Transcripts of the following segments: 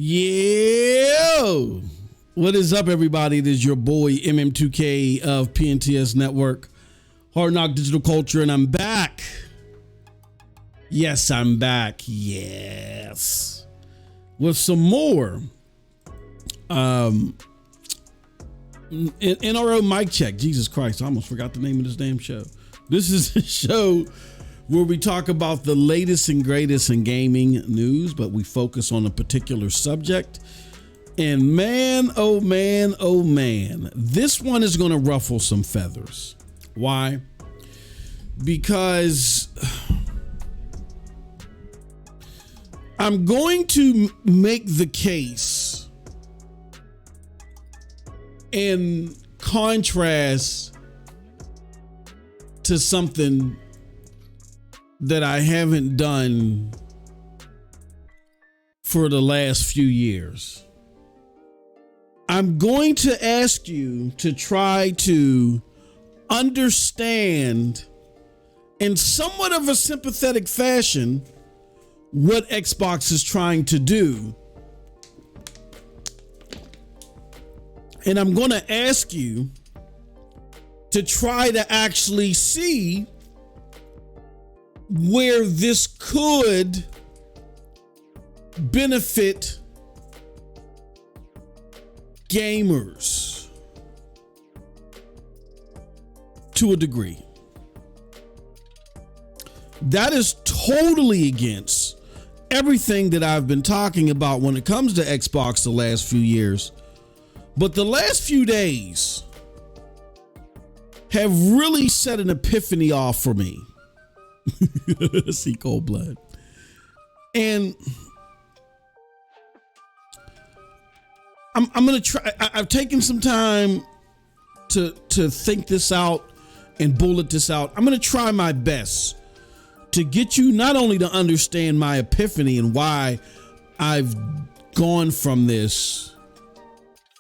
Yo, what is up, everybody? It is your boy MM2K of PNTS Network, Hard Knock Digital Culture, and I'm back Yes, I'm back. Yes. With some more NRO mic check. Jesus Christ, I almost forgot the name of this damn show. This is a show where we talk about the latest and greatest in gaming news, but we focus on a particular subject. And man, oh man, oh man, this one is going to ruffle some feathers. Why? Because I'm going to make the case in contrast to something that I haven't done for the last few years. I'm going to ask you to try to understand in somewhat of a sympathetic fashion what Xbox is trying to do. And I'm going to ask you to try to actually see where this could benefit gamers to a degree. That is totally against everything that I've been talking about when it comes to Xbox the last few years. But the last few days have really set an epiphany off for me. See cold blood. And I'm going to try. I've taken some time to think this out and bullet this out. I'm going to try my best to get you not only to understand my epiphany and why I've gone from this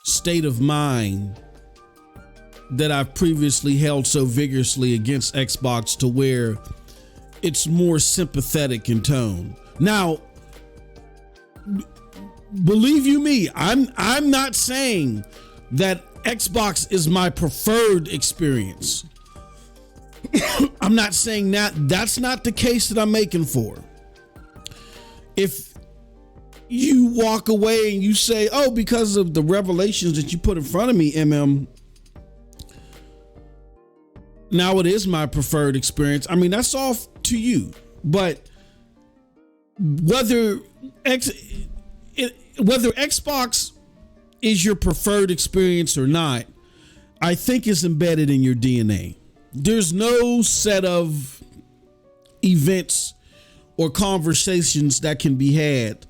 state of mind that I've previously held so vigorously against Xbox to where it's more sympathetic in tone. Now, believe you me, I'm not saying that Xbox is my preferred experience. I'm not saying that. That's not the case that I'm making for. If you walk away and you say, oh, because of the revelations that you put in front of me, now it is my preferred experience. I mean, that's all to you. But whether Xbox is your preferred experience or not, I think is embedded in your DNA. There's no set of events or conversations that can be had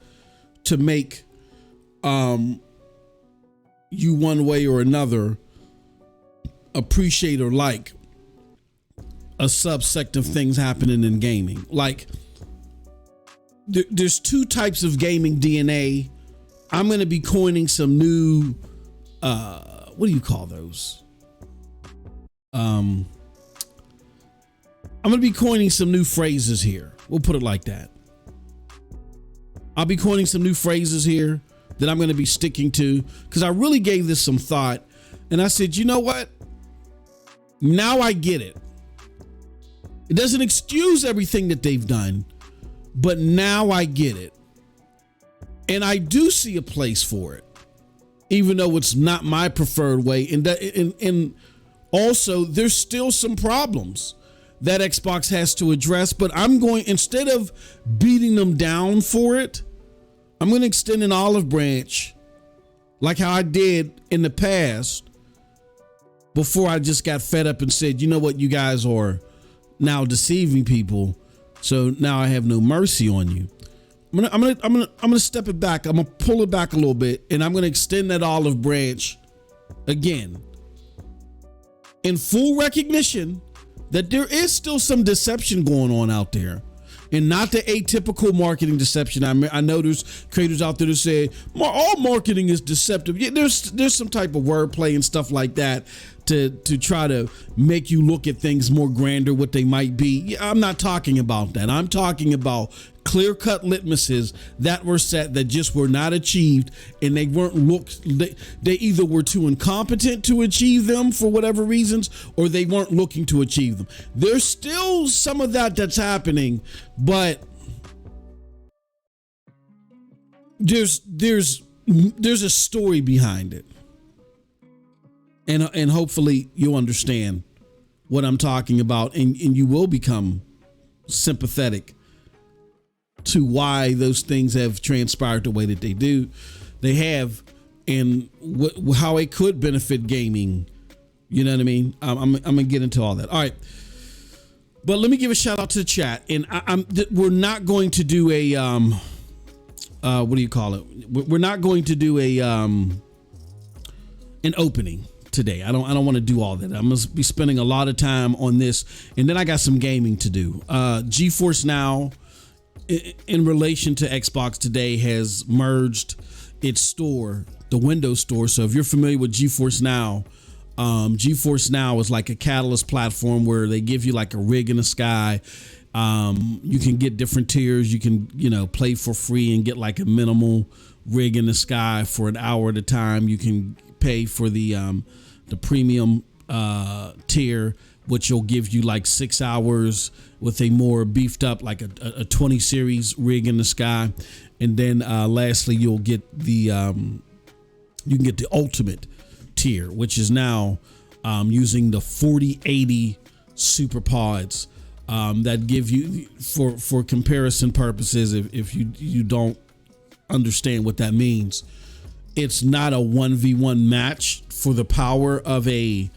to make you one way or another appreciate or like a subsect of things happening in gaming. Like there's two types of gaming DNA. I'm going to be coining some new, what do you call those? I'm going to be coining some new phrases here. We'll put it like that. I'll be coining some new phrases here that I'm going to be sticking to because I really gave this some thought. And I said, you know what? Now I get it. It doesn't excuse everything that they've done, but now I get it. And I do see a place for it, even though it's not my preferred way. And also, there's still some problems that Xbox has to address, but I'm going, instead of beating them down for it, I'm going to extend an olive branch like how I did in the past before I just got fed up and said, you know what, you guys are now deceiving people. So now I have no mercy on you. I'm gonna step it back. I'm gonna pull it back a little bit, and I'm gonna extend that olive branch again in full recognition that there is still some deception going on out there, and not the atypical marketing deception. I know there's creators out there that say all marketing is deceptive. Yeah, there's some type of wordplay and stuff like that to try to make you look at things more grander, what they might be. I'm not talking about that. I'm talking about clear-cut litmuses that were set that just were not achieved, and they weren't they either were too incompetent to achieve them for whatever reasons, or they weren't looking to achieve them. There's still some of that's happening, but there's a story behind it. And hopefully you'll understand what I'm talking about, and you will become sympathetic to why those things have transpired the way that they have, and how it could benefit gaming. You know what I mean? I'm gonna get into all that. All right, but let me give a shout out to the chat, and we're not going to do a what do you call it? We're not going to do a an opening today. I don't want to do all that. I'm gonna be spending a lot of time on this, and then I got some gaming to do. GeForce Now, in relation to Xbox today, has merged its store, the Windows Store. So if you're familiar with GeForce Now, GeForce Now is like a Catalyst platform where they give you like a rig in the sky. You can get different tiers. You can, play for free and get like a minimal rig in the sky for an hour at a time. You can pay for the premium tier, which will give you like 6 hours with a more beefed up, like a 20 series rig in the sky. And then lastly, you'll get the ultimate tier, which is now using the 4080 super pods that give you, for comparison purposes, if you don't understand what that means, it's not a 1v1 match for the power of a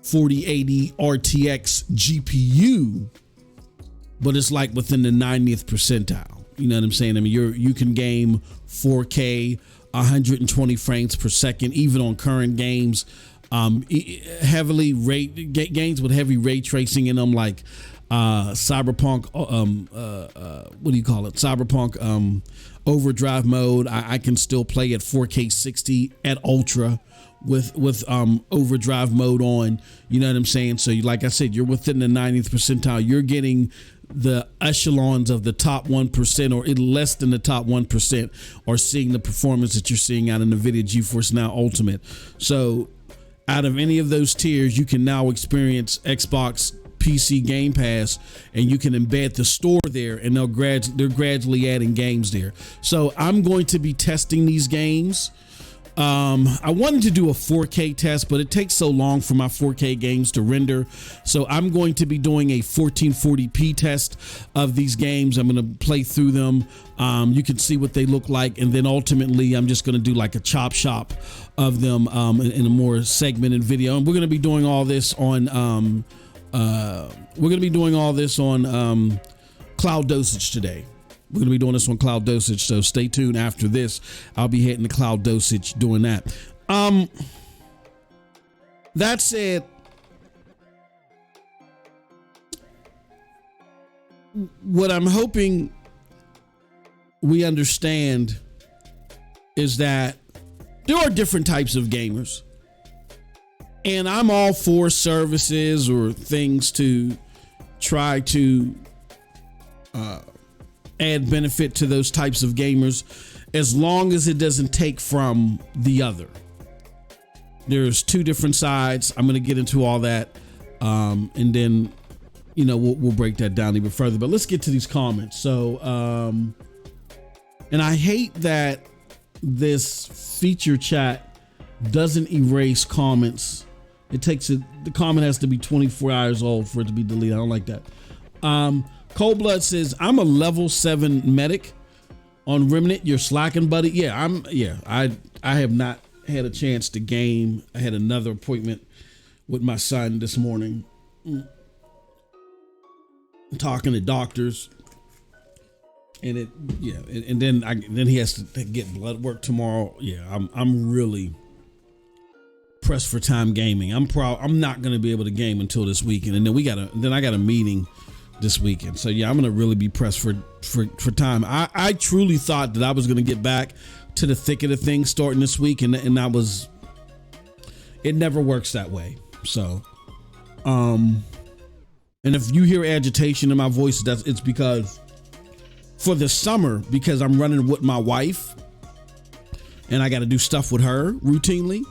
4080 RTX GPU, but it's like within the 90th percentile. You know what I'm saying? I mean, you can game 4K, 120 frames per second, even on current games, games with heavy ray tracing in them, like Cyberpunk. What do you call it? Cyberpunk Overdrive mode. I can still play at 4K 60 at Ultra with Overdrive mode on. You know what I'm saying? So like I said, you're within the 90th percentile. You're getting the echelons of the top 1%, or less than the top 1%, are seeing the performance that you're seeing out in the NVIDIA GeForce Now Ultimate. So out of any of those tiers, you can now experience Xbox PC Game Pass, and you can embed the store there, and they're gradually adding games there. So I'm going to be testing these games. I wanted to do a 4K test, but it takes so long for my 4K games to render. So I'm going to be doing a 1440p test of these games. I'm going to play through them. You can see what they look like. And then ultimately, I'm just going to do like a chop shop of them in a more segmented video. And we're going to be doing all this on Cloud Dosage today. We're going to be doing this on Cloud Dosage, so stay tuned. After this, I'll be hitting the Cloud Dosage doing that. That said, what I'm hoping we understand is that there are different types of gamers. And I'm all for services or things to try to add benefit to those types of gamers, as long as it doesn't take from the other. There's two different sides. I'm going to get into all that, and then we'll break that down even further. But let's get to these comments. So, and I hate that this feature chat doesn't erase comments. It takes the comment has to be 24 hours old for it to be deleted. I don't like that. Cold Blood says, I'm a level 7 medic on Remnant. You're slacking, buddy. I have not had a chance to game. I had another appointment with my son this morning. Talking to doctors. And then he has to get blood work tomorrow. Yeah, I'm really pressed for time gaming. I'm not going to be able to game until this weekend. And then I got a meeting this weekend. So yeah, I'm going to really be pressed for time. I truly thought that I was going to get back to the thick of the thing starting this week. And I was, it never works that way. So, and if you hear agitation in my voice, it's because for the summer, because I'm running with my wife and I got to do stuff with her routinely.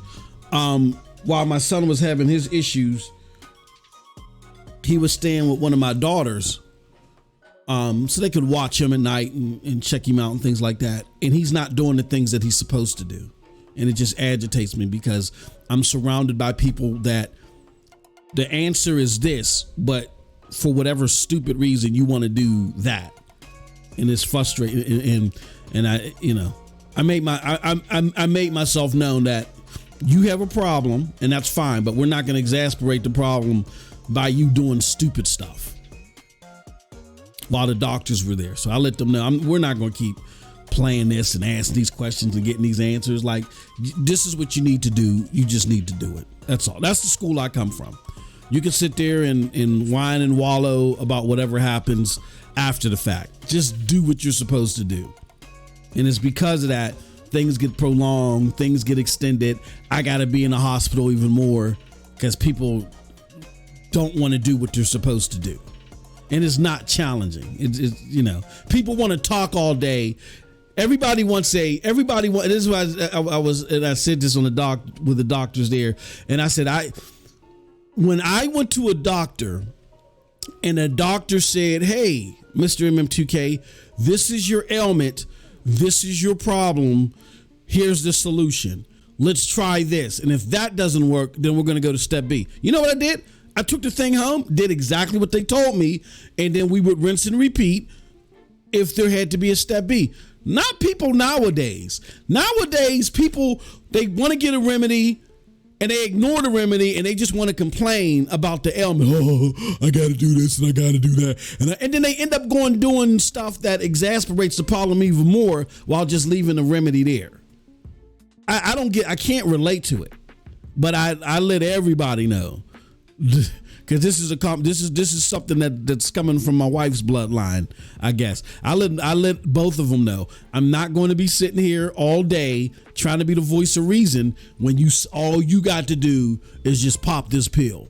While my son was having his issues, he was staying with one of my daughters, so they could watch him at night and check him out and things like that. And he's not doing the things that he's supposed to do. And it just agitates me because I'm surrounded by people that the answer is this, but for whatever stupid reason you want to do that. And it's frustrating. And I, I made myself known that you have a problem and that's fine, but we're not going to exasperate the problem by you doing stupid stuff while the doctors were there. So I let them know we're not going to keep playing this and asking these questions and getting these answers. Like, this is what you need to do. You just need to do it. That's all. That's the school I come from. You can sit there and whine and wallow about whatever happens after the fact. Just do what you're supposed to do. And it's because of that, things get prolonged, things get extended. I got to be in the hospital even more because people don't want to do what they're supposed to do. And it's not challenging. It's people want to talk all day. Everybody wants this is why I said this on the with the doctors there. And I said, when I went to a doctor and a doctor said, hey, Mr. MM2K, this is your ailment. This is your problem. Here's the solution. Let's try this. And if that doesn't work, then we're going to go to step B. You know what I did? I took the thing home, did exactly what they told me, and then we would rinse and repeat if there had to be a step B. Not people nowadays. Nowadays, people, they want to get a remedy and they ignore the remedy and they just want to complain about the ailment. Oh, I got to do this and I got to do that. And then they end up doing stuff that exasperates the problem even more while just leaving the remedy there. I can't relate to it, but I let everybody know. Because this is something that's coming from my wife's bloodline, I guess. I let both of them know. I'm not going to be sitting here all day trying to be the voice of reason when all you got to do is just pop this pill.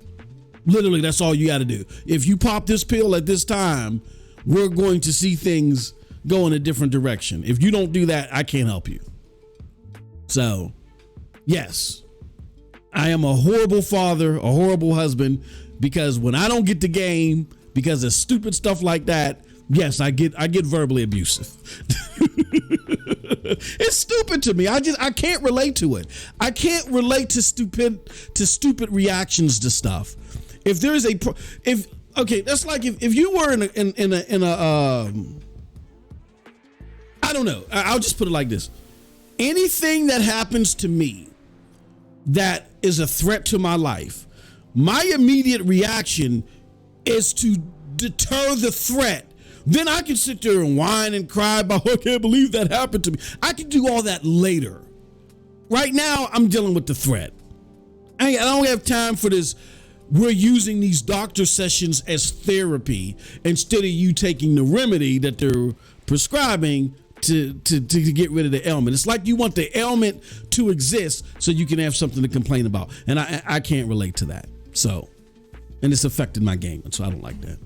Literally, that's all you got to do. If you pop this pill at this time, we're going to see things go in a different direction. If you don't do that, I can't help you. So, yes. I am a horrible father, a horrible husband, because when I don't get the game because of stupid stuff like that, yes, I get verbally abusive. It's stupid to me. I can't relate to it. I can't relate to stupid reactions to stuff. If there is that's like if you were in a I don't know. I'll just put it like this. Anything that happens to me that is a threat to my life, my immediate reaction is to deter the threat. Then I can sit there and whine and cry about, I can't believe that happened to me. I can do all that later. Right now, I'm dealing with the threat. I don't have time for this. We're using these doctor sessions as therapy instead of you taking the remedy that they're prescribing to get rid of the ailment. It's like you want the ailment to exist so you can have something to complain about. And I can't relate to that. So, and it's affected my game. So I don't like that.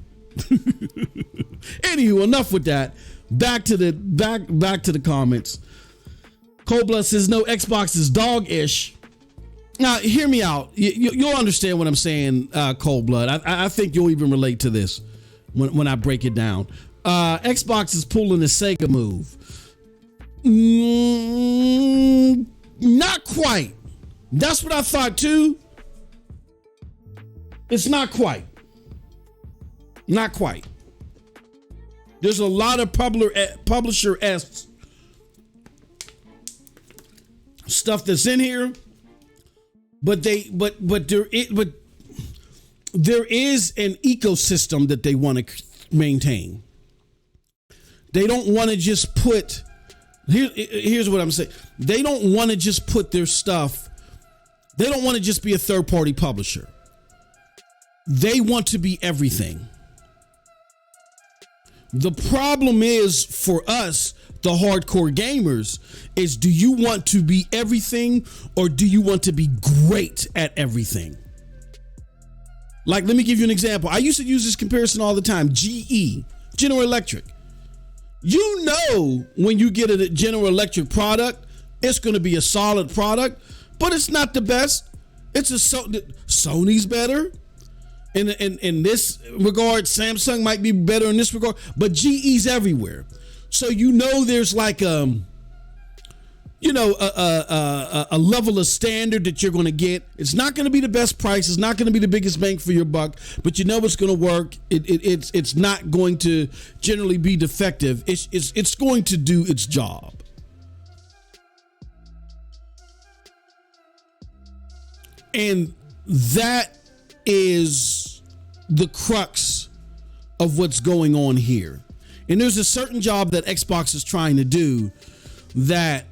Anywho, enough with that. Back to the comments. Cold Blood says, no, Xbox is dog-ish. Now, hear me out. You'll understand what I'm saying, Cold Blood. I think you'll even relate to this when I break it down. Xbox is pulling the Sega move. Not quite. That's what I thought too. It's not quite. Not quite. There's a lot of publisher-esque stuff that's in here, but there is an ecosystem that they want to maintain. They don't want to just put, here's what I'm saying. They don't want to just put their stuff, they don't want to just be a third-party publisher. They want to be everything. The problem is for us, the hardcore gamers, is do you want to be everything or do you want to be great at everything? Like, let me give you an example. I used to use this comparison all the time. GE, General Electric. You know, when you get a General Electric product, it's going to be a solid product, but it's not the best. Sony's better. In this regard, Samsung might be better in this regard, but GE's everywhere. So you know there's like a level of standard that you're going to get. It's not going to be the best price. It's not going to be the biggest bang for your buck, but you know it's going to work. It's not going to generally be defective. It's going to do its job. And that is the crux of what's going on here. And there's a certain job that Xbox is trying to do that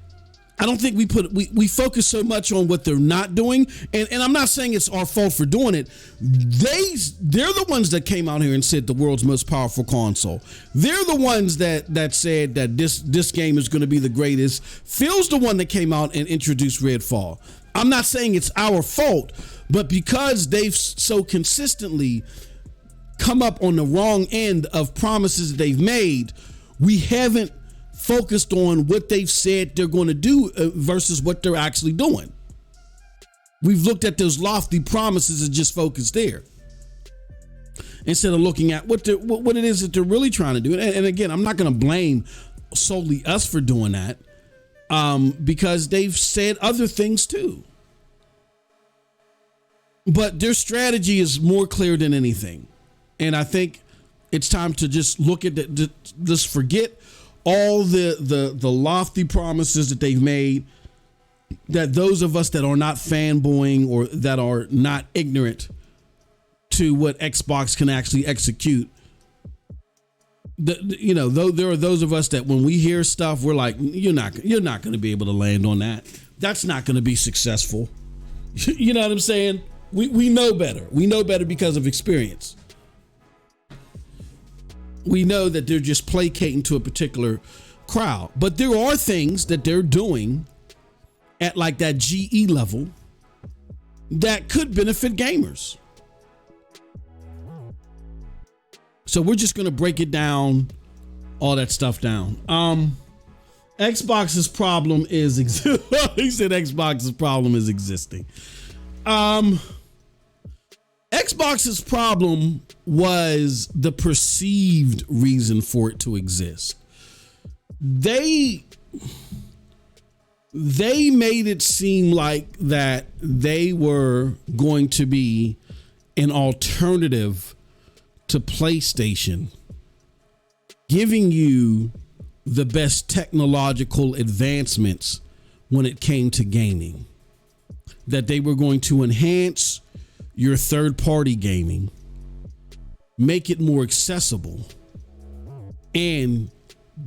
I don't think we focus so much on what they're not doing. And I'm not saying it's our fault for doing it. They're the ones that came out here and said the world's most powerful console. They're the ones that said that this game is going to be the greatest. Phil's the one that came out and introduced Redfall. I'm not saying it's our fault, but because they've so consistently come up on the wrong end of promises that they've made, we haven't focused on what they've said they're going to do versus what they're actually doing. We've looked at those lofty promises and just focused there instead of looking at what it is that they're really trying to do. And again, I'm not going to blame solely us for doing that, because they've said other things too. But their strategy is more clear than anything. And I think it's time to just look at just forget all the lofty promises that they've made, that those of us that are not fanboying or that are not ignorant to what Xbox can actually execute. Though there are those of us that when we hear stuff, we're like, you're not going to be able to land on that. That's not going to be successful. You know what I'm saying? We know better. We know better because of experience. We know that they're just placating to a particular crowd. But there are things that they're doing at like that GE level that could benefit gamers. So we're just going to break it down, all that stuff down. Xbox's problem is he said Xbox's problem is existing. Xbox's problem was the perceived reason for it to exist. They made it seem like that they were going to be an alternative to PlayStation, giving you the best technological advancements when it came to gaming, that they were going to enhance your third-party gaming, make it more accessible, and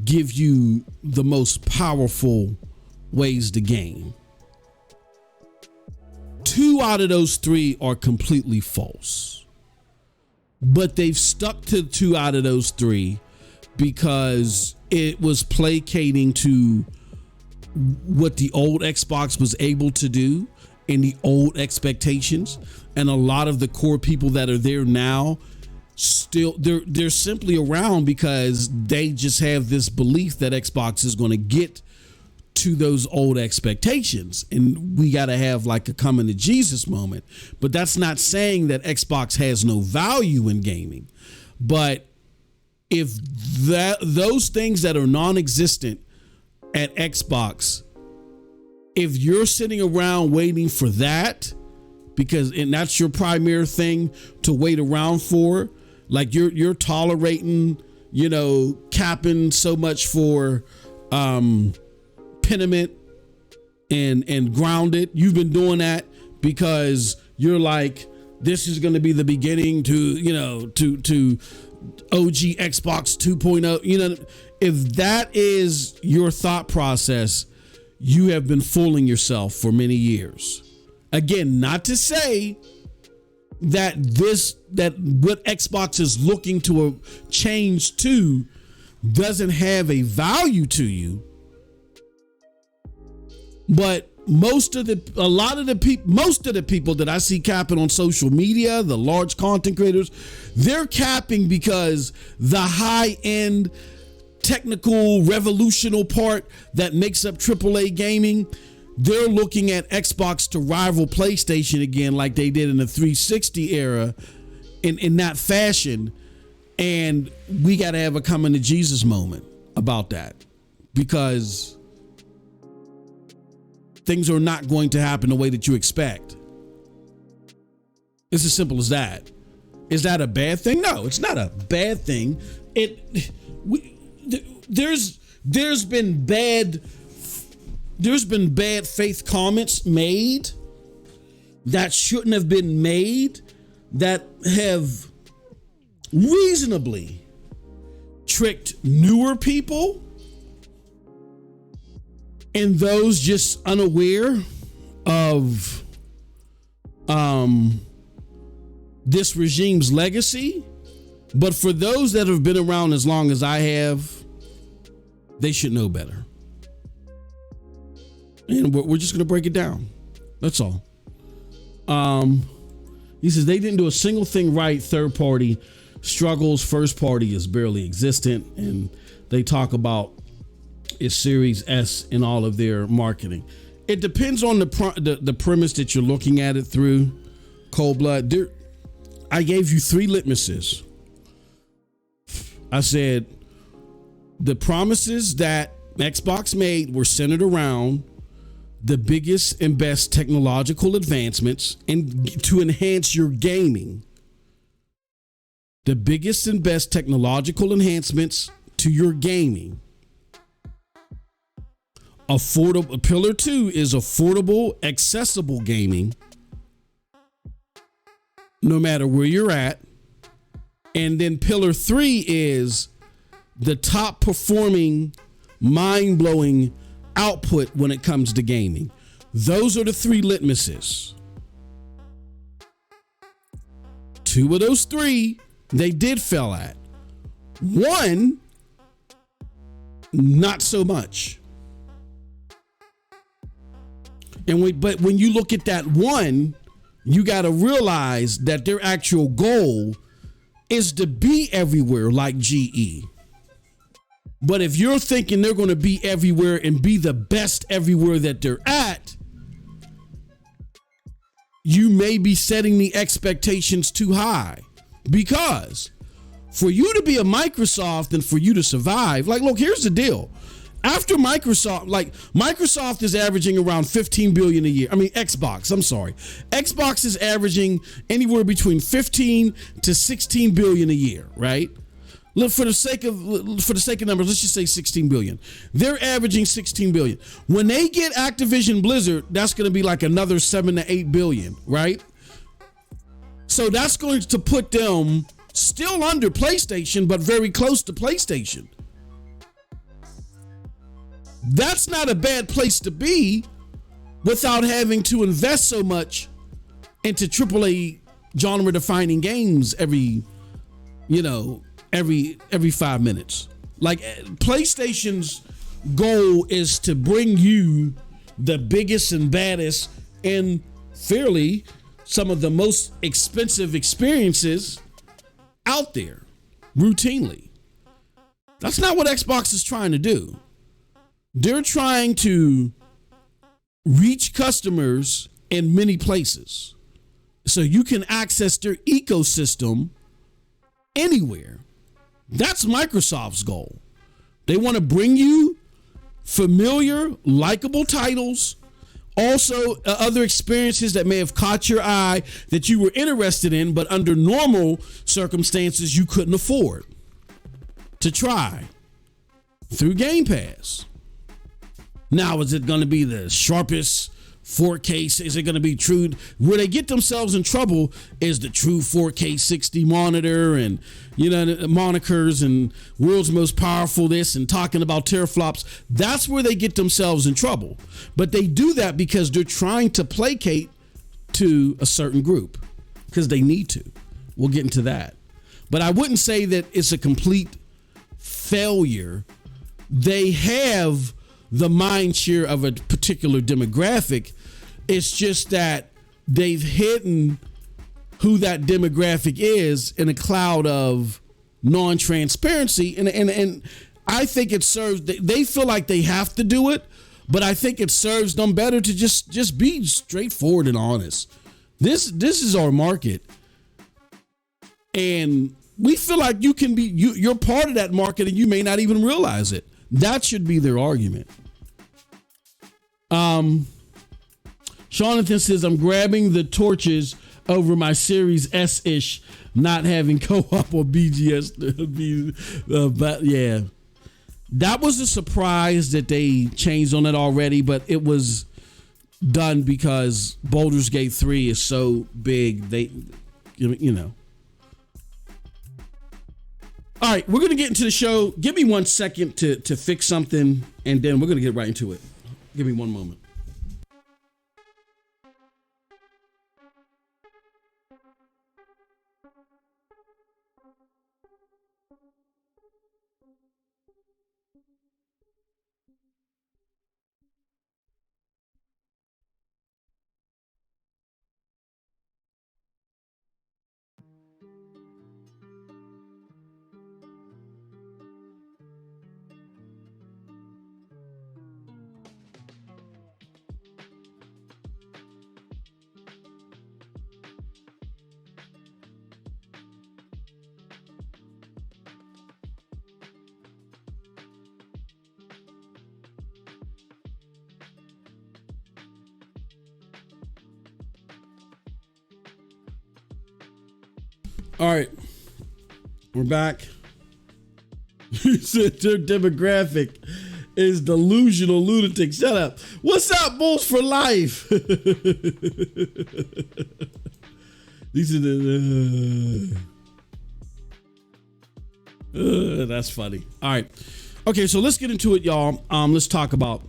give you the most powerful ways to game. 2 out of those 3 are completely false. But they've stuck to 2 out of those 3 because it was placating to what the old Xbox was able to do and the old expectations. And a lot of the core people that are there now, still they're simply around because they just have this belief that Xbox is going to get to those old expectations, and we got to have like a coming to Jesus moment. But that's not saying that Xbox has no value in gaming. But if those things that are non-existent at Xbox, if you're sitting around waiting for that, and that's your primary thing to wait around for, like you're tolerating, capping so much for Pentiment and Grounded. You've been doing that because you're like, this is going to be the beginning to OG Xbox 2.0. If that is your thought process, you have been fooling yourself for many years. Again, not to say that what Xbox is looking to change to doesn't have a value to you. But most of the people that I see capping on social media, the large content creators, they're capping because the high end technical revolutional part that makes up AAA gaming, they're looking at Xbox to rival PlayStation again, like they did in the 360 era, in that fashion. And we got to have a coming to Jesus moment about that, because things are not going to happen the way that you expect. It's as simple as that. Is that a bad thing? No, it's not a bad thing. There's been bad faith comments made that shouldn't have been made, that have reasonably tricked newer people and those just unaware of this regime's legacy. But for those that have been around as long as I have, they should know better. And we're just going to break it down. That's all. He says they didn't do a single thing right. Third party struggles. First party is barely existent. And they talk about its Series S in all of their marketing. It depends on the premise that you're looking at it through. Cold blood. I gave you 3 litmuses. I said the promises that Xbox made were centered around the biggest and best technological advancements and to enhance your gaming. The biggest and best technological enhancements to your gaming. Affordable. Pillar 2 is affordable, accessible gaming, no matter where you're at. And then pillar 3 is the top performing, mind-blowing output when it comes to gaming. Those are the 3 litmuses. 2 of those 3 they did fail at. 1, not so much. But when you look at that 1, you got to realize that their actual goal is to be everywhere like GE. But if you're thinking they're going to be everywhere and be the best everywhere that they're at, you may be setting the expectations too high. Because for you to be a Microsoft and for you to survive, like, look, here's the deal. After Microsoft is averaging around 15 billion a year. I mean, Xbox is averaging anywhere between 15 to 16 billion a year, right? Look, for the sake of numbers, let's just say 16 billion. They're averaging 16 billion. When they get Activision Blizzard, that's going to be like another 7 to 8 billion, right? So that's going to put them still under PlayStation, but very close to PlayStation. That's not a bad place to be without having to invest so much into AAA genre defining games every 5 minutes. Like, PlayStation's goal is to bring you the biggest and baddest and fairly some of the most expensive experiences out there routinely. That's not what Xbox is trying to do. They're trying to reach customers in many places so you can access their ecosystem anywhere. That's Microsoft's goal. They want to bring you familiar, likable titles, also other experiences that may have caught your eye that you were interested in, but under normal circumstances you couldn't afford to try through Game Pass. Now, is it going to be the sharpest 4K? Is it going to be true? Where they get themselves in trouble is the true 4K 60 monitor and, monikers and world's most powerful this and talking about teraflops. That's where they get themselves in trouble. But they do that because they're trying to placate to a certain group because they need to. We'll get into that. But I wouldn't say that it's a complete failure. They have the mind share of a particular demographic. It's just that they've hidden who that demographic is in a cloud of non-transparency. And I think it serves, they feel like they have to do it, but I think it serves them better to just be straightforward and honest. This is our market. And we feel like you're part of that market and you may not even realize it. That should be their argument. Jonathan says, I'm grabbing the torches over my Series S-ish, not having co-op or BGS. But yeah, that was a surprise that they changed on it already, but it was done because Baldur's Gate 3 is so big. They, you know. All right, we're going to get into the show. Give me 1 second to fix something, and then we're going to get right into it. Give me one moment. All right, we're back. You said their demographic is delusional lunatics. Shut up. What's up, Bulls for Life? These are the. That's funny. All right. Okay, so let's get into it, y'all. Let's talk about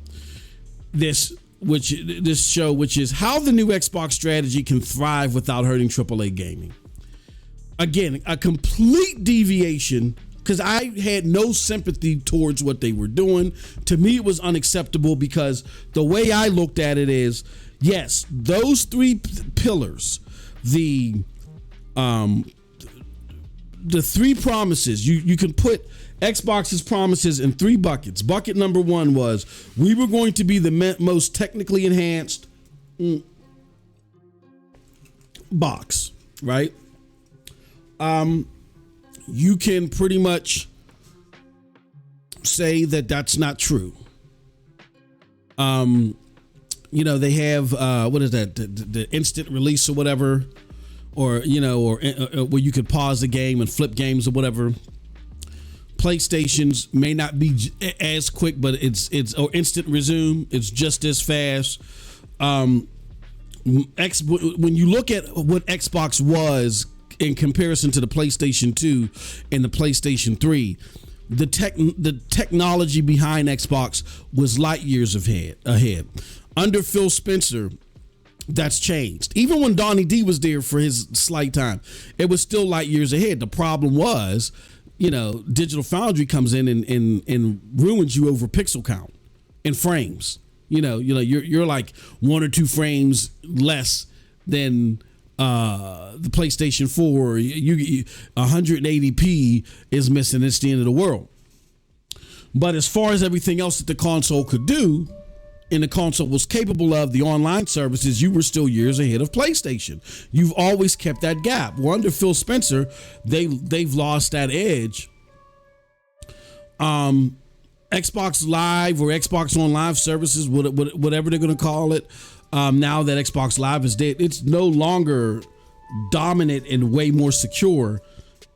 this show, which is how the new Xbox strategy can thrive without hurting AAA gaming. Again, a complete deviation, because I had no sympathy towards what they were doing. To me, it was unacceptable because the way I looked at it is, yes, those three pillars, the three promises, you can put Xbox's promises in three buckets. Bucket number one was, we were going to be the most technically enhanced box, right? You can pretty much say that that's not true. You know, they have, what is that? The instant release or whatever, or, you know, or where you could pause the game and flip games or whatever. PlayStations may not be as quick, but it's or instant resume. It's just as fast. When you look at what Xbox was in comparison to the PlayStation 2 and the PlayStation 3, the technology behind Xbox was light years ahead. Under Phil Spencer, that's changed. Even when Donnie D was there for his slight time, it was still light years ahead. The problem was, you know, Digital Foundry comes in and ruins you over pixel count and frames. You know, you're like 1 or 2 frames less than the PlayStation 4. You 180p is missing. It's the end of the world. But as far as everything else that the console could do, and the console was capable of, the online services, you were still years ahead of PlayStation. You've always kept that gap. Well, under Phil Spencer, they've lost that edge. Xbox Live or Xbox On Live services, whatever they're going to call it, now that Xbox Live is dead, it's no longer dominant and way more secure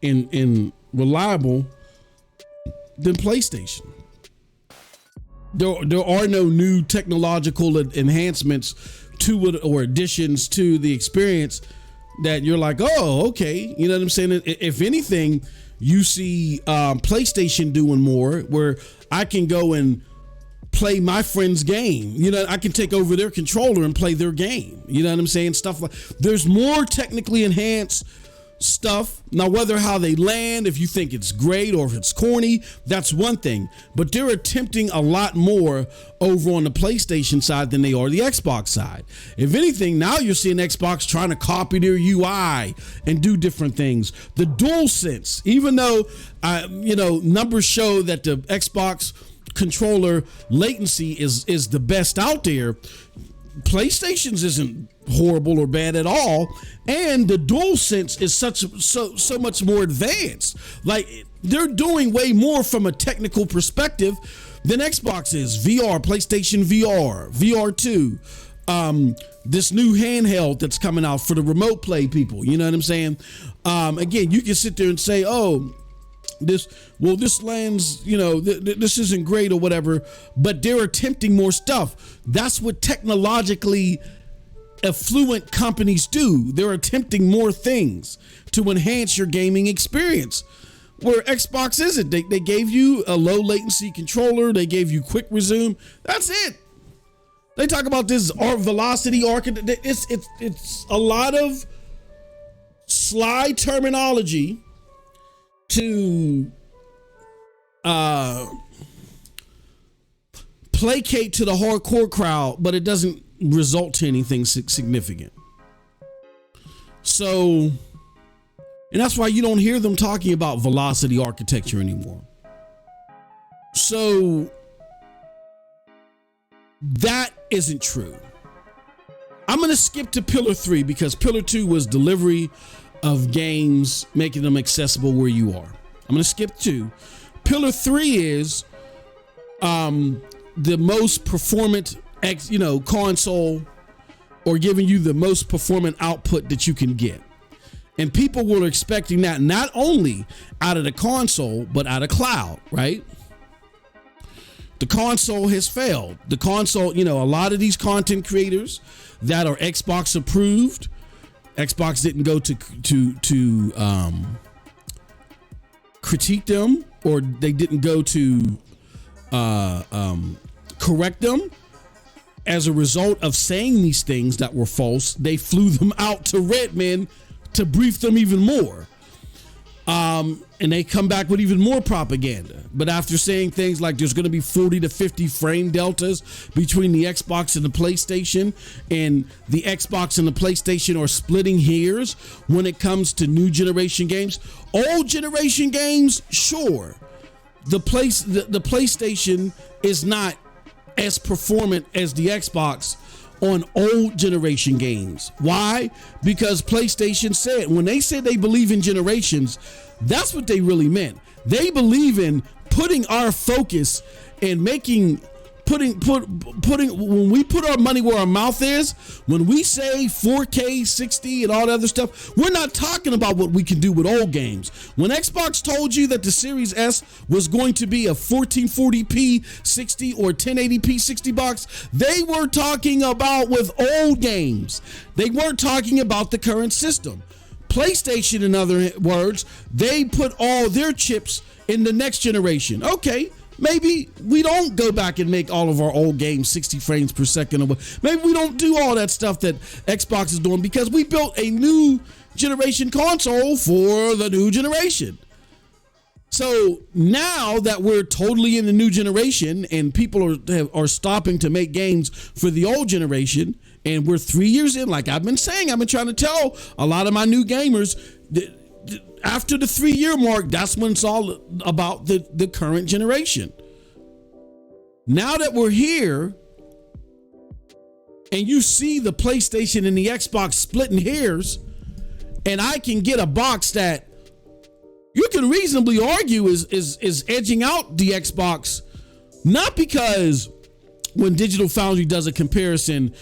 and reliable than PlayStation. There are no new technological enhancements to it or additions to the experience that you're like, oh, okay. You know what I'm saying? If anything, you see PlayStation doing more, where I can go and play my friend's game. You know, I can take over their controller and play their game. You know what I'm saying? Stuff like, there's more technically enhanced stuff. Now, whether how they land, if you think it's great or if it's corny, that's one thing. But they're attempting a lot more over on the PlayStation side than they are the Xbox side. If anything, now you're seeing Xbox trying to copy their UI and do different things. The DualSense, even though numbers show that the Xbox controller latency is the best out there, PlayStation's isn't horrible or bad at all, and the DualSense is so much more advanced. Like, they're doing way more from a technical perspective than Xbox is. VR, PlayStation VR, VR2, this new handheld that's coming out for the remote play people. You know what I'm saying? Again, you can sit there and say, oh, this lands, this isn't great or whatever, but they're attempting more stuff. That's what technologically affluent companies do. They're attempting more things to enhance your gaming experience, where Xbox isn't. They gave you a low latency controller. They gave you quick resume. That's it. They talk about this velocity architecture. It's a lot of sly terminology to placate to the hardcore crowd, but it doesn't result to anything significant. So, and that's why you don't hear them talking about velocity architecture anymore. So that isn't true. I'm going to skip to Pillar 3 because Pillar 2 was delivery of games, making them accessible where you are. I'm going to skip 2. Pillar 3 is the most performant console, or giving you the most performant output that you can get. And people were expecting that not only out of the console, but out of cloud, right? The console has failed. The console, a lot of these content creators that are Xbox approved, Xbox didn't go to critique them, or they didn't go to correct them. As a result of saying these things that were false, they flew them out to Redmond to brief them even more. And they come back with even more propaganda. But after saying things like there's going to be 40 to 50 frame deltas between the Xbox and the PlayStation, and the Xbox and the PlayStation are splitting hairs when it comes to new generation games. Old generation games, sure. The PlayStation is not as performant as the Xbox on old generation games. Why? Because PlayStation said, when they said they believe in generations, that's what they really meant. They believe in putting our focus and putting when we put our money where our mouth is, when we say 4K 60 and all that other stuff, we're not talking about what we can do with old games. When Xbox told you that the Series S was going to be a 1440p 60 or 1080p 60 box, they were talking about with old games. They weren't talking about the current system. PlayStation, in other words, they put all their chips in the next generation. Okay, maybe we don't go back and make all of our old games 60 frames per second. Maybe we don't do all that stuff that Xbox is doing, because we built a new generation console for the new generation. So now that we're totally in the new generation and people are stopping to make games for the old generation, and we're 3 years in, like I've been saying, I've been trying to tell a lot of my new gamers, after the 3-year mark, that's when it's all about the current generation. Now that we're here and you see the PlayStation and the Xbox splitting hairs, and I can get a box that you can reasonably argue is edging out the Xbox, not because when Digital Foundry does a comparison,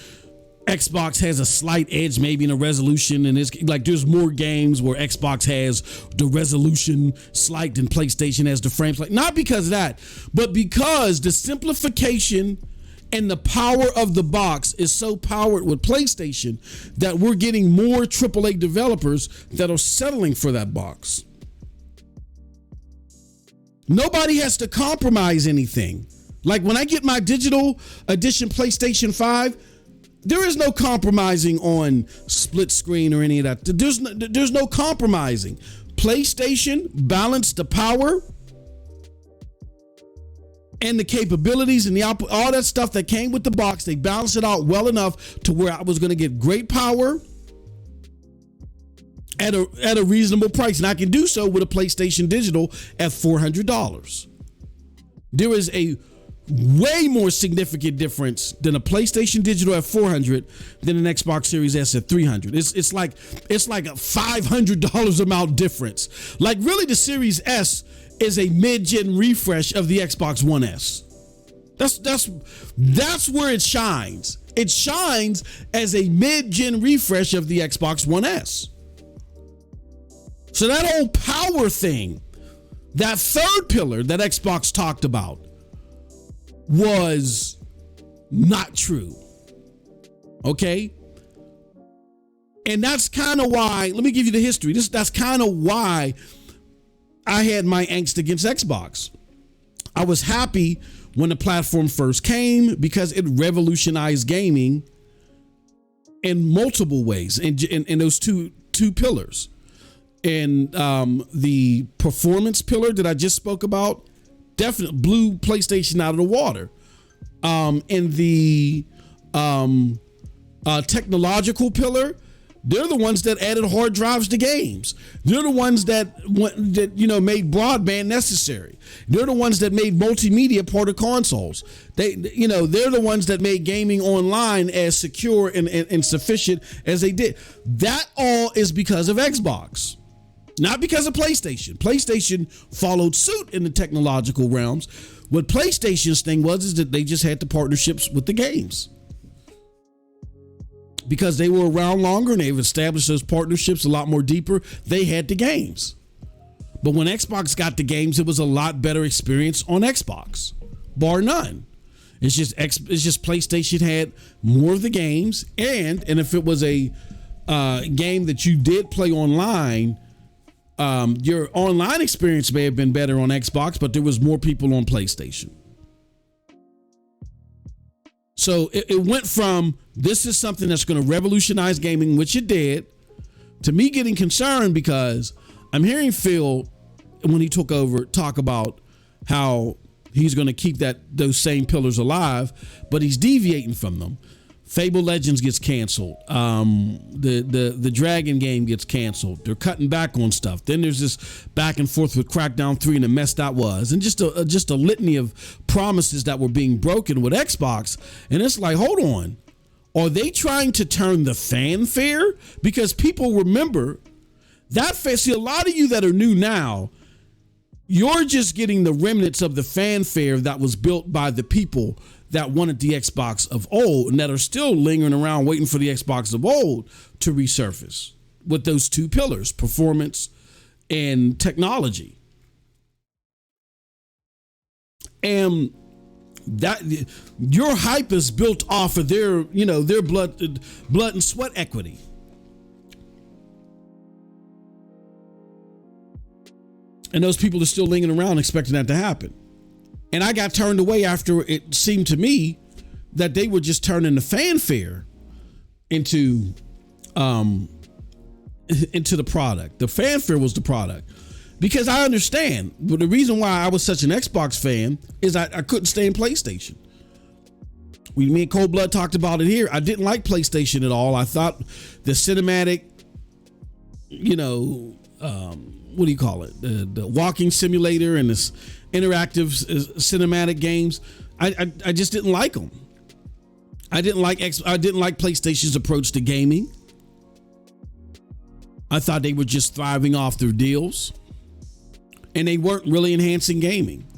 Xbox has a slight edge maybe in a resolution, and it's like there's more games where Xbox has the resolution slight than PlayStation has the frames. Like, not because of that, but because the simplification and the power of the box is so powered with PlayStation that we're getting more AAA developers that are settling for that box. Nobody has to compromise anything. Like when I get my digital edition PlayStation 5, There is no compromising on split screen or any of that. There's no compromising. PlayStation balanced the power and the capabilities and the output, all that stuff that came with the box. They balanced it out well enough to where I was going to get great power at a reasonable price. And I can do so with a PlayStation Digital at $400. There is a way more significant difference than a PlayStation Digital at $400 than an Xbox Series S at $300. It's like a $500 amount difference. Like, really, the Series S is a mid-gen refresh of the Xbox One S. That's where it shines. It shines as a mid-gen refresh of the Xbox One S. So that whole power thing, that third pillar that Xbox talked about, was not true. Okay? And that's kind of why, let me give you the history. That's kind of why I had my angst against Xbox. I was happy when the platform first came because it revolutionized gaming in multiple ways, in those two pillars. And the performance pillar that I just spoke about definitely blew PlayStation out of the water. And the technological pillar, they're the ones that added hard drives to games. They're the ones that made broadband necessary. They're the ones that made multimedia part of consoles. They're the ones that made gaming online as secure and sufficient as they did. That all is because of Xbox. Not because of PlayStation. PlayStation followed suit in the technological realms. What PlayStation's thing is that they just had the partnerships with the games. Because they were around longer and they've established those partnerships a lot more deeper, they had the games. But when Xbox got the games, it was a lot better experience on Xbox, bar none. It's just PlayStation had more of the games, and if it was a game that you did play online, your online experience may have been better on Xbox, but there was more people on PlayStation. So it went from, this is something that's going to revolutionize gaming, which it did, to me getting concerned because I'm hearing Phil, when he took over, talk about how he's going to keep those same pillars alive, but he's deviating from them. Fable Legends gets canceled. The Dragon game gets canceled. They're cutting back on stuff. Then there's this back and forth with Crackdown 3 and the mess that was, and just a litany of promises that were being broken with Xbox. And it's like, hold on, are they trying to turn the fanfare? Because people remember that. See, a lot of you that are new now, you're just getting the remnants of the fanfare that was built by the people that wanted the Xbox of old and that are still lingering around waiting for the Xbox of old to resurface with those two pillars, performance and technology. And that your hype is built off of their blood and sweat equity. And those people are still lingering around expecting that to happen. And I got turned away after it seemed to me that they were just turning the fanfare into the product. The fanfare was the product. Because I understand, but the reason why I was such an Xbox fan is I couldn't stay in PlayStation. Me and Cold Blood talked about it here. I didn't like PlayStation at all. I thought the cinematic, what do you call it? The walking simulator and this interactive cinematic games, I just didn't like them. I didn't like PlayStation's approach to gaming. I thought they were just thriving off their deals, and they weren't really enhancing gaming.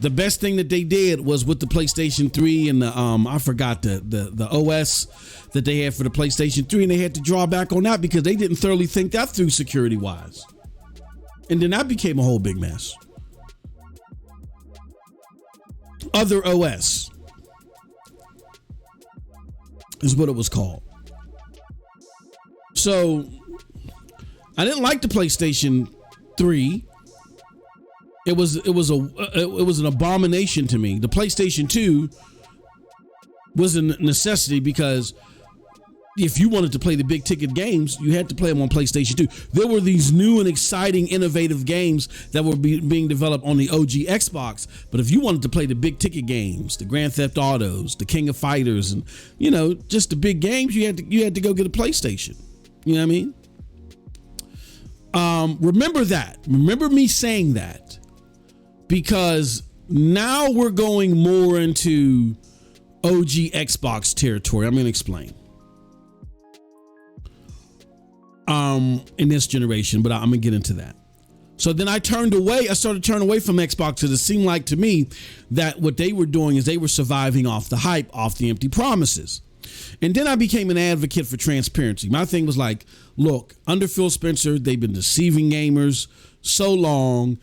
The best thing that they did was with the PlayStation 3 and the I forgot the OS that they had for the PlayStation 3, and they had to draw back on that because they didn't thoroughly think that through security wise. And then that became a whole big mess. Other OS is what it was called. So I didn't like the PlayStation 3. It was an abomination to me. The PlayStation 2 was a necessity because if you wanted to play the big ticket games, you had to play them on PlayStation 2. There were these new and exciting, innovative games that were being developed on the OG Xbox. But if you wanted to play the big ticket games, the Grand Theft Autos, the King of Fighters, and just the big games, you had to go get a PlayStation. You know what I mean? Remember that. Remember me saying that, because now we're going more into OG Xbox territory. I'm going to explain. In this generation, but I'm gonna get into that. So then I started turning away from Xbox because it seemed like to me that what they were doing is they were surviving off the hype, off the empty promises. And then I became an advocate for transparency. My thing was like, look, under Phil Spencer, they've been deceiving gamers so long,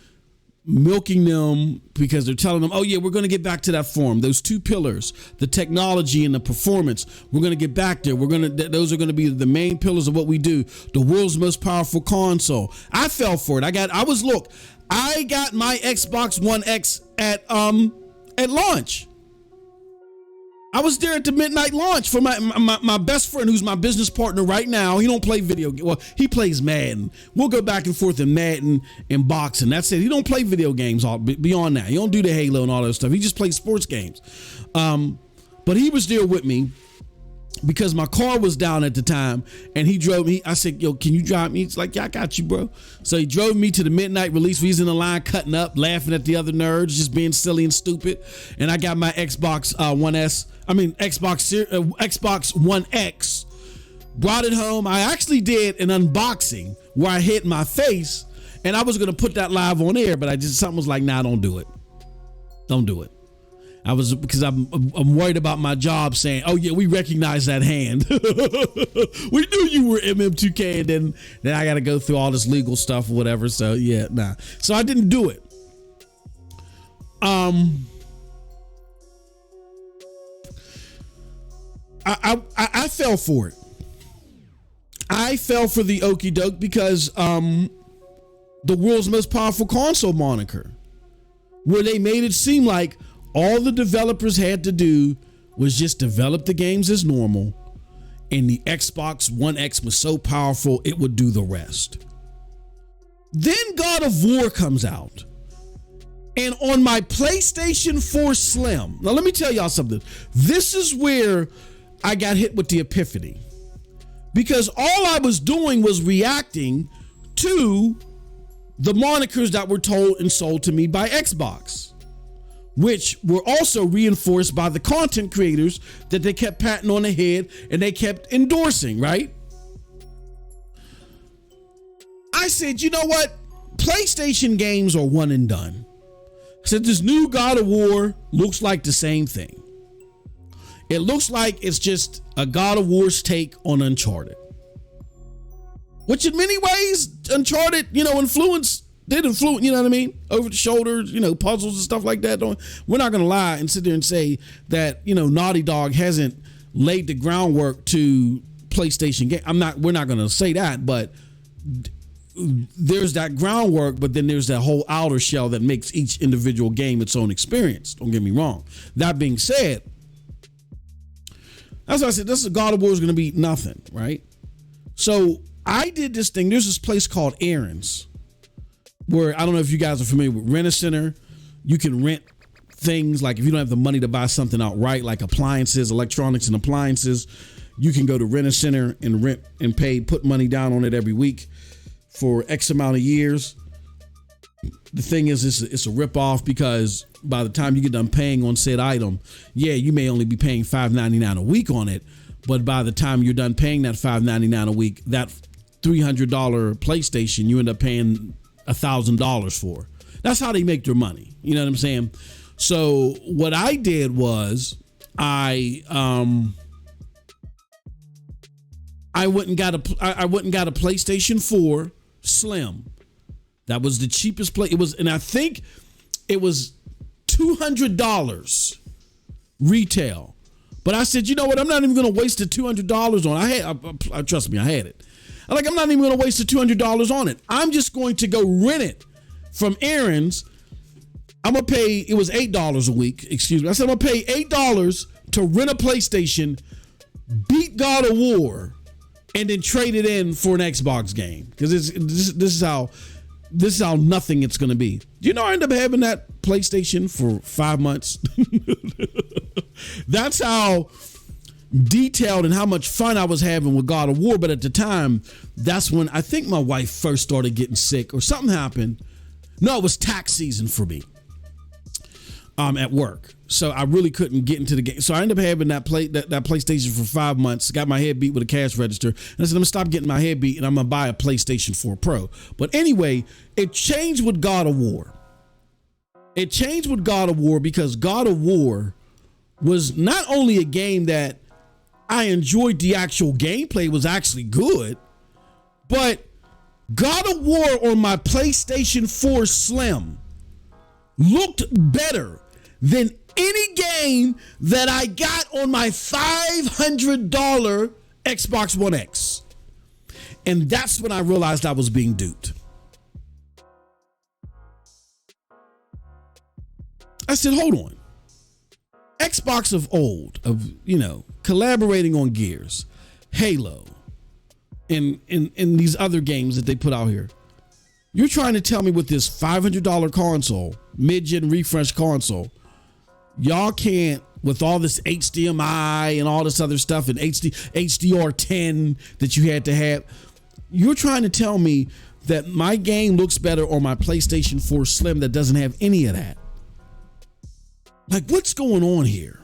milking them because they're telling them, oh yeah, we're going to get back to that form. Those two pillars, the technology and the performance, we're going to get back there. Those are going to be the main pillars of what we do. The world's most powerful console. I fell for it. I got my Xbox One X at launch. I was there at the midnight launch for my best friend, who's my business partner right now. He don't play video games. Well, he plays Madden. We'll go back and forth in Madden and boxing. That's it. He don't play video games beyond that. He don't do the Halo and all that stuff. He just plays sports games. But he was there with me because my car was down at the time, and he drove me. I said, yo, can you drive me? He's like, yeah, I got you, bro. So he drove me to the midnight release. He's in the line cutting up, laughing at the other nerds, just being silly and stupid. And I got my Xbox Xbox One X, brought it home. I actually did an unboxing where I hit my face, and I was going to put that live on air, but something was like, nah, don't do it. Don't do it. Because I'm worried about my job saying, oh yeah, we recognize that hand. We knew you were MM2K, and then I got to go through all this legal stuff or whatever. So yeah, nah. So I didn't do it. I fell for it. I fell for the okie doke because the world's most powerful console moniker, where they made it seem like all the developers had to do was just develop the games as normal, and the Xbox One X was so powerful it would do the rest. Then God of War comes out, and on my PlayStation 4 Slim, now let me tell y'all something. This is where I got hit with the epiphany, because all I was doing was reacting to the monikers that were told and sold to me by Xbox, which were also reinforced by the content creators that they kept patting on the head and they kept endorsing, right? I said, you know what? PlayStation games are one and done. I said, this new God of War looks like the same thing. It looks like it's just a God of War's take on Uncharted, which in many ways, Uncharted, influenced, you know what I mean? Over the shoulder, puzzles and stuff like that. We're not going to lie and sit there and say that, Naughty Dog hasn't laid the groundwork to PlayStation game. We're not going to say that, but there's that groundwork, but then there's that whole outer shell that makes each individual game its own experience. Don't get me wrong. That being said, that's why I said this God of War is going to be nothing, right? So I did this thing. There's this place called Aaron's, where I don't know if you guys are familiar with Rent-A-Center. You can rent things like if you don't have the money to buy something outright, like appliances, electronics and appliances, you can go to Rent-A-Center and rent and put money down on it every week for X amount of years. The thing is, it's a ripoff, because by the time you get done paying on said item, yeah, you may only be paying $5.99 a week on it, but by the time you're done paying that $5.99 a week, that $300 PlayStation, you end up paying $1,000 for. That's how they make their money. You know what I'm saying? So what I did was I went and got a PlayStation 4 Slim. That was the cheapest play. I think it was $200 retail. But I said, you know what? I'm not even going to waste the $200 on it. Trust me, I had it. I'm not even going to waste the $200 on it. I'm just going to go rent it from Aaron's. I'm going to pay, it was $8 a week, excuse me. I said, I'm going to pay $8 to rent a PlayStation, beat God of War, and then trade it in for an Xbox game. Because this is how nothing it's going to be. You know, I ended up having that PlayStation for 5 months. That's how detailed and how much fun I was having with God of War. But at the time, that's when I think my wife first started getting sick or something happened. No, it was tax season for me at work. So I really couldn't get into the game. So I ended up having that PlayStation for 5 months, got my head beat with a cash register. And I said, I'm going to stop getting my head beat and I'm going to buy a PlayStation 4 Pro. But anyway, it changed with God of War. It changed with God of War because God of War was not only a game that I enjoyed, the actual gameplay was actually good, but God of War on my PlayStation 4 Slim looked better than any game that I got on my $500 Xbox One X. And that's when I realized I was being duped. I said, hold on. Xbox of old, collaborating on Gears, Halo, and these other games that they put out here. You're trying to tell me with this $500 console, mid-gen refresh console, y'all can't, with all this HDMI and all this other stuff and HDR10 that you had to have, you're trying to tell me that my game looks better on my PlayStation 4 Slim that doesn't have any of that. Like, what's going on here?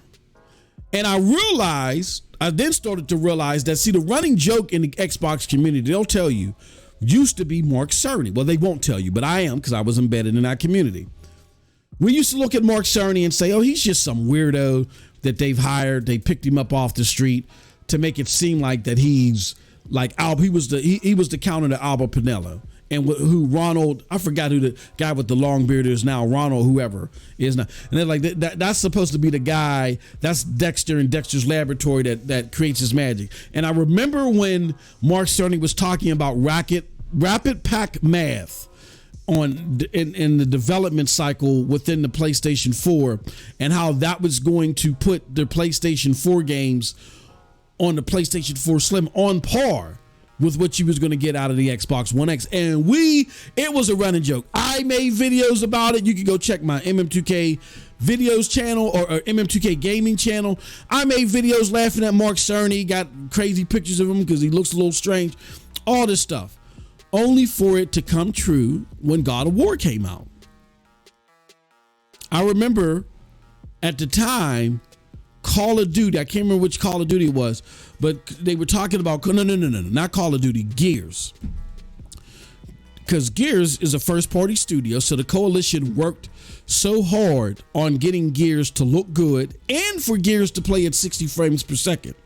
And I then started to realize that, see, the running joke in the Xbox community, they'll tell you, used to be Mark Cerny. Well, they won't tell you, but I am, because I was embedded in that community. We used to look at Mark Cerny and say, oh, he's just some weirdo that they've hired. They picked him up off the street to make it seem like that he's like he was the counter to Alba Pinello. And who Ronald, I forgot who the guy with the long beard is now, Ronald, whoever is now. And they're like, that's supposed to be the guy, that's Dexter in Dexter's Laboratory that creates his magic. And I remember when Mark Cerny was talking about rapid pack math in the development cycle within the PlayStation 4 and how that was going to put the PlayStation 4 games on the PlayStation 4 Slim on par with what you was going to get out of the Xbox One X. And it was a running joke. I made videos about it. You can go check my MM2K videos channel or MM2K gaming channel. I made videos laughing at Mark Cerny, got crazy pictures of him because he looks a little strange, all this stuff, only for it to come true when God of War came out. I remember at the time, Call of Duty, I can't remember which Call of Duty it was, but they were talking about, no, not Call of Duty, Gears. Because Gears is a first-party studio, so the coalition worked so hard on getting Gears to look good and for Gears to play at 60 frames per second.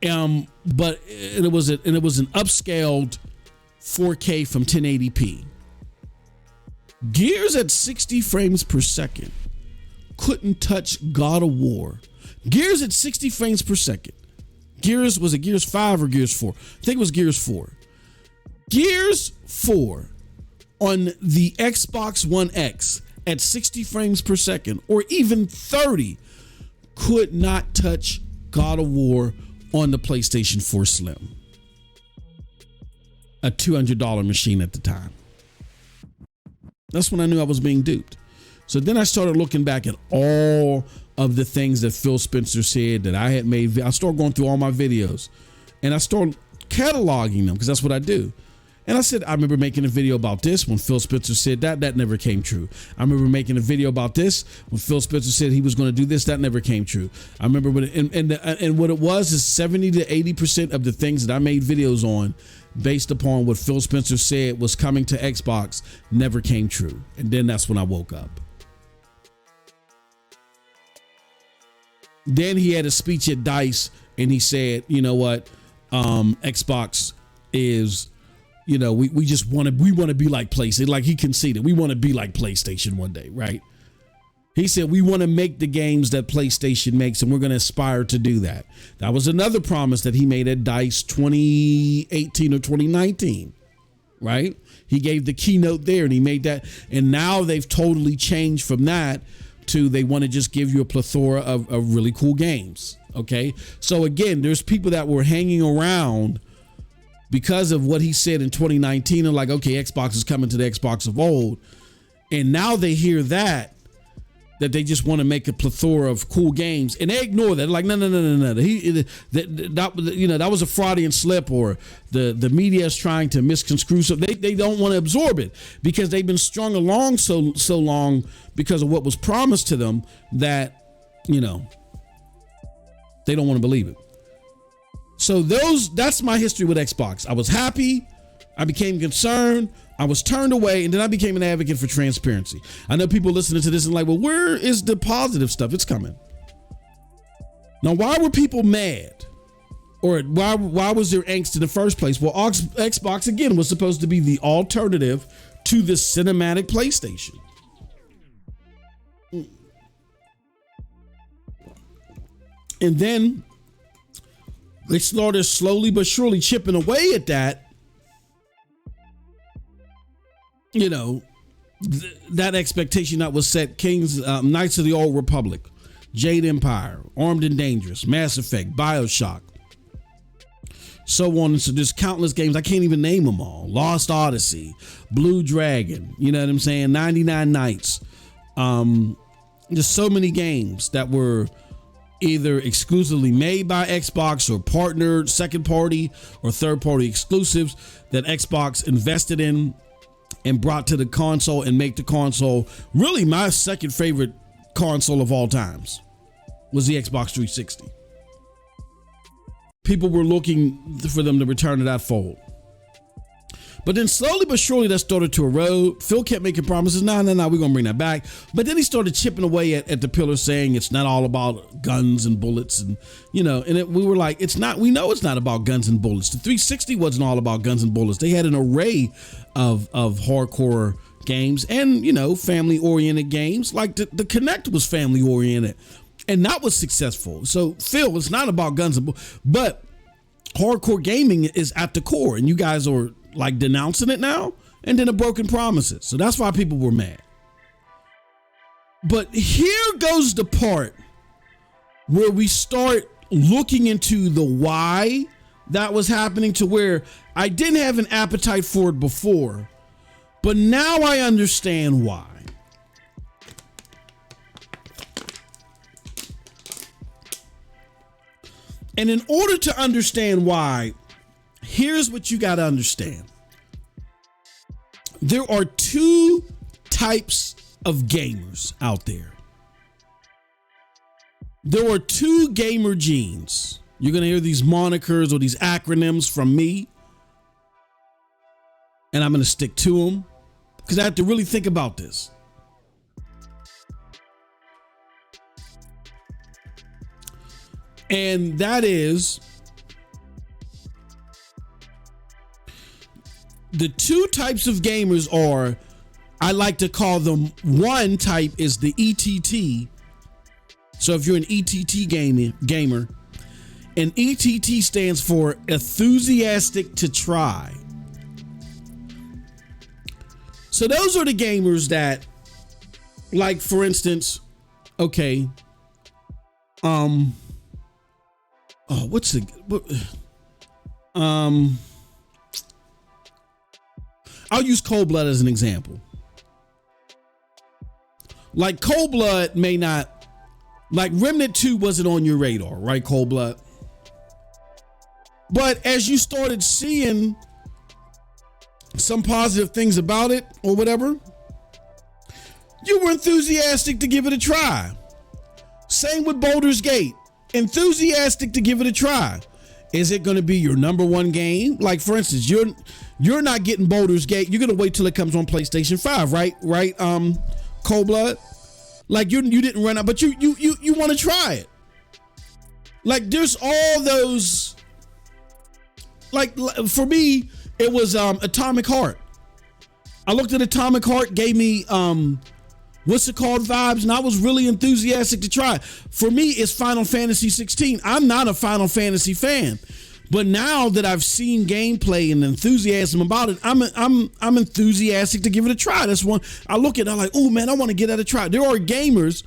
But it was an upscaled 4K from 1080p. Gears at 60 frames per second couldn't touch God of War. Gears at 60 frames per second. Was it Gears 5 or Gears 4? I think it was Gears 4. Gears 4 on the Xbox One X at 60 frames per second or even 30 could not touch God of War on the PlayStation 4 Slim. A $200 machine at the time. That's when I knew I was being duped. So then I started looking back at all of the things that Phil Spencer said that I had made. I started going through all my videos and I started cataloging them because that's what I do. And I said, I remember making a video about this when Phil Spencer said that never came true. I remember making a video about this when Phil Spencer said he was going to do this, that never came true. I remember when, and what it was is 70 to 80% of the things that I made videos on based upon what Phil Spencer said was coming to Xbox never came true. And then that's when I woke up. Then he had a speech at DICE and he said, you know what, Xbox is, we want to be like PlayStation. Like he conceded, we want to be like PlayStation one day, right? He said, we want to make the games that PlayStation makes and we're going to aspire to do that. That was another promise that he made at DICE 2018 or 2019, right? He gave the keynote there and he made that. And now they've totally changed from that to they want to just give you a plethora of really cool games. Okay. So again, there's people that were hanging around because of what he said in 2019 and like, okay, Xbox is coming to the Xbox of old. And now they hear that they just want to make a plethora of cool games, and they ignore that. Like, no. That was a Freudian slip, or the media is trying to misconstrue. So they don't want to absorb it because they've been strung along so long because of what was promised to them that, they don't want to believe it. So that's my history with Xbox. I was happy. I became concerned. I was turned away, and then I became an advocate for transparency. I know people listening to this and like, well, where is the positive stuff? It's coming. Now, why were people mad? Or why was there angst in the first place? Well, Xbox, again, was supposed to be the alternative to the cinematic PlayStation. And then they started slowly but surely chipping away at that. That expectation that was set. Knights of the Old Republic, Jade Empire, Armed and Dangerous, Mass Effect, BioShock, so on. And so there's countless games. I can't even name them all. Lost Odyssey, Blue Dragon, you know what I'm saying? 99 Nights. There's so many games that were either exclusively made by Xbox or partnered second party or third party exclusives that Xbox invested in and brought to the console and make the console really my second favorite console of all times was the Xbox 360. People were looking for them to return to that fold. But then slowly but surely that started to erode. Phil kept making promises. No, we're going to bring that back. But then he started chipping away at the pillar, saying it's not all about guns and bullets. And, we were like, it's not, we know it's not about guns and bullets. The 360 wasn't all about guns and bullets. They had an array of hardcore games and, family oriented games. Like the Kinect was family oriented and that was successful. So Phil, it's not about guns and bullets, but hardcore gaming is at the core, and you guys are like denouncing it now, and then the broken promises. So that's why people were mad. But here goes the part where we start looking into the why that was happening, to where I didn't have an appetite for it before, but now I understand why. And in order to understand why, here's what you got to understand. There are two types of gamers out there. There are two gamer genes. You're going to hear these monikers or these acronyms from me, and I'm going to stick to them because I have to really think about this. And that is, the two types of gamers are, I like to call them, one type is the ETT. So if you're an ETT gamer, and ETT stands for enthusiastic to try. So those are the gamers that, like, for instance, okay, I'll use Cold Blood as an example. Like, Cold Blood may not, like, Remnant 2 wasn't on your radar, right, Cold Blood? But as you started seeing some positive things about it or whatever, you were enthusiastic to give it a try. Same with Baldur's Gate. Enthusiastic to give it a try. Is it going to be your number one game? Like, for instance, you're not getting Baldur's Gate. You're going to wait till it comes on PlayStation 5, right? Cold Blood. Like, you didn't run out, but you want to try it. Like, there's all those. Like, for me, it was Atomic Heart. I looked at Atomic Heart, gave me what's it called vibes, and I was really enthusiastic to try. For me, it's Final Fantasy 16. I'm not a Final Fantasy fan, But now that I've seen gameplay and enthusiasm about it, I'm enthusiastic to give it a try. That's one I look at. I'm like, oh man, I want to get at a try. There are gamers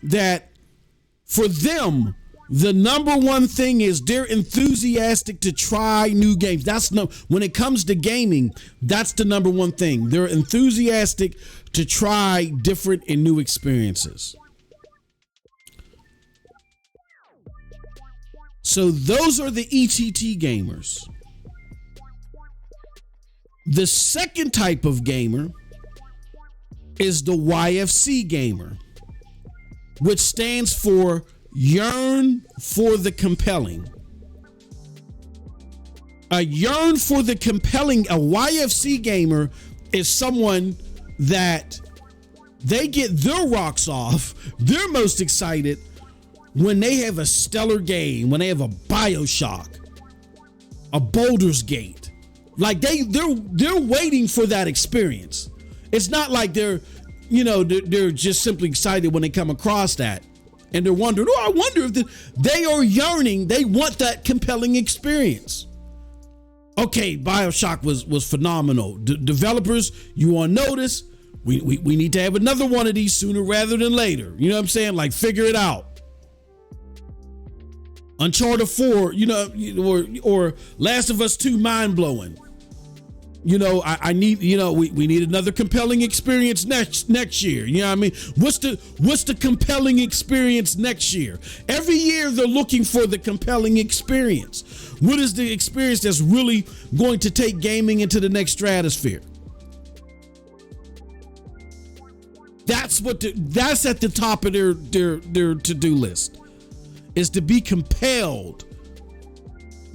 that, for them, the number one thing is they're enthusiastic to try new games. When it comes to gaming, that's the number one thing. They're enthusiastic to try different and new experiences. So those are the ETT gamers. The second type of gamer is the YFC gamer, which stands for yearn for the compelling. A yearn for the compelling, a YFC gamer is someone that they get their rocks off. They're most excited when they have a stellar game, when they have a BioShock, a Baldur's Gate. Like they're waiting for that experience. It's not like they're just simply excited when they come across that. And they're wondering, I wonder if they are yearning. They want that compelling experience. Okay, BioShock was phenomenal. Developers, you on notice. We need to have another one of these sooner rather than later. You know what I'm saying? Like, figure it out. Uncharted 4, or Last of Us 2, mind blowing. I need, we need another compelling experience next year. You know what I mean? What's the compelling experience next year? Every year they're looking for the compelling experience. What is the experience that's really going to take gaming into the next stratosphere? That's at the top of their to-do list, is to be compelled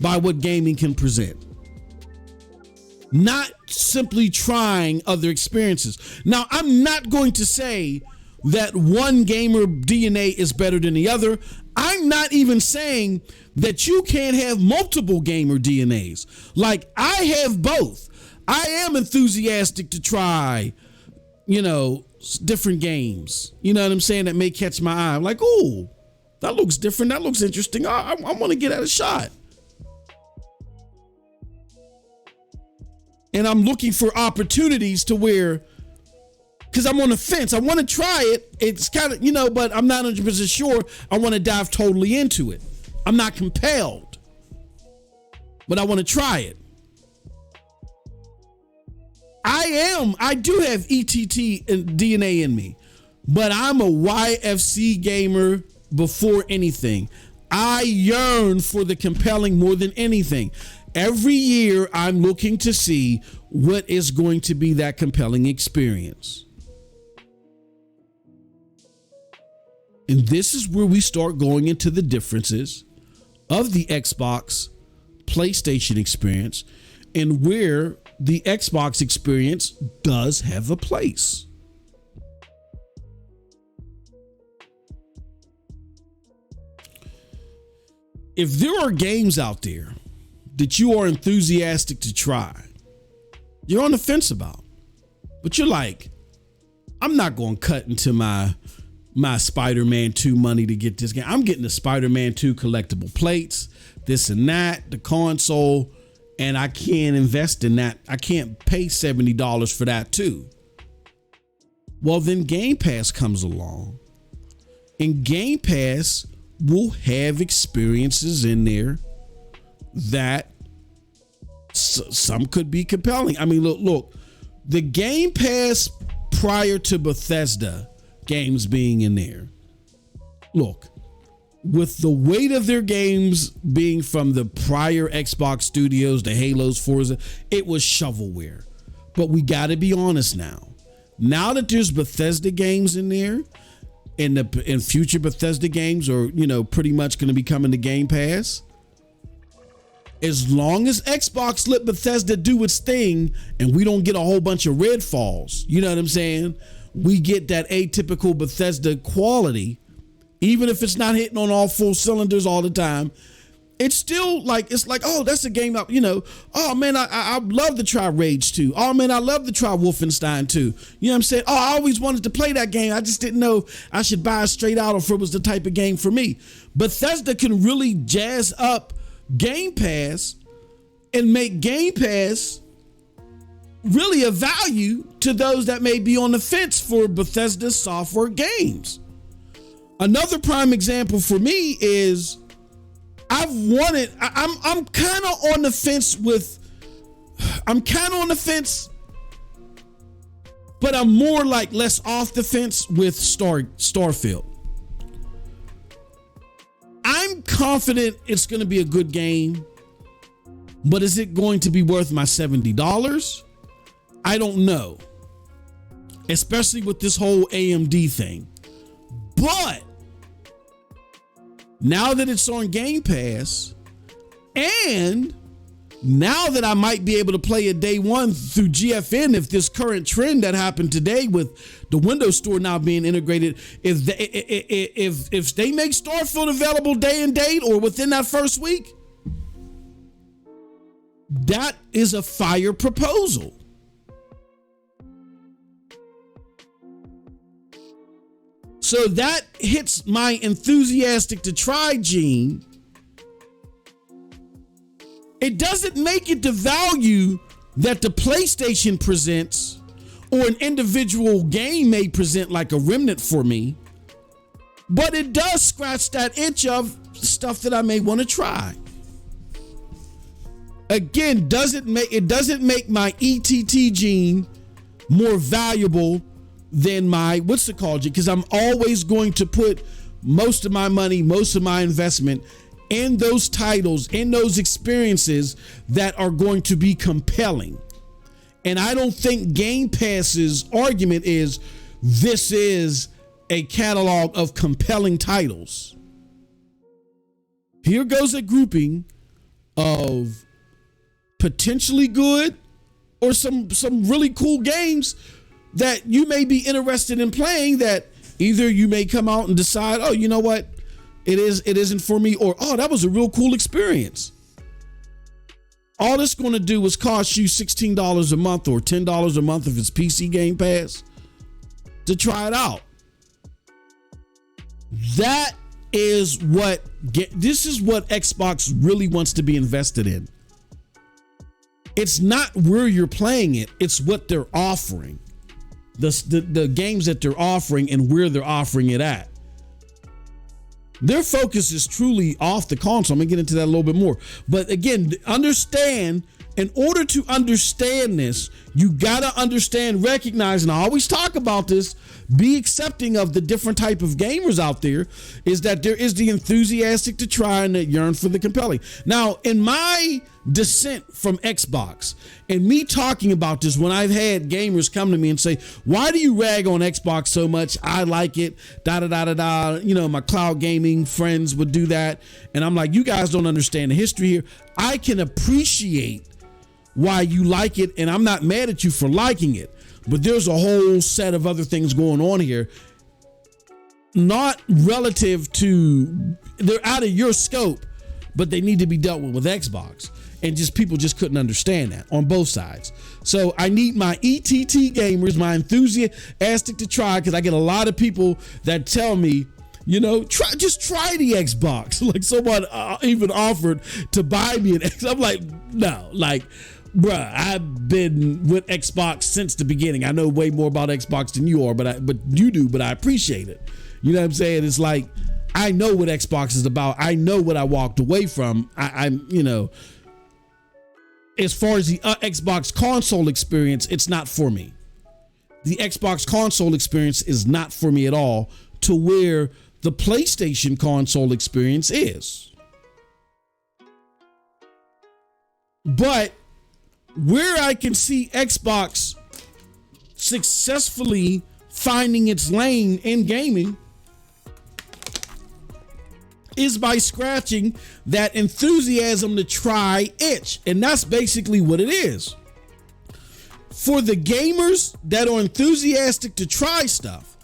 by what gaming can present. Not simply trying other experiences. Now, I'm not going to say that one gamer DNA is better than the other. I'm not even saying that you can't have multiple gamer DNAs. Like, I have both. I am enthusiastic to try, different games. You know what I'm saying? That may catch my eye. I'm like, oh, that looks different. That looks interesting. I want to get at a shot. And I'm looking for opportunities to where, because I'm on the fence. I want to try it. It's kind of, but I'm not 100% sure I want to dive totally into it. I'm not compelled, but I want to try it. I do have ETT and DNA in me, but I'm a YFC gamer before anything. I yearn for the compelling more than anything. Every year, I'm looking to see what is going to be that compelling experience. And this is where we start going into the differences of the Xbox PlayStation experience and where the Xbox experience does have a place. If there are games out there that you are enthusiastic to try, you're on the fence about, but you're like, I'm not going to cut into my Spider-Man 2 money to get this game. I'm getting the Spider-Man 2 collectible plates, this and that, the console, and I can't invest in that. I can't pay $70 for that too. Well, then Game Pass comes along, and Game Pass will have experiences in there that some could be compelling. I mean, look, the Game Pass prior to Bethesda games being in there, look, with the weight of their games being from the prior Xbox studios, the Halos, Forza, it was shovelware. But we got to be honest now. Now that there's Bethesda games in there, and future Bethesda games are, pretty much going to be coming to Game Pass, as long as Xbox let Bethesda do its thing and we don't get a whole bunch of redfalls, you know what I'm saying? We get that atypical Bethesda quality, even if it's not hitting on all full cylinders all the time. It's still it's like, oh, that's a game up, oh man, I'd love to try Rage 2. Oh man, I love to try Wolfenstein 2. You know what I'm saying? Oh, I always wanted to play that game. I just didn't know I should buy it straight out or if it was the type of game for me. Bethesda can really jazz up Game Pass and make Game Pass really a value to those that may be on the fence for Bethesda software games. Another prime example for me is I'm kind of on the fence, but I'm more like less off the fence with Starfield. I'm confident it's going to be a good game, but is it going to be worth my $70? I don't know, especially with this whole AMD thing. But now that it's on Game Pass, and now that I might be able to play it day one through GFN, if this current trend that happened today with the Windows Store now being integrated, if they make Starfield available day and date or within that first week, that is a fire proposal. So that hits my enthusiastic to try gene. It doesn't make it the value that the PlayStation presents or an individual game may present, like a Remnant for me, but it does scratch that itch of stuff that I may want to try. Again, it doesn't make my ETT gene more valuable than my, what's it called? Because I'm always going to put most of my money, most of my investment in those titles, in those experiences that are going to be compelling. And I don't think Game Pass's argument is this is a catalog of compelling titles. Here goes a grouping of potentially good or some really cool games that you may be interested in playing, that either you may come out and decide, oh, you know what, it isn't for me, or oh, that was a real cool experience. All it's going to do is cost you $16 a month or $10 a month if it's PC Game Pass to try it out. This is what Xbox really wants to be invested in. It's not where you're playing it, it's what they're offering. The games that they're offering and where they're offering it at. Their focus is truly off the console. I'm gonna get into that a little bit more. But again, understand, in order to understand this, you gotta understand, recognize, and I always talk about this, be accepting of the different type of gamers out there, is that there is the enthusiastic to try and that yearn for the compelling. Now, in my descent from Xbox and me talking about this, when I've had gamers come to me and say, why do you rag on Xbox so much? I like it, You know, my cloud gaming friends would do that. And I'm like, you guys don't understand the history here. I can appreciate why you like it, and I'm not mad at you for liking it. But there's a whole set of other things going on here, not relative to, they're out of your scope, but they need to be dealt with Xbox. And people just couldn't understand that on both sides. So I need my ETT gamers, my enthusiastic to try, because I get a lot of people that tell me, you know, just try the Xbox. Like someone even offered to buy me an Xbox. I'm like, no, like, bruh, I've been with Xbox since the beginning. I know way more about Xbox than you are, but you do, but I appreciate it. You know what I'm saying? It's like, I know what Xbox is about. I know what I walked away from. I'm, you know, as far as the Xbox console experience, it's not for me. The Xbox console experience is not for me at all, to where the PlayStation console experience is. But where I can see Xbox successfully finding its lane in gaming is by scratching that enthusiasm to try itch. And that's basically what it is. For the gamers that are enthusiastic to try stuff,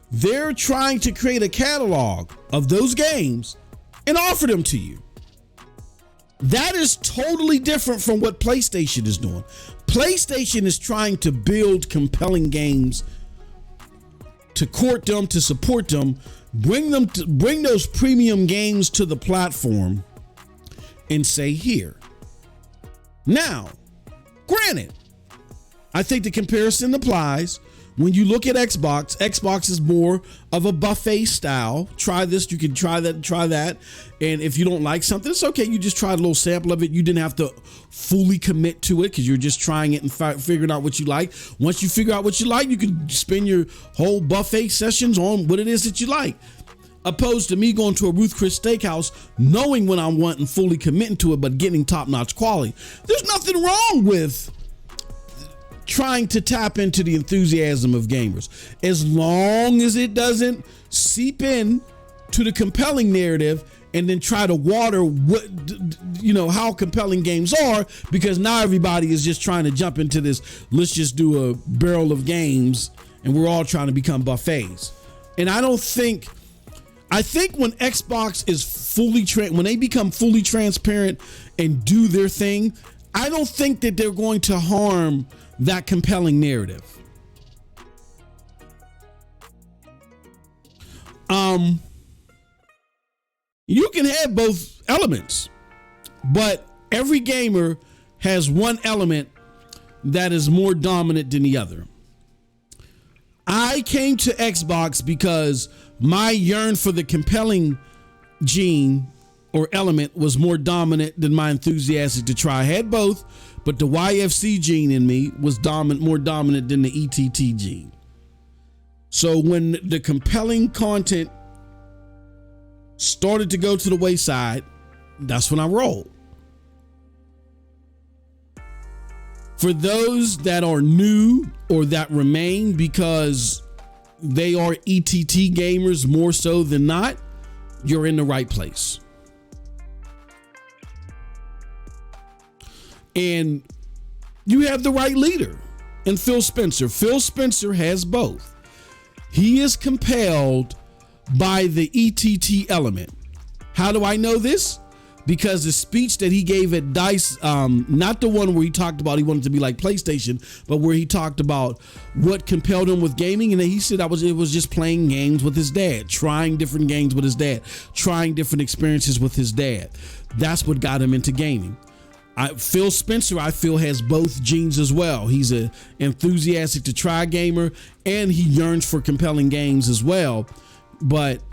they're trying to create a catalog of those games and offer them to you. That is totally different from what PlayStation is doing. PlayStation is trying to build compelling games, to court them, to support them, bring those premium games to the platform, and say here. Now, granted, I think the comparison applies. When you look at Xbox is more of a buffet style. Try this, you can try that, try that. And if you don't like something, it's okay. You just tried a little sample of it. You didn't have to fully commit to it because you're just trying it and figuring out what you like. Once you figure out what you like, you can spend your whole buffet sessions on what it is that you like. Opposed to me going to a Ruth Chris Steakhouse, knowing what I want and fully committing to it, but getting top-notch quality. There's nothing wrong with trying to tap into the enthusiasm of gamers, as long as it doesn't seep in to the compelling narrative and then try to water what, how compelling games are, because now everybody is just trying to jump into this, let's just do a barrel of games and we're all trying to become buffets. And I think when Xbox is when they become fully transparent and do their thing, I don't think that they're going to harm that compelling narrative. You can have both elements, but every gamer has one element that is more dominant than the other. I came to Xbox because my yearn for the compelling gene or element was more dominant than my enthusiastic to try. I had both, but the YFC gene in me was more dominant than the ETT gene. So when the compelling content started to go to the wayside, that's when I rolled. For those that are new or that remain because they are ETT gamers more so than not, you're in the right place. And you have the right leader in Phil Spencer. Phil Spencer has both. He is compelled by the ETT element. How do I know this? Because the speech that he gave at DICE, not the one where he talked about he wanted to be like PlayStation, but where he talked about what compelled him with gaming. And then he said it was just playing games with his dad, trying different games with his dad, trying different experiences with his dad. That's what got him into gaming. Phil Spencer, I feel, has both genes as well. He's an enthusiastic to try gamer, and he yearns for compelling games as well. But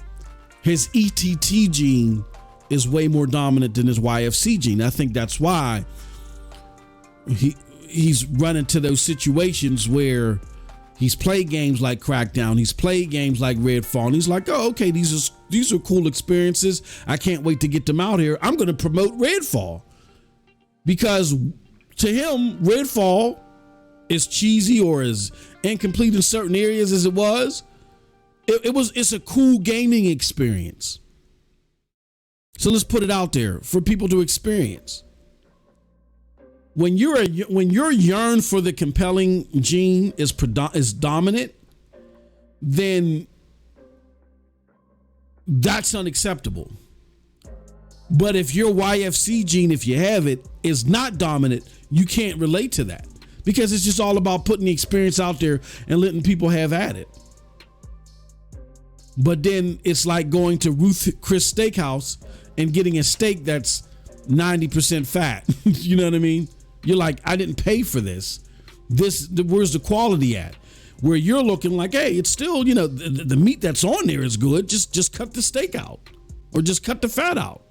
his ETT gene is way more dominant than his YFC gene. I think that's why he's run into those situations where he's played games like Crackdown, he's played games like Redfall, and he's like, oh, okay, these are cool experiences. I can't wait to get them out here. I'm going to promote Redfall. Because to him, Redfall, as cheesy or as incomplete in certain areas as it was, it's a cool gaming experience. So let's put it out there for people to experience. When your yearn for the compelling gene is dominant, then that's unacceptable. But if your YFC gene, if you have it, is not dominant, you can't relate to that, because it's just all about putting the experience out there and letting people have at it. But then it's like going to Ruth Chris Steakhouse and getting a steak that's 90% fat. You know what I mean? You're like, I didn't pay for this. Where's the quality at? Where you're looking like, hey, it's still, the meat that's on there is good. Just cut the steak out, or just cut the fat out.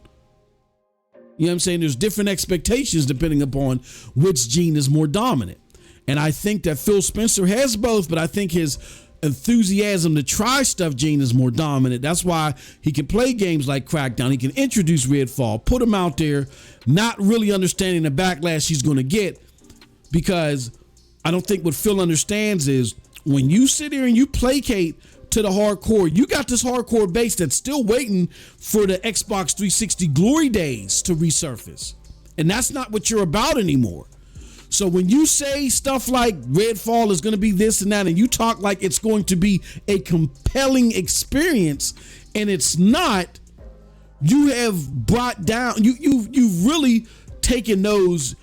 You know what I'm saying? There's different expectations depending upon which gene is more dominant. And I think that Phil Spencer has both, but I think his enthusiasm to try stuff gene is more dominant. That's why he can play games like Crackdown. He can introduce Redfall, put him out there, not really understanding the backlash he's going to get, because I don't think what Phil understands is when you sit here and you placate to the hardcore, you got this hardcore base that's still waiting for the Xbox 360 glory days to resurface. And that's not what you're about anymore. So when you say stuff like Redfall is going to be this and that, and you talk like it's going to be a compelling experience, and it's not, you have brought down, you've really taken those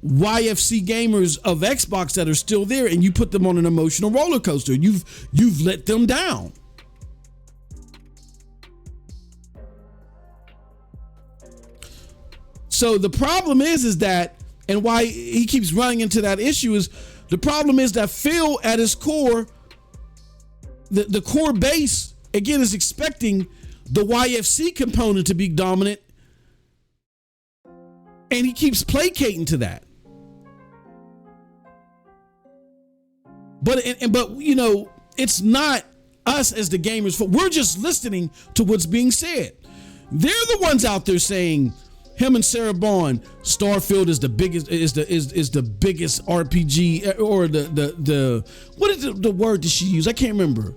YFC gamers of Xbox that are still there, and you put them on an emotional roller coaster. You've let them down. So the problem is that, and why he keeps running into that issue is, the problem is that Phil at his core, the core base, again, is expecting the YFC component to be dominant, and he keeps placating to that. But you know, it's not us as the gamers. We're just listening to what's being said. They're the ones out there saying, him and Sarah Bond, Starfield is the biggest is the biggest RPG, or the what is the word that she used? I can't remember.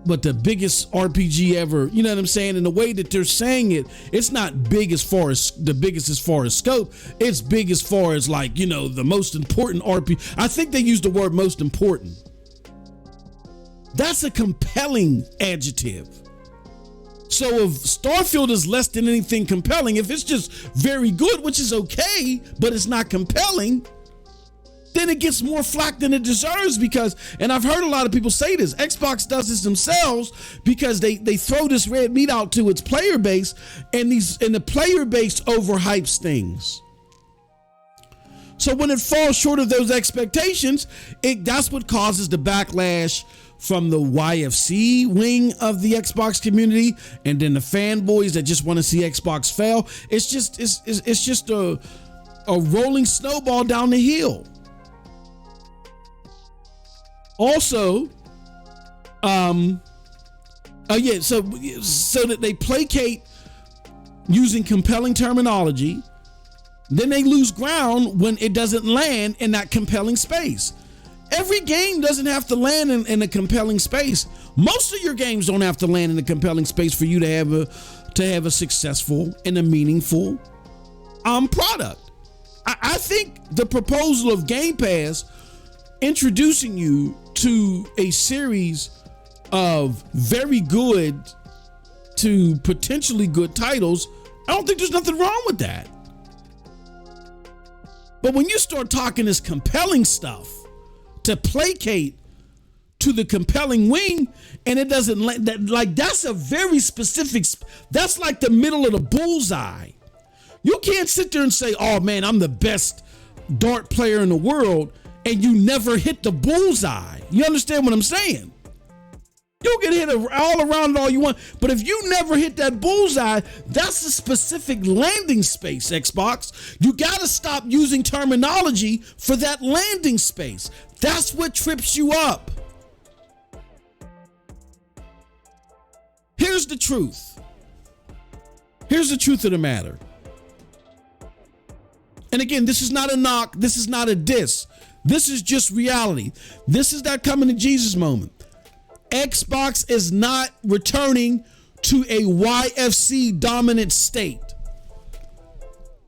But the biggest RPG ever, you know what I'm saying? And the way that they're saying it, it's not big as far as the biggest as far as scope. It's big as far as, like, you know, the most important RPG. I think they used the word most important. That's a compelling adjective. So if Starfield is less than anything compelling, if it's just very good, which is okay, but it's not compelling, then it gets more flack than it deserves. Because, and I've heard a lot of people say this, Xbox does this themselves because they throw this red meat out to its player base, and the player base overhypes things. So when it falls short of those expectations, that's what causes the backlash from the YFC wing of the Xbox community, and then the fanboys that just want to see Xbox fail. It's just a rolling snowball down the hill. Also, so that they placate using compelling terminology, then they lose ground when it doesn't land in that compelling space. Every game doesn't have to land in a compelling space. Most of your games don't have to land in a compelling space for you to have a successful and a meaningful product. I think the proposal of Game Pass introducing you to a series of very good to potentially good titles, I don't think there's nothing wrong with that. But when you start talking this compelling stuff to placate to the compelling wing, and it doesn't, like, that's a very specific, that's like the middle of the bullseye. You can't sit there and say, oh man, I'm the best dart player in the world, and you never hit the bullseye. You understand what I'm saying? You can hit it all around it all you want, but if you never hit that bullseye, that's a specific landing space, Xbox. You gotta stop using terminology for that landing space. That's what trips you up. Here's the truth. Here's the truth of the matter. And again, this is not a knock. This is not a diss. This is just reality. This is that coming to Jesus moment. Xbox is not returning to a YFC dominant state.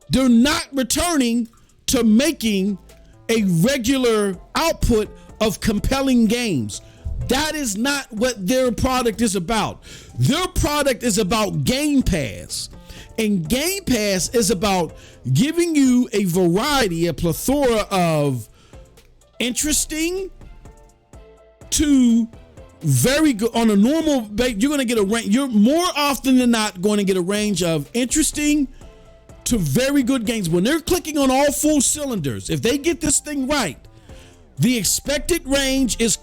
They're not returning to making a regular output of compelling games. That is not what their product is about. Their product is about Game Pass. And Game Pass is about giving you a variety, a plethora of interesting to very good. On a normal base, you're going to get a range. You're more often than not going to get a range of interesting to very good games. When they're clicking on all full cylinders, if they get this thing right, the expected range is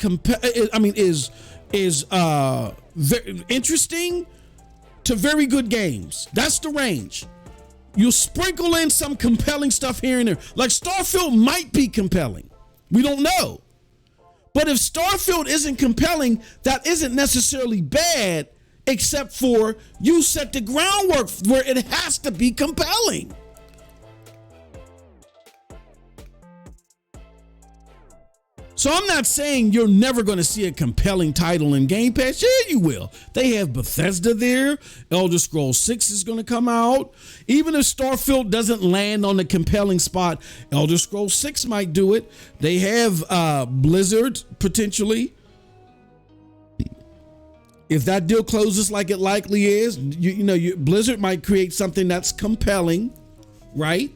very interesting to very good games. That's the range. You'll sprinkle in some compelling stuff here and there. Like Starfield might be compelling. We don't know. But if Starfield isn't compelling, that isn't necessarily bad, except for you set the groundwork where it has to be compelling. So I'm not saying you're never going to see a compelling title in Game Pass. Yeah, you will. They have Bethesda there. Elder Scrolls 6 is going to come out. Even if Starfield doesn't land on the compelling spot, Elder Scrolls 6 might do it. They have Blizzard potentially. If that deal closes like it likely is, Blizzard might create something that's compelling, right?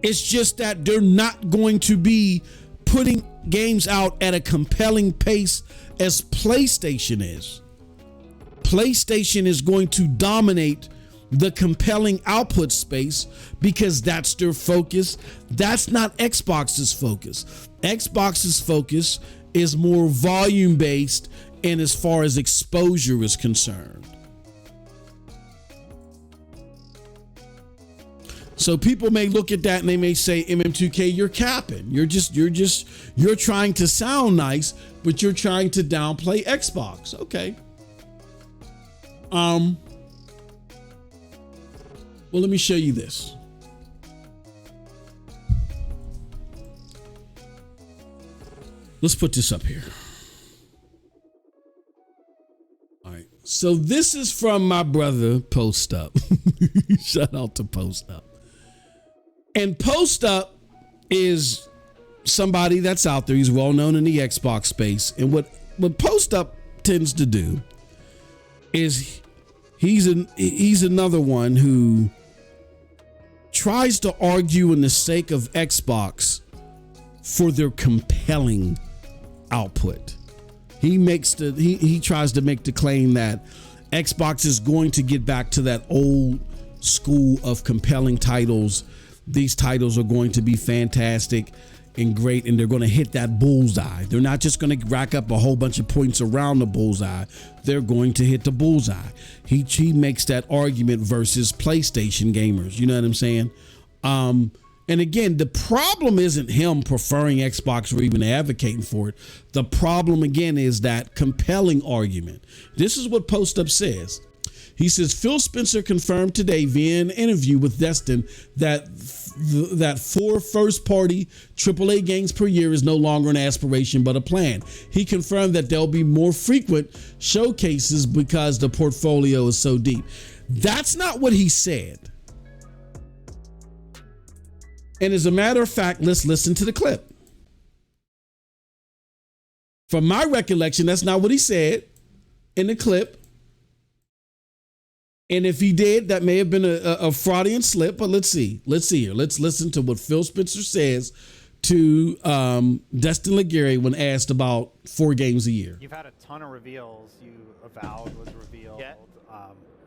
It's just that they're not going to be putting games out at a compelling pace as PlayStation is. PlayStation is going to dominate the compelling output space because that's their focus. That's not Xbox's focus. Xbox's focus is more volume based and as far as exposure is concerned. So people may look at that and they may say, MM2K, you're capping. You're trying to sound nice, but you're trying to downplay Xbox. Okay. Well, let me show you this. Let's put this up here. All right. So this is from my brother, Post Up. Shout out to Post Up. And Post Up is somebody that's out there. He's well known in the Xbox space. And what Post Up tends to do is he's another one who tries to argue in the sake of Xbox for their compelling output. He tries to make the claim that Xbox is going to get back to that old school of compelling titles. These titles are going to be fantastic and great, and they're going to hit that bullseye. They're not just going to rack up a whole bunch of points around the bullseye. They're going to hit the bullseye. He makes that argument versus PlayStation gamers. You know what I'm saying? And again, the problem isn't him preferring Xbox or even advocating for it. The problem, again, is that compelling argument. This is what Post Up says. He says, Phil Spencer confirmed today via an interview with Destin that 4 first-party AAA games per year is no longer an aspiration but a plan. He confirmed that there'll be more frequent showcases because the portfolio is so deep. That's not what he said. And as a matter of fact, let's listen to the clip. From my recollection, that's not what he said in the clip. And if he did, that may have been a Freudian slip, but let's see. Let's see here. Let's listen to what Phil Spencer says to Destin Laguerre when asked about 4 games a year. You've had a ton of reveals. You Avowed was revealed. Yeah.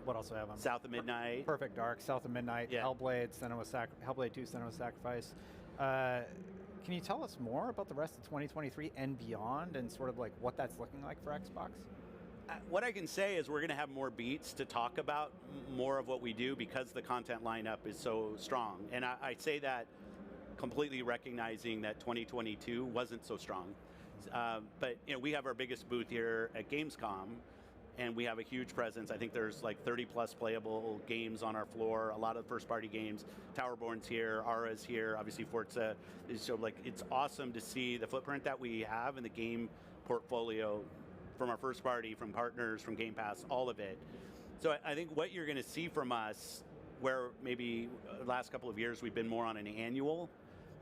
What else do I have on? South of Midnight. Perfect Dark, South of Midnight, Yeah. Hellblade, Hellblade 2, Senua's Sacrifice. Can you tell us more about the rest of 2023 and beyond and sort of like what that's looking like for Xbox? What I can say is we're going to have more beats to talk about more of what we do because the content lineup is so strong. And I say that completely recognizing that 2022 wasn't so strong. But you know, we have our biggest booth here at Gamescom, and we have a huge presence. I think there's like 30 plus playable games on our floor, a lot of first party games. Towerborn's here, Ara's here, obviously Forza. So like, it's awesome to see the footprint that we have in the game portfolio from our first party, from partners, from Game Pass, all of it. So I think what you're gonna see from us, where maybe the last couple of years we've been more on an annual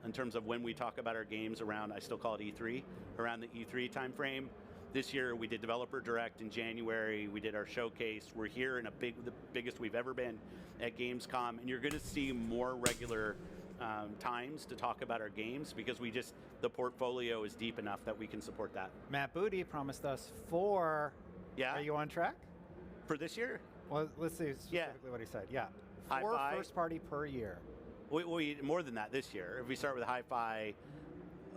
in terms of when we talk about our games around, I still call it E3, around the E3 timeframe. This year we did Developer Direct in January, we did our showcase. We're here in the biggest we've ever been at Gamescom, and you're gonna see more regular times to talk about our games because the portfolio is deep enough that we can support that. Matt Booty promised us 4. Yeah. Are you on track? For this year? Well, let's see specifically what he said. Yeah. 4 Hi-Fi. first party per year. We more than that this year. If we start with Hi-Fi,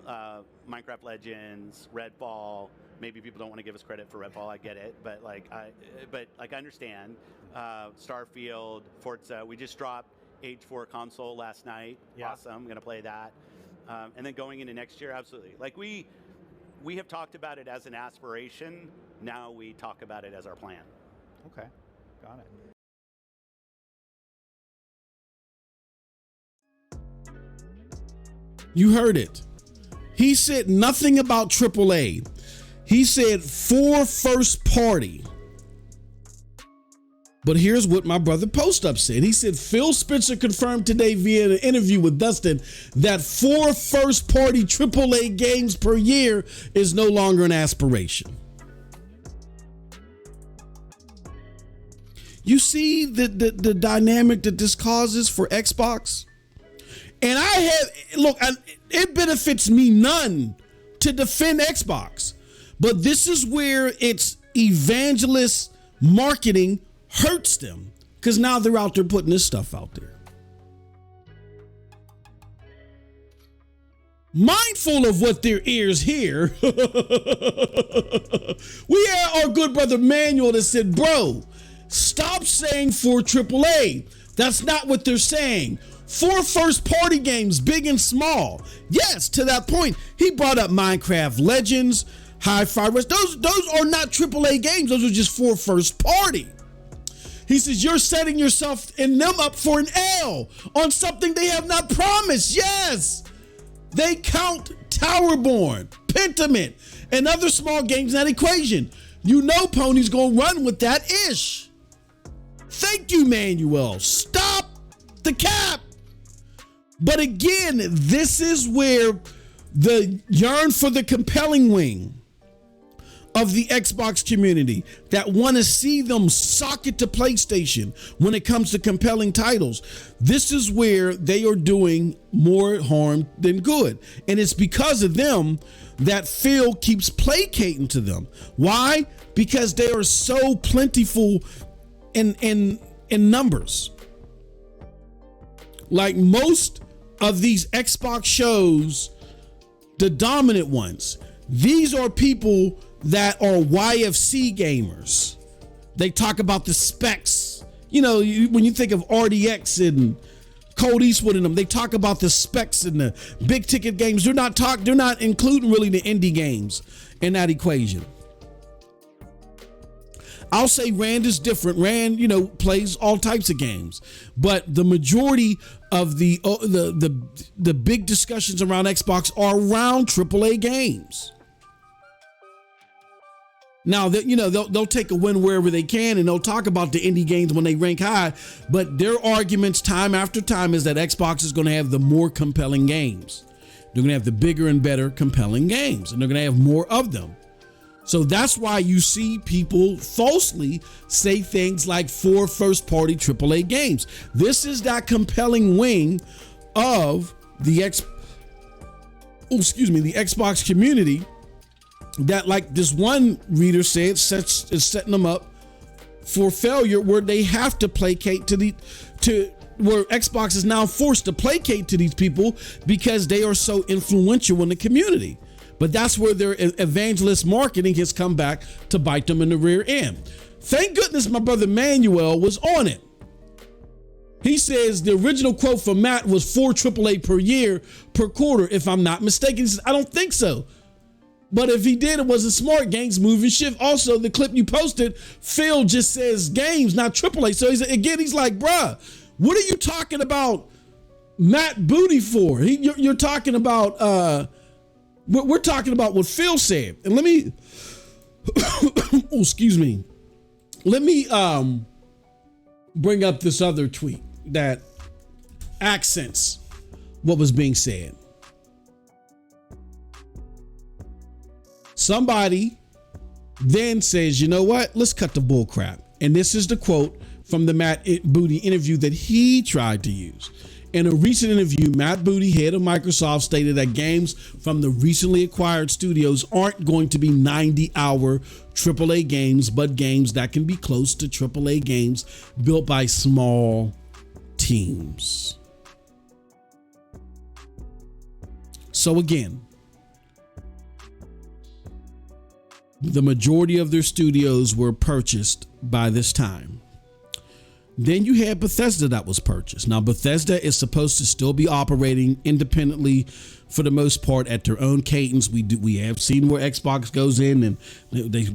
Minecraft Legends, Redfall. Maybe people don't want to give us credit for Redfall. I get it, but I understand. Starfield, Forza. We just dropped Age 4 console last night. Yeah. Awesome. I'm gonna play that. And then going into next year, absolutely. Like we have talked about it as an aspiration. Now we talk about it as our plan. Okay, got it. You heard it. He said nothing about AAA. He said 4 first party. But here's what my brother Post Up said. He said Phil Spencer confirmed today via an interview with Dustin that 4 first party AAA games per year is no longer an aspiration. You see the dynamic that this causes for Xbox? And it benefits me none to defend Xbox. But this is where its evangelist marketing hurts them because now they're out there putting this stuff out there. Mindful of what their ears hear, we had our good brother Manuel that said, bro, stop saying for AAA. That's not what they're saying. For first party games, big and small. Yes, to that point, he brought up Minecraft Legends, Hi-Fi Rush. Those are not AAA games. Those are just for first party. He says, you're setting yourself and them up for an L on something they have not promised. Yes. They count Towerborn, Pentiment, and other small games in that equation. You know Pony's gonna run with that ish. Thank you, Manuel. Stop the cap. But again, this is where the yearn for the compelling wing of the Xbox community that want to see them sock it to PlayStation when it comes to compelling titles. This is where they are doing more harm than good. And it's because of them that Phil keeps placating to them. Why? Because they are so plentiful in numbers. Like most of these Xbox shows, the dominant ones, these are people that are YFC gamers. They talk about the specs. You know, when you think of RDX and Cold Eastwood and them, they talk about the specs and the big ticket games. They're not including really the indie games in that equation. I'll say Rand is different. Rand, plays all types of games, but the majority of the big discussions around Xbox are around AAA games. Now that they'll take a win wherever they can, and they'll talk about the indie games when they rank high. But their arguments time after time is that Xbox is going to have the more compelling games. They're going to have the bigger and better compelling games, and they're going to have more of them. So that's why you see people falsely say things like for first party AAA games. This is that compelling wing of the Xbox community. That, like this one reader said, is setting them up for failure, where they have to placate where Xbox is now forced to placate to these people because they are so influential in the community. But that's where their evangelist marketing has come back to bite them in the rear end. Thank goodness my brother Manuel was on it. He says the original quote from Matt was 4 AAA per year per quarter, if I'm not mistaken. He says, I don't think so. But if he did, it wasn't smart. Games move and shift. Also, the clip you posted, Phil just says games, not AAA. So he's like, bruh, what are you talking about Matt Booty for? You're talking about, we're talking about what Phil said. And let me, excuse me. Let me bring up this other tweet that accents what was being said. Somebody then says, you know what? Let's cut the bull crap. And this is the quote from the Matt Booty interview that he tried to use. In a recent interview, Matt Booty, head of Microsoft, stated that games from the recently acquired studios aren't going to be 90-hour AAA games, but games that can be close to AAA games built by small teams. So again, the majority of their studios were purchased by this time. Then you had Bethesda that was purchased. Now, Bethesda is supposed to still be operating independently for the most part at their own cadence. We have seen where Xbox goes in, and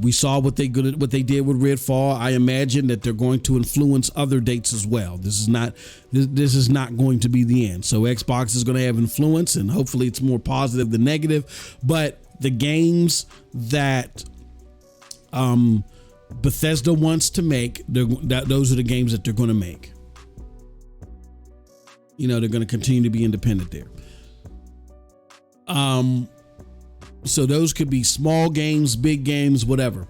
we saw what they did with Redfall. I imagine that they're going to influence other dates as well. This is not going to be the end. So Xbox is going to have influence, and hopefully it's more positive than negative. But the games that Bethesda wants to make, those are the games that they're going to make. They're going to continue to be independent there. So those could be small games, big games, whatever.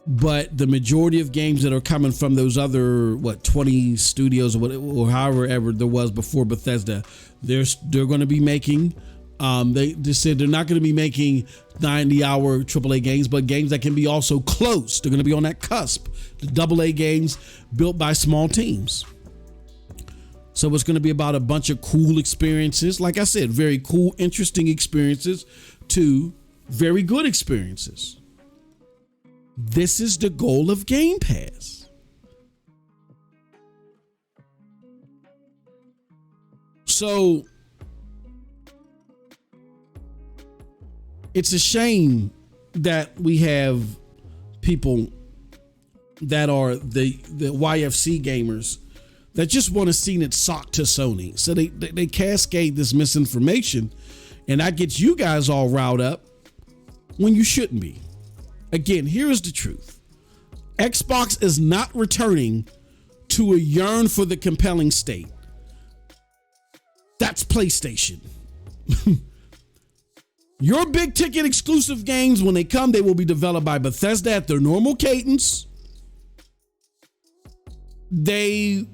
But the majority of games that are coming from those other 20 studios or however ever there was before Bethesda, they're going to be making They just said they're not going to be making 90-hour AAA games, but games that can be also close. They're going to be on that cusp. The AA games built by small teams. So it's going to be about a bunch of cool experiences. Like I said, very cool, interesting experiences to very good experiences. This is the goal of Game Pass. So it's a shame that we have people that are the YFC gamers that just want to see it sock to Sony. So they cascade this misinformation, and that gets you guys all riled up when you shouldn't be. Again, here's the truth. Xbox is not returning to a yearn for the compelling state. That's PlayStation. Your big ticket exclusive games, when they come, they will be developed by Bethesda at their normal cadence. They'll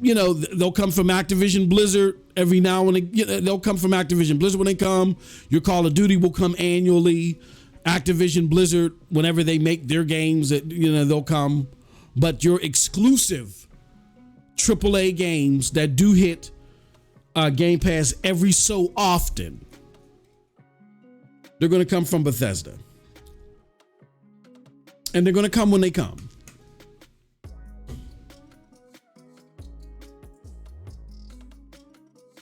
come from Activision Blizzard every now and again. They'll come from Activision Blizzard when they come. Your Call of Duty will come annually. Activision Blizzard, whenever they make their games, they'll come. But your exclusive AAA games that do hit Game Pass every so often, they're going to come from Bethesda. And they're going to come when they come.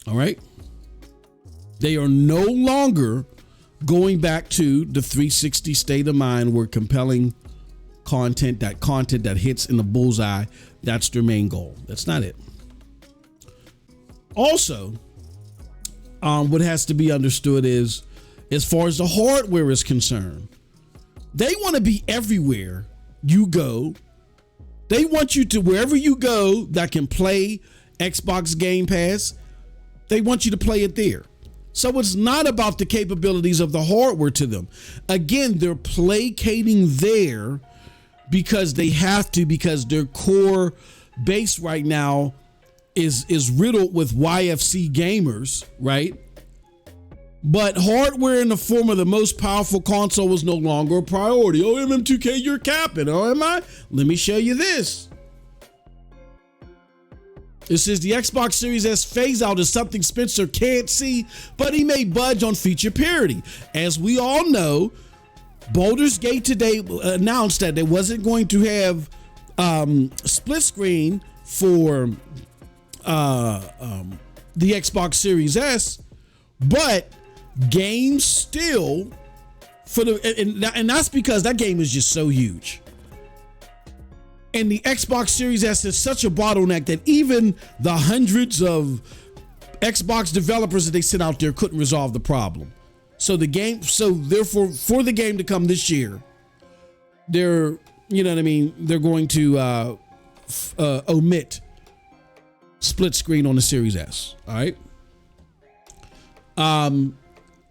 All right. They are no longer going back to the 360 state of mind where compelling content that hits in the bullseye, that's their main goal. That's not it. Also, what has to be understood is, as far as the hardware is concerned, they want to be everywhere you go. They want you to, wherever you go that can play Xbox Game Pass, they want you to play it there. So it's not about the capabilities of the hardware to them. Again, they're placating there because they have to, because their core base right now is riddled with YFC gamers, right? But hardware in the form of the most powerful console is no longer a priority. Oh, MM2K, you're capping. Oh, am I? Let me show you this. It says the Xbox Series S phase out is something Spencer can't see, but he may budge on feature parity. As we all know, Baldur's Gate today announced that they wasn't going to have split screen for the Xbox Series S, but games still for the and that's because that game is just so huge. And the Xbox Series S is such a bottleneck that even the hundreds of Xbox developers that they sent out there couldn't resolve the problem. So therefore, for the game to come this year, they're going to omit split screen on the Series S. All right. And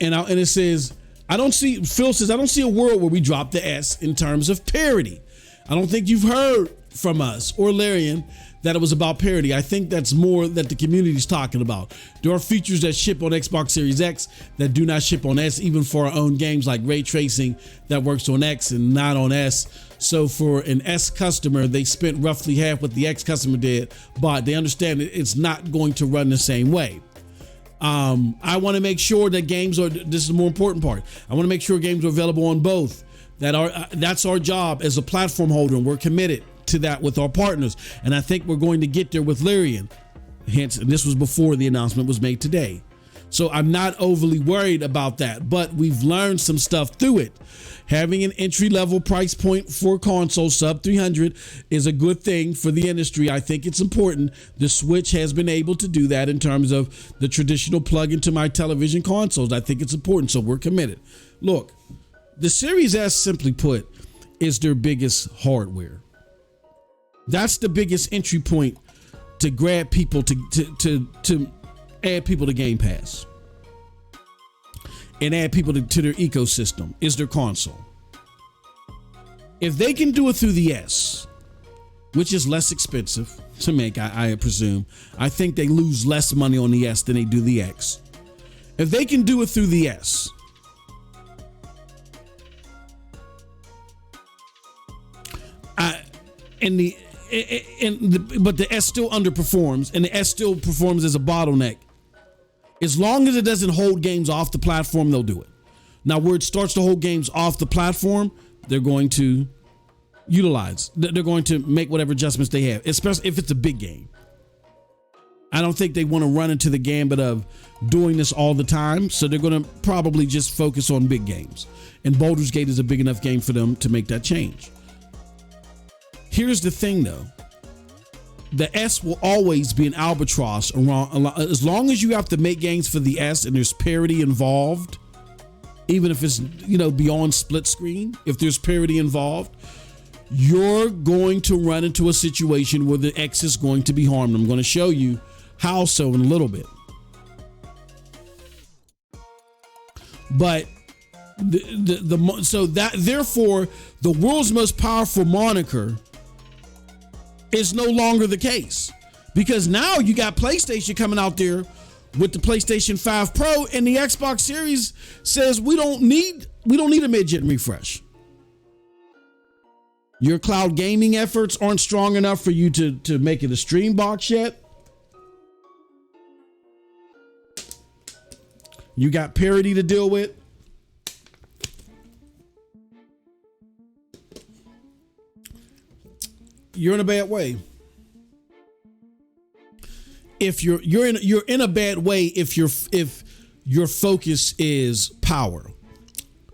it says, Phil says, I don't see a world where we drop the S in terms of parity. I don't think you've heard from us or Larian that it was about parity. I think that's more that the community's talking about. There are features that ship on Xbox Series X that do not ship on S, even for our own games, like ray tracing that works on X and not on S. So for an S customer, they spent roughly half what the X customer did, but they understand that it's not going to run the same way. I want to make sure that this is the more important part. I want to make sure games are available on both. That's our job as a platform holder, and we're committed to that with our partners. And I think we're going to get there with Larian. Hence, and this was before the announcement was made today. So I'm not overly worried about that, but we've learned some stuff through it. Having an entry-level price point for console sub 300 is a good thing for the industry. I think it's important. The Switch has been able to do that in terms of the traditional plug into my television consoles. I think it's important, so we're committed. Look, the Series S, simply put, is their biggest hardware. That's the biggest entry point to grab people to add people to Game Pass and add people to their ecosystem, is their console. If they can do it through the S, which is less expensive to make, I presume, I think they lose less money on the S than they do the X. If they can do it through the S, but the S still underperforms, and the S still performs as a bottleneck. As long as it doesn't hold games off the platform, they'll do it. Now, where it starts to hold games off the platform, they're going to utilize. They're going to make whatever adjustments they have, especially if it's a big game. I don't think they want to run into the gambit of doing this all the time, so they're going to probably just focus on big games. And Baldur's Gate is a big enough game for them to make that change. Here's the thing, though. The S will always be an albatross around, as long as you have to make games for the S and there's parity involved, even if it's, beyond split screen, if there's parity involved, you're going to run into a situation where the X is going to be harmed. I'm going to show you how so in a little bit. But therefore the world's most powerful moniker is no longer the case, because now you got PlayStation coming out there with the PlayStation 5 Pro, and the Xbox Series says we don't need a mid-gen refresh. Your cloud gaming efforts aren't strong enough for you to make it a stream box yet. You got parity to deal with. You're in a bad way. If you're in a bad way if your focus is power.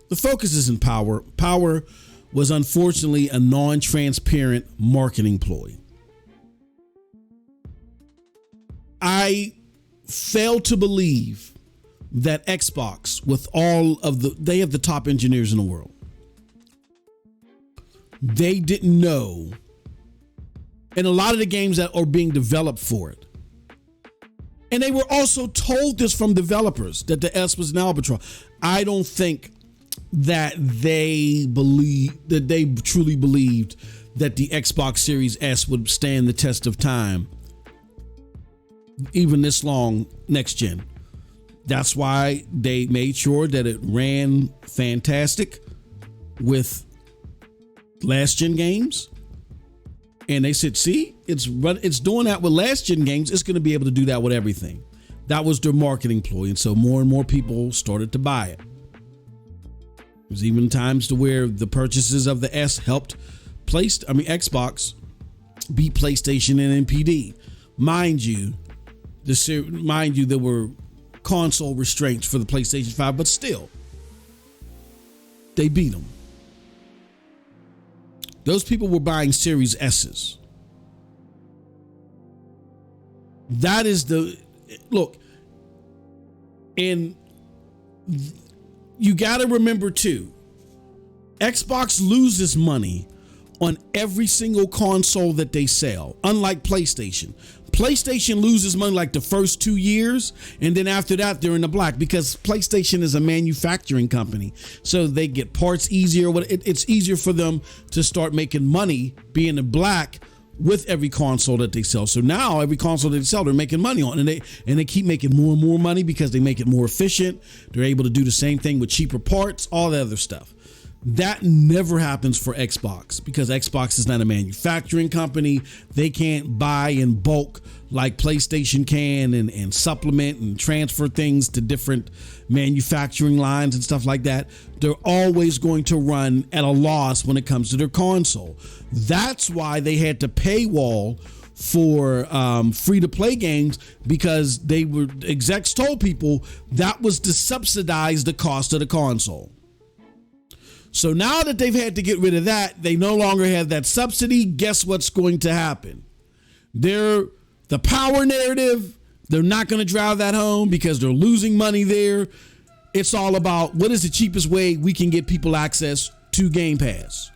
The focus isn't power. Power was unfortunately a non-transparent marketing ploy. I fail to believe that Xbox, with they have the top engineers in the world. They didn't know. And a lot of the games that are being developed for it. And they were also told this from developers that the S was an albatross. I don't think that they truly believed that the Xbox Series S would stand the test of time, even this long next gen. That's why they made sure that it ran fantastic with last gen games. And they said, see, it's doing that with last gen games. It's going to be able to do that with everything. That was their marketing ploy. And so more and more people started to buy it. There's even times to where the purchases of the S helped Xbox beat PlayStation and NPD. Mind you, there were console restraints for the PlayStation 5, but still, they beat them. Those people were buying Series S's. That is look, and you got to remember too, Xbox loses money on every single console that they sell, unlike PlayStation. PlayStation loses money like the first 2 years, and then after that they're in the black because PlayStation is a manufacturing company, so they get parts easier. It's easier for them to start making money being in the black with every console that they sell. So now every console that they sell, they're making money on, and they keep making more and more money because they make it more efficient. They're able to do the same thing with cheaper parts, all that other stuff. That never happens for Xbox because Xbox is not a manufacturing company. They can't buy in bulk like PlayStation can and supplement and transfer things to different manufacturing lines and stuff like that. They're always going to run at a loss when it comes to their console. That's why they had to paywall for free-to-play games, because execs told people that was to subsidize the cost of the console. So now that they've had to get rid of that, they no longer have that subsidy. Guess what's going to happen? The power narrative, they're not going to drive that home because they're losing money there. It's all about what is the cheapest way we can get people access to Game Pass.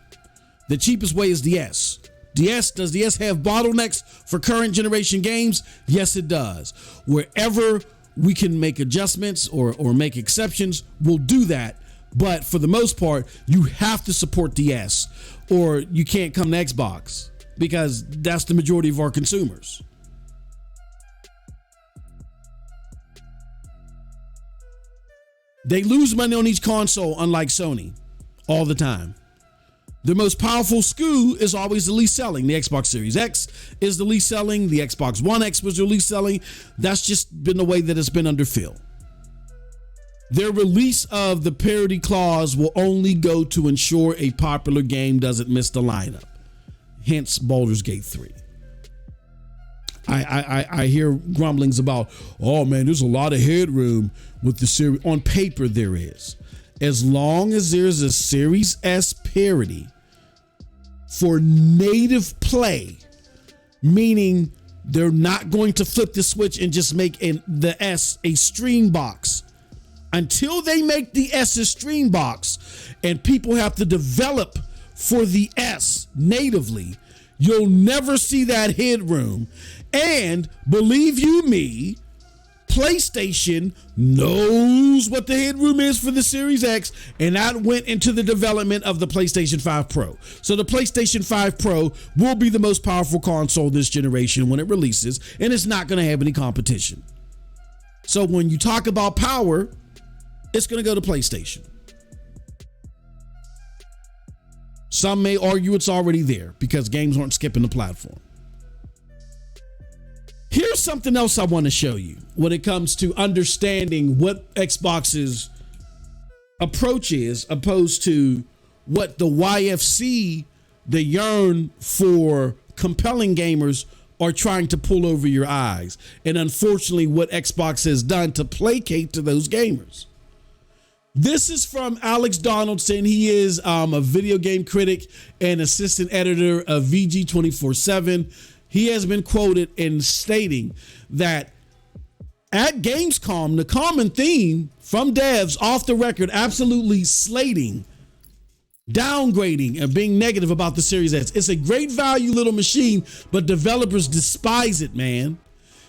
The cheapest way is the S. Does the S have bottlenecks for current generation games? Yes, it does. Wherever we can make adjustments or make exceptions, we'll do that. But for the most part, you have to support the S, or you can't come to Xbox, because that's the majority of our consumers. They lose money on each console, unlike Sony, all the time. The most powerful SKU is always the least selling. The Xbox Series X is the least selling. The Xbox One X was the least selling. That's just been the way that it's been under Phil. Their release of the parity clause will only go to ensure a popular game doesn't miss the lineup. Hence Baldur's Gate 3. I hear grumblings about, oh man, there's a lot of headroom with the series. On paper, there is. As long as there's a Series S parity for native play, meaning they're not going to flip the switch and just make the S a stream box. Until they make the S a stream box and people have to develop for the S natively, you'll never see that headroom. And believe you me, PlayStation knows what the headroom is for the Series X, and that went into the development of the PlayStation 5 Pro. So the PlayStation 5 Pro will be the most powerful console this generation when it releases, and it's not going to have any competition. So when you talk about power, it's going to go to PlayStation. Some may argue it's already there because games aren't skipping the platform. Here's something else I want to show you when it comes to understanding what Xbox's approach is, opposed to what the YFC, the yearn for compelling gamers, are trying to pull over your eyes. And unfortunately, what Xbox has done to placate to those gamers. This is from Alex Donaldson. He is a video game critic and assistant editor of VG 24/7. He has been quoted in stating that at Gamescom, the common theme from devs off the record, absolutely slating, downgrading, and being negative about the Series S. It's a great value little machine, but developers despise it, man.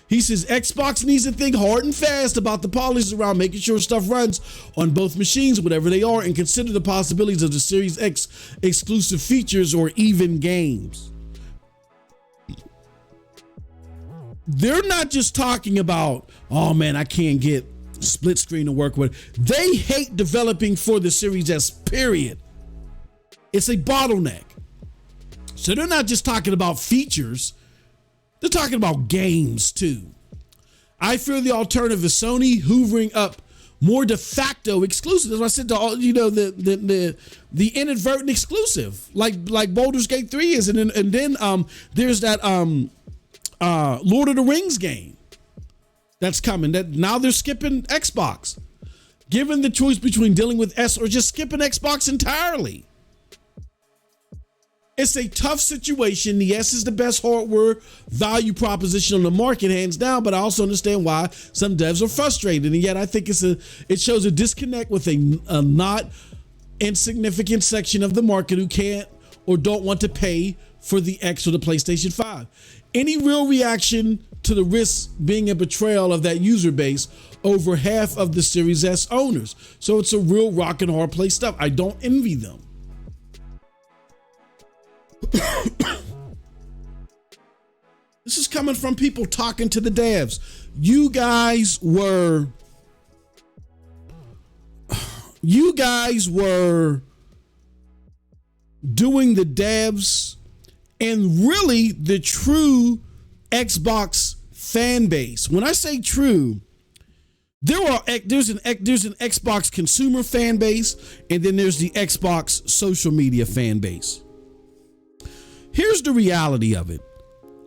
He says Xbox needs to think hard and fast about the policies around making sure stuff runs on both machines, whatever they are, and consider the possibilities of the Series X exclusive features or even games. They're not just talking about, oh man, I can't get split screen to work with. They hate developing for the Series S, period. It's a bottleneck. So they're not just talking about features. They're talking about games too. I fear the alternative is Sony hoovering up more de facto exclusives. As I said, to all, the inadvertent exclusive, like Baldur's Gate 3 is, and then there's that Lord of the Rings game that's coming. That now they're skipping Xbox. Given the choice between dealing with S or just skipping Xbox entirely. It's a tough situation. The S is the best hardware value proposition on the market, hands down, but I also understand why some devs are frustrated. And yet I think it shows a disconnect with a not insignificant section of the market who can't or don't want to pay for the X or the PlayStation 5. Any real reaction to the risk being a betrayal of that user base over half of the Series S owners. So it's a real rock and hard play stuff. I don't envy them. This is coming from people talking to the devs. You guys were doing the devs and really the true Xbox fan base. When I say true, there's an Xbox consumer fan base, and then there's the Xbox social media fan base. Here's the reality of it.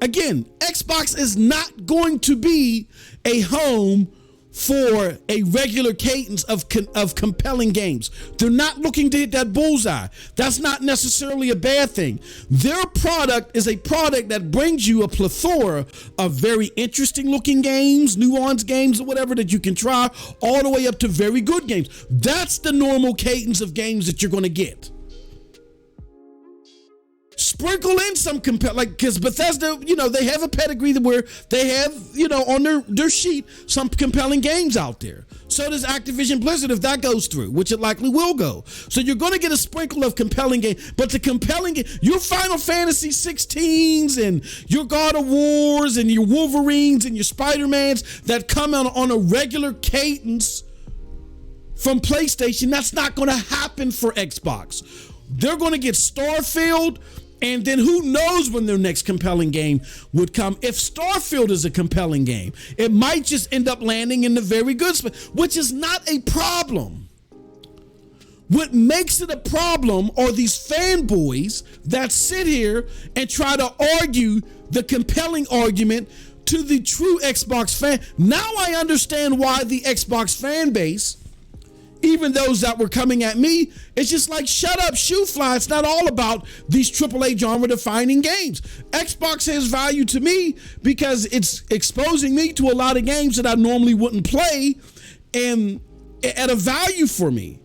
Again, Xbox is not going to be a home for a regular cadence of compelling games. They're not looking to hit that bullseye. That's not necessarily a bad thing. Their product is a product that brings you a plethora of very interesting looking games, nuanced games, or whatever that you can try, all the way up to very good games. That's the normal cadence of games that you're going to get. Sprinkle in some because Bethesda, they have a pedigree where they have, on their sheet, some compelling games out there. So does Activision Blizzard if that goes through, which it likely will go. So you're going to get a sprinkle of compelling games, but the compelling game, your Final Fantasy 16s and your God of Wars and your Wolverines and your Spider-Mans that come on a regular cadence from PlayStation. That's not going to happen for Xbox. They're going to get Starfield, and then who knows when their next compelling game would come. If Starfield is a compelling game, it might just end up landing in the very good spot, which is not a problem. What makes it a problem are these fanboys that sit here and try to argue the compelling argument to the true Xbox fan. Now I understand why the Xbox fan base, even those that were coming at me, it's just like, shut up, shoe fly. It's not all about these AAA genre defining games. Xbox has value to me because it's exposing me to a lot of games that I normally wouldn't play and at a value for me.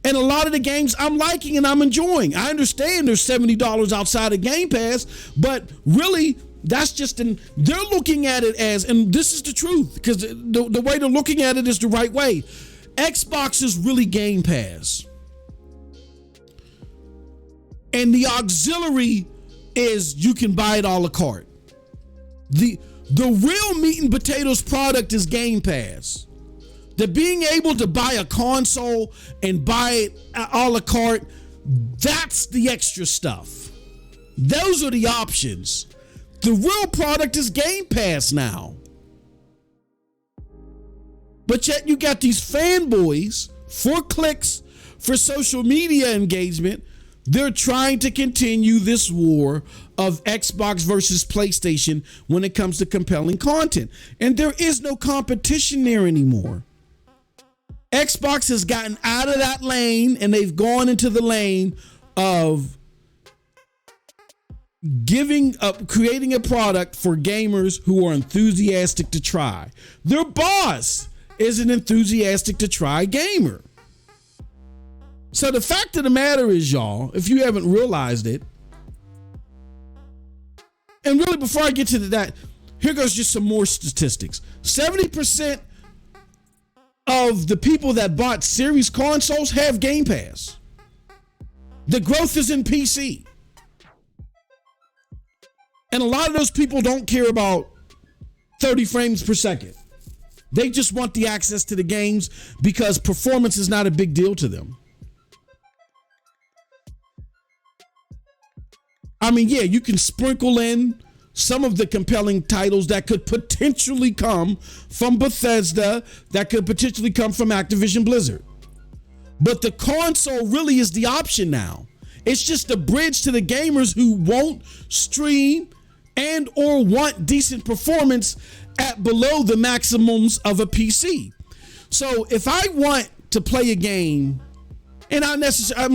And a lot of the games I'm liking and I'm enjoying. I understand there's $70 outside of Game Pass, but really, that's just they're looking at it as, and this is the truth, because the way they're looking at it is the right way. Xbox is really Game Pass. And the auxiliary is you can buy it a la carte. The real meat and potatoes product is Game Pass. The being able to buy a console and buy it a la carte, that's the extra stuff. Those are the options. The real product is Game Pass now. But yet you got these fanboys for clicks, for social media engagement. They're trying to continue this war of Xbox versus PlayStation when it comes to compelling content. And there is no competition there anymore. Xbox has gotten out of that lane and they've gone into the lane of creating a product for gamers who are enthusiastic to try. Their boss is an enthusiastic to try gamer. So the fact of the matter is, y'all, if you haven't realized it, and really before I get to that, here goes just some more statistics. 70% of the people that bought series consoles have Game Pass. The growth is in PC. And a lot of those people don't care about 30 frames per second. They just want the access to the games because performance is not a big deal to them. I mean, yeah, you can sprinkle in some of the compelling titles that could potentially come from Bethesda, that could potentially come from Activision Blizzard. But the console really is the option now. It's just a bridge to the gamers who won't stream and or want decent performance at below the maximums of a PC. So if I want to play a game, and I'm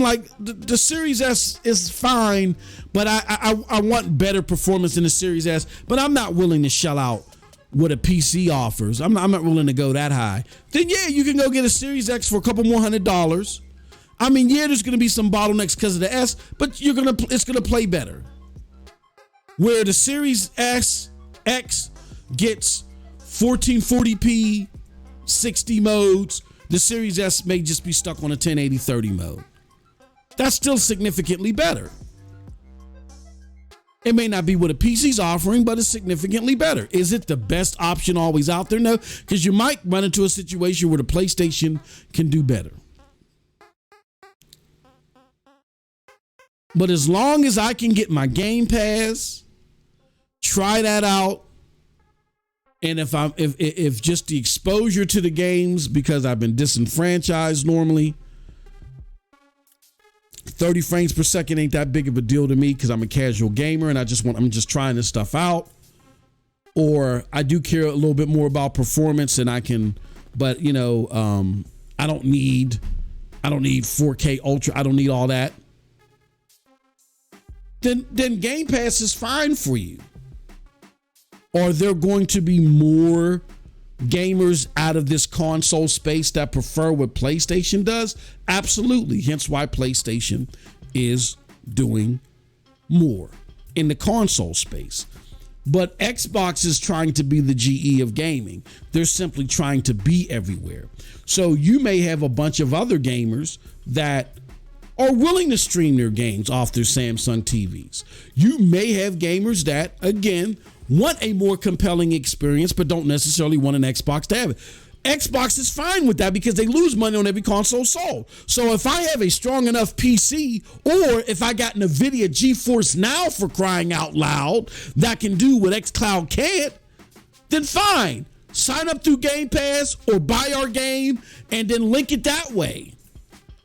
like, the Series S is fine, but I want better performance in the Series S, but I'm not willing to shell out what a PC offers. I'm not willing to go that high. Then yeah, you can go get a Series X for a couple more $100. I mean, yeah, there's going to be some bottlenecks because of the S, but it's going to play better. Where the Series X gets 1440p, 60 modes, the Series S may just be stuck on a 1080-30 mode. That's still significantly better. It may not be what a PC's offering, but it's significantly better. Is it the best option always out there? No, because you might run into a situation where the PlayStation can do better. But as long as I can get my Game Pass, try that out, and if just the exposure to the games, because I've been disenfranchised normally, 30 frames per second ain't that big of a deal to me because I'm a casual gamer and I'm just trying this stuff out. Or I do care a little bit more about performance and I can, but I don't need 4K Ultra. I don't need all that. Then Game Pass is fine for you. Are there going to be more gamers out of this console space that prefer what PlayStation does? Absolutely. Hence why PlayStation is doing more in the console space. But Xbox is trying to be the GE of gaming. They're simply trying to be everywhere. So you may have a bunch of other gamers that are willing to stream their games off their Samsung TVs. You may have gamers that, again, want a more compelling experience, but don't necessarily want an Xbox to have it. Xbox is fine with that because they lose money on every console sold. So if I have a strong enough PC, or if I got NVIDIA GeForce Now, for crying out loud, that can do what xCloud can't, then fine. Sign up through Game Pass or buy our game and then link it that way.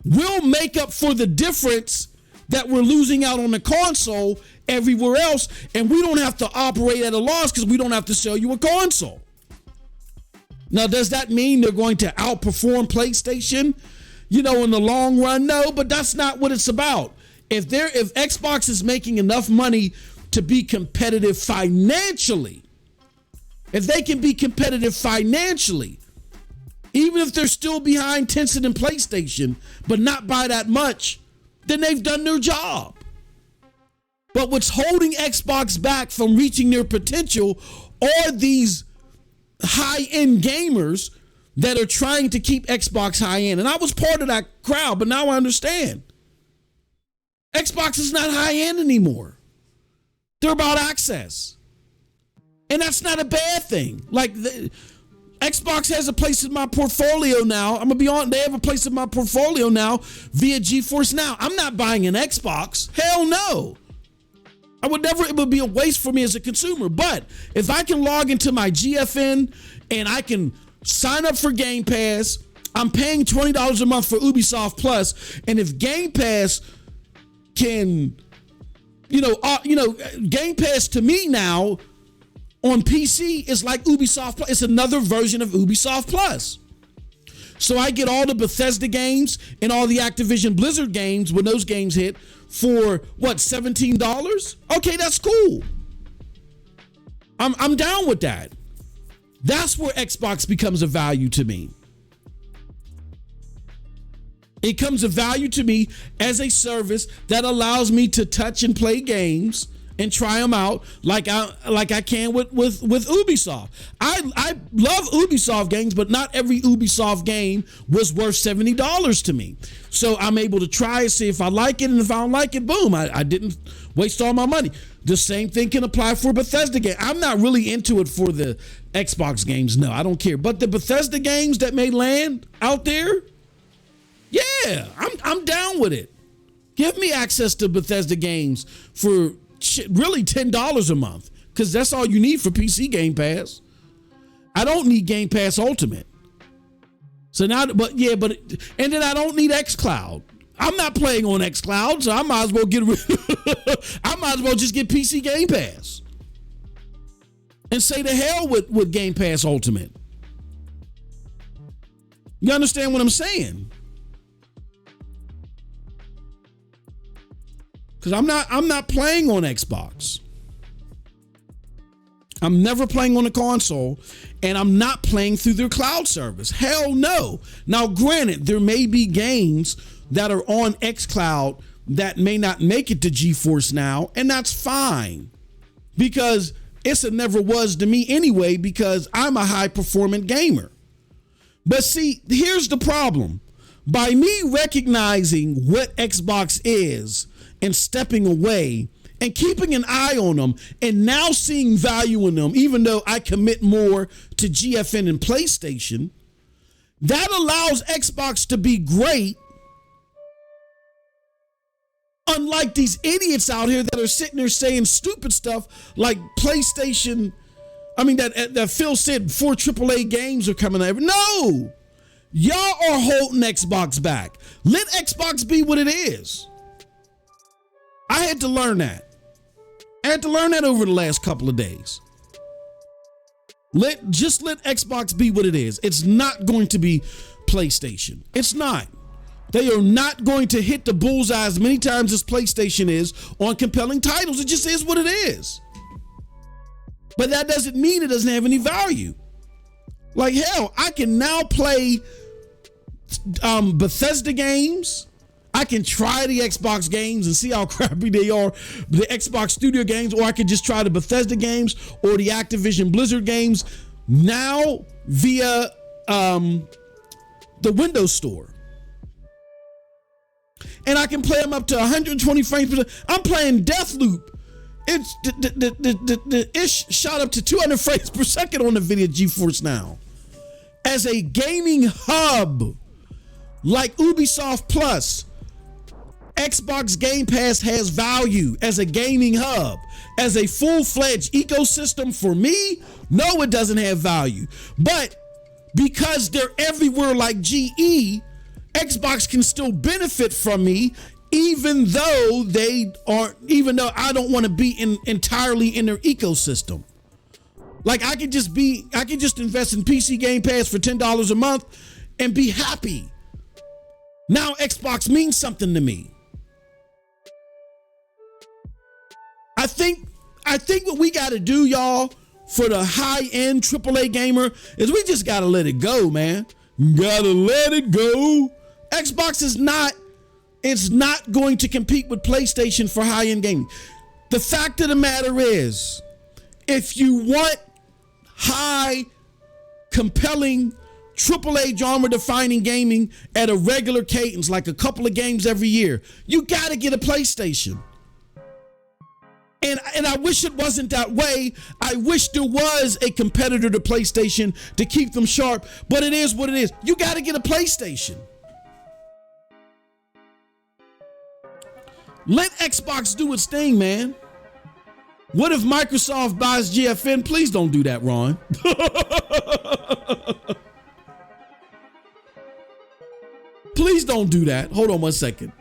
We'll make up for the difference that we're losing out on the console everywhere else, and we don't have to operate at a loss because we don't have to sell you a console. Now, does that mean they're going to outperform PlayStation, in the long run? No, but that's not what it's about. If Xbox is making enough money to be competitive financially, if they can be competitive financially, even if they're still behind Tencent and PlayStation, but not by that much, then they've done their job. But what's holding Xbox back from reaching their potential are these high-end gamers that are trying to keep Xbox high-end. And I was part of that crowd, but now I understand. Xbox is not high-end anymore. They're about access. And that's not a bad thing. Like, Xbox has a place in my portfolio now. I'm going to be honest, they have a place in my portfolio now via GeForce Now. I'm not buying an Xbox. Hell no. I would never, it would be a waste for me as a consumer. But if I can log into my GFN and I can sign up for Game Pass, I'm paying $20 a month for Ubisoft Plus. And if Game Pass can, Game Pass to me now on PC is like Ubisoft Plus. It's another version of Ubisoft Plus. So I get all the Bethesda games and all the Activision Blizzard games when those games hit for what, $17? Okay, that's cool. I'm down with that. That's where Xbox becomes a value to me. It comes a value to me as a service that allows me to touch and play games and try them out like I can with Ubisoft. I love Ubisoft games, but not every Ubisoft game was worth $70 to me. So I'm able to try and see if I like it, and if I don't like it, boom, I didn't waste all my money. The same thing can apply for Bethesda game. I'm not really into it for the Xbox games. No, I don't care. But the Bethesda games that may land out there, yeah, I'm down with it. Give me access to Bethesda games for really $10 a month, because that's all you need for PC Game Pass. I don't need Game Pass Ultimate. So now, and then I don't need xCloud. I'm not playing on xCloud, so I might as well just get PC Game Pass and say to hell with Game Pass Ultimate. You understand what I'm saying? Because I'm not playing on Xbox. I'm never playing on a console, and I'm not playing through their cloud service. Hell no. Now, granted, there may be games that are on xCloud that may not make it to GeForce Now, and that's fine, because it's a never was to me anyway, because I'm a high-performant gamer. But see, here's the problem. By me recognizing what Xbox is and stepping away and keeping an eye on them and now seeing value in them, even though I commit more to GFN and PlayStation, that allows Xbox to be great. Unlike these idiots out here that are sitting there saying stupid stuff like PlayStation, that Phil said 4 AAA games are coming out. No, y'all are holding Xbox back. Let Xbox be what it is. I had to learn that. Over the last couple of days. Let Xbox be what it is. It's not going to be PlayStation. It's not. They are not going to hit the bullseye as many times as PlayStation is on compelling titles. It just is what it is. But that doesn't mean it doesn't have any value. Like hell, I can now play Bethesda games. I can try the Xbox games and see how crappy they are, the Xbox Studio games, or I can just try the Bethesda games or the Activision Blizzard games now via the Windows Store. And I can play them up to 120 frames per second. I'm playing Deathloop. It's the ish shot up to 200 frames per second on the video GeForce Now. as a gaming hub like Ubisoft Plus, Xbox Game Pass has value as a gaming hub. As a full-fledged ecosystem for me, no, it doesn't have value. But because they're everywhere like GE, Xbox can still benefit from me, even though I don't want to be entirely in their ecosystem. Like I could just invest in PC Game Pass for $10 a month and be happy. Now Xbox means something to me. I think what we got to do, y'all, for the high-end AAA gamer is we just got to let it go, man. Gotta let it go. Xbox is not going to compete with PlayStation for high-end gaming. The fact of the matter is, if you want high, compelling, AAA genre-defining gaming at a regular cadence, like a couple of games every year, you got to get a PlayStation. And I wish it wasn't that way. I wish there was a competitor to PlayStation to keep them sharp, but it is what it is. You got to get a PlayStation. Let Xbox do its thing, man. What if Microsoft buys GFN? Please don't do that, Ron. Please don't do that. Hold on one second.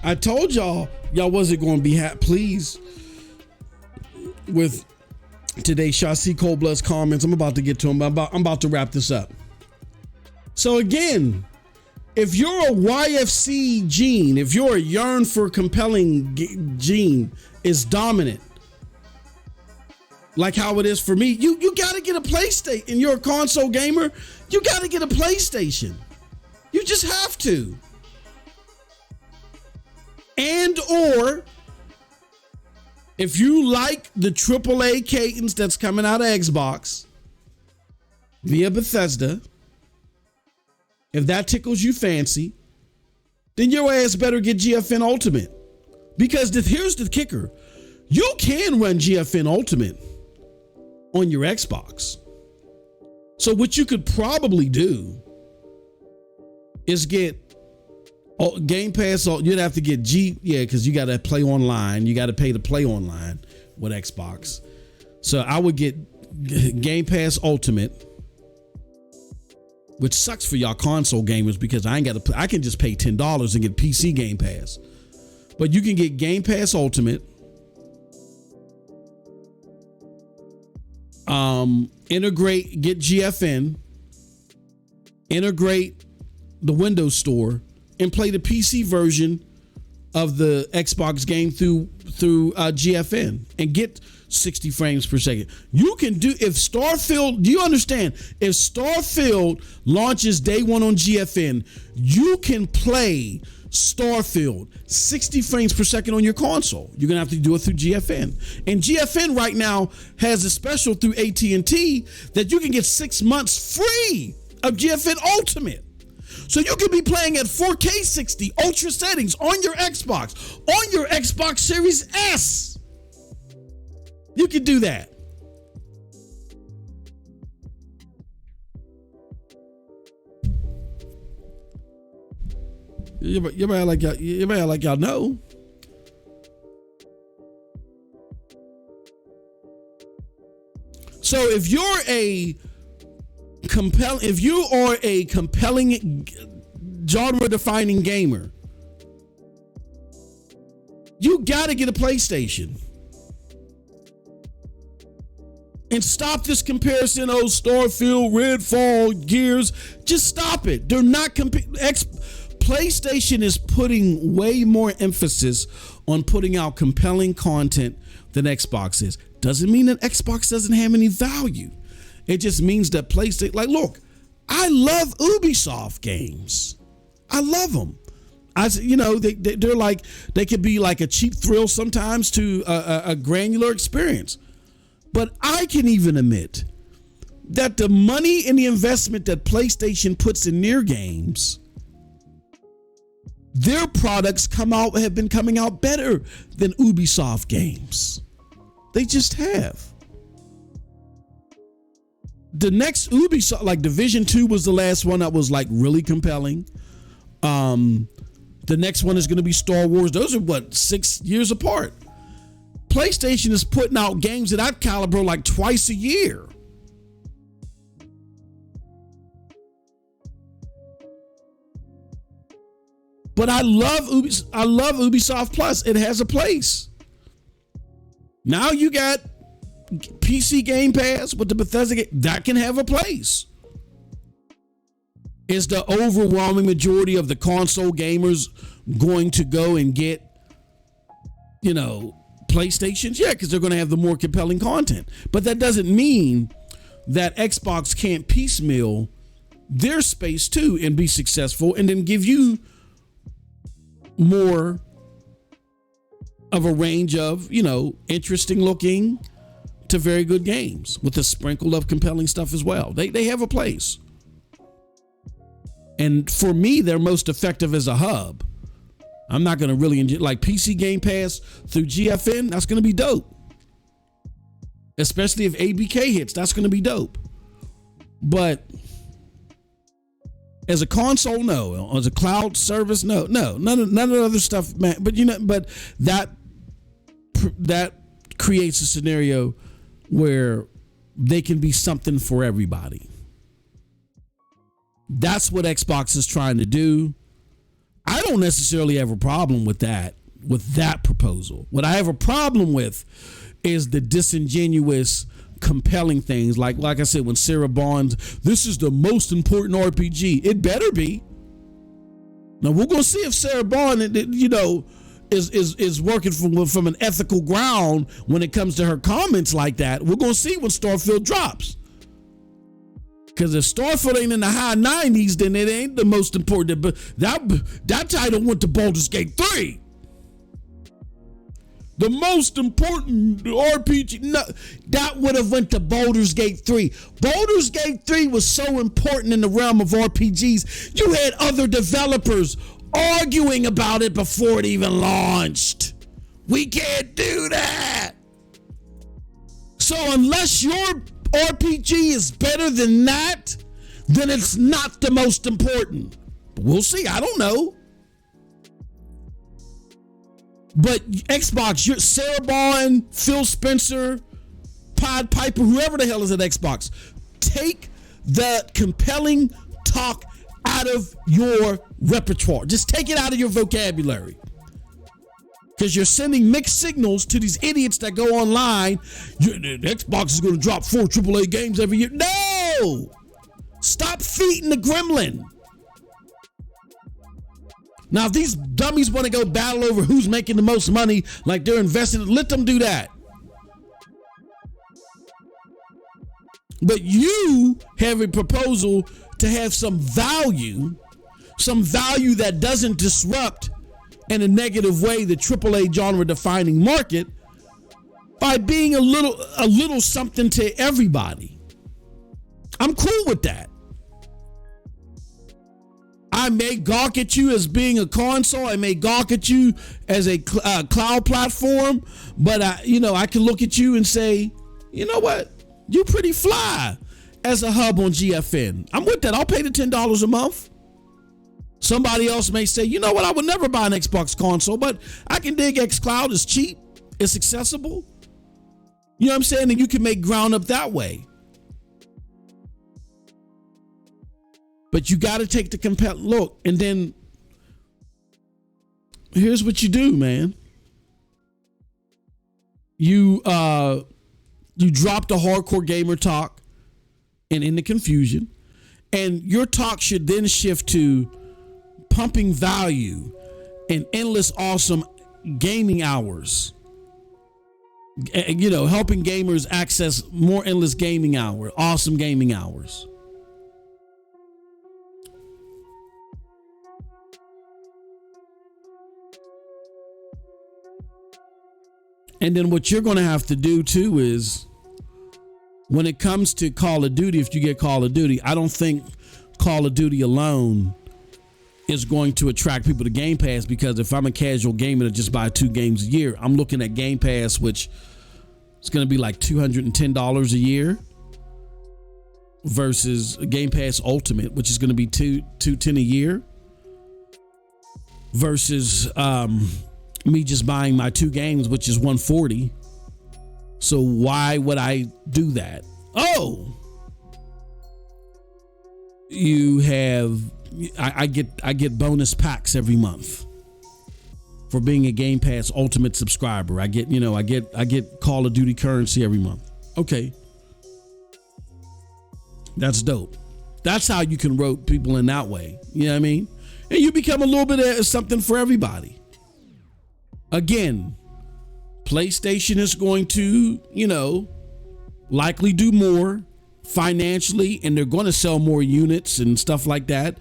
I told y'all wasn't going to be pleased with today's Shasi Coldblood's comments. I'm about to get to them. I'm about to wrap this up. So again, if you're a YFC gene, if you're a yearn for compelling gene is dominant, like how it is for me, you got to get a PlayStation. And you're a console gamer, you got to get a PlayStation. You just have to. And or if you like the AAA cadence that's coming out of Xbox via Bethesda, if that tickles you fancy, then your ass better get GFN Ultimate. Because here's the kicker. You can run GFN Ultimate on your Xbox. So what you could probably do is get Game Pass. You'd have to get because you got to play online. You got to pay to play online with Xbox. So I would get Game Pass Ultimate, which sucks for y'all console gamers because I can just pay $10 and get PC Game Pass. But you can get Game Pass Ultimate, get GFN, integrate the Windows Store, and play the PC version of the Xbox game through GFN and get 60 frames per second. You can do, if Starfield, do you understand? If Starfield launches day one on GFN, you can play Starfield 60 frames per second on your console. You're gonna have to do it through GFN. And GFN right now has a special through AT&T that you can get 6 months free of GFN Ultimate. So you can be playing at 4K 60 ultra settings on your Xbox Series S. You can do that. You might like y'all know. So if you are a compelling genre-defining gamer, you gotta get a PlayStation. And stop this comparison. Oh, Starfield, Redfall, Gears. Just stop it. They're not PlayStation is putting way more emphasis on putting out compelling content than Xbox is. Doesn't mean that Xbox doesn't have any value. It just means that PlayStation, like, look, I love Ubisoft games. I love them. They're like, they could be like a cheap thrill sometimes to a granular experience. But I can even admit that the money and the investment that PlayStation puts in their games, their products have been coming out better than Ubisoft games. They just have. The next Ubisoft, like Division 2 was the last one that was like really compelling. The next one is going to be Star Wars. Those are 6 years apart. PlayStation is putting out games of that caliber like twice a year. But I love Ubisoft Plus. It has a place. Now you got PC Game Pass with the Bethesda game. That can have a place. Is the overwhelming majority of the console gamers going to go and get, PlayStations? Yeah, because they're going to have the more compelling content. But that doesn't mean that Xbox can't piecemeal their space too and be successful and then give you more of a range of, interesting looking to very good games with a sprinkle of compelling stuff as well. They have a place. And for me, they're most effective as a hub. I'm not going to really enjoy, like PC Game Pass through GFN. That's going to be dope. Especially if ABK hits, that's going to be dope. But as a console, no. As a cloud service, no. None of the other stuff, man. But that creates a scenario where they can be something for everybody. That's what Xbox is trying to do. I don't necessarily have a problem with that proposal. What I have a problem with is the disingenuous, compelling things. Like I said, when Sarah Bonds, this is the most important RPG. It better be. Now we're gonna see if Sarah Bond, is working from an ethical ground when it comes to her comments like that. We're gonna see when Starfield drops. Because if Starfield ain't in the high 90s, then it ain't the most important. But that title went to Baldur's Gate 3. The most important RPG. No, that would have went to Baldur's Gate 3. Baldur's Gate 3 was so important in the realm of RPGs. You had other developers arguing about it before it even launched. We can't do that. So unless your RPG is better than that, then it's not the most important. But we'll see. I don't know. But Xbox, Sarah Bond, Phil Spencer, Pied Piper, whoever the hell is at Xbox, take the compelling talk out of your repertoire. Just take it out of your vocabulary. Because you're sending mixed signals to these idiots that go online. Xbox is going to drop 4 AAA games every year. No! Stop feeding the gremlin. Now, if these dummies want to go battle over who's making the most money, like they're investing, let them do that. But you have a proposal to have some value that doesn't disrupt in a negative way the AAA genre defining market by being a little something to everybody. I'm cool with that. I may gawk at you as being a console. I may gawk at you as a cloud platform, but I can look at you and say, you know what? You pretty fly as a hub on GFN. I'm with that. I'll pay the $10 a month. Somebody else may say, you know what, I would never buy an Xbox console, but I can dig xCloud. It's cheap. It's accessible. You know what I'm saying? And you can make ground up that way. But you got to take the compelling look. And then here's what you do, man. You drop the hardcore gamer talk and in the confusion. And your talk should then shift to pumping value and endless awesome gaming hours. You know, helping gamers access more endless gaming hours, awesome gaming hours. And then what you're going to have to do too is, when it comes to Call of Duty, if you get Call of Duty, I don't think Call of Duty alone is going to attract people to Game Pass, because if I'm a casual gamer to just buy 2 games a year, I'm looking at Game Pass, which is going to be like $210 a year, versus Game Pass Ultimate, which is going to be $210 a year, versus me just buying my 2 games, which is $140. So why would I do that? Oh, you have, I get bonus packs every month for being a Game Pass Ultimate subscriber. I get Call of Duty currency every month. Okay. That's dope. That's how you can rope people in that way. You know what I mean? And you become a little bit of something for everybody. Again, PlayStation is going to, likely do more financially, and they're going to sell more units and stuff like that,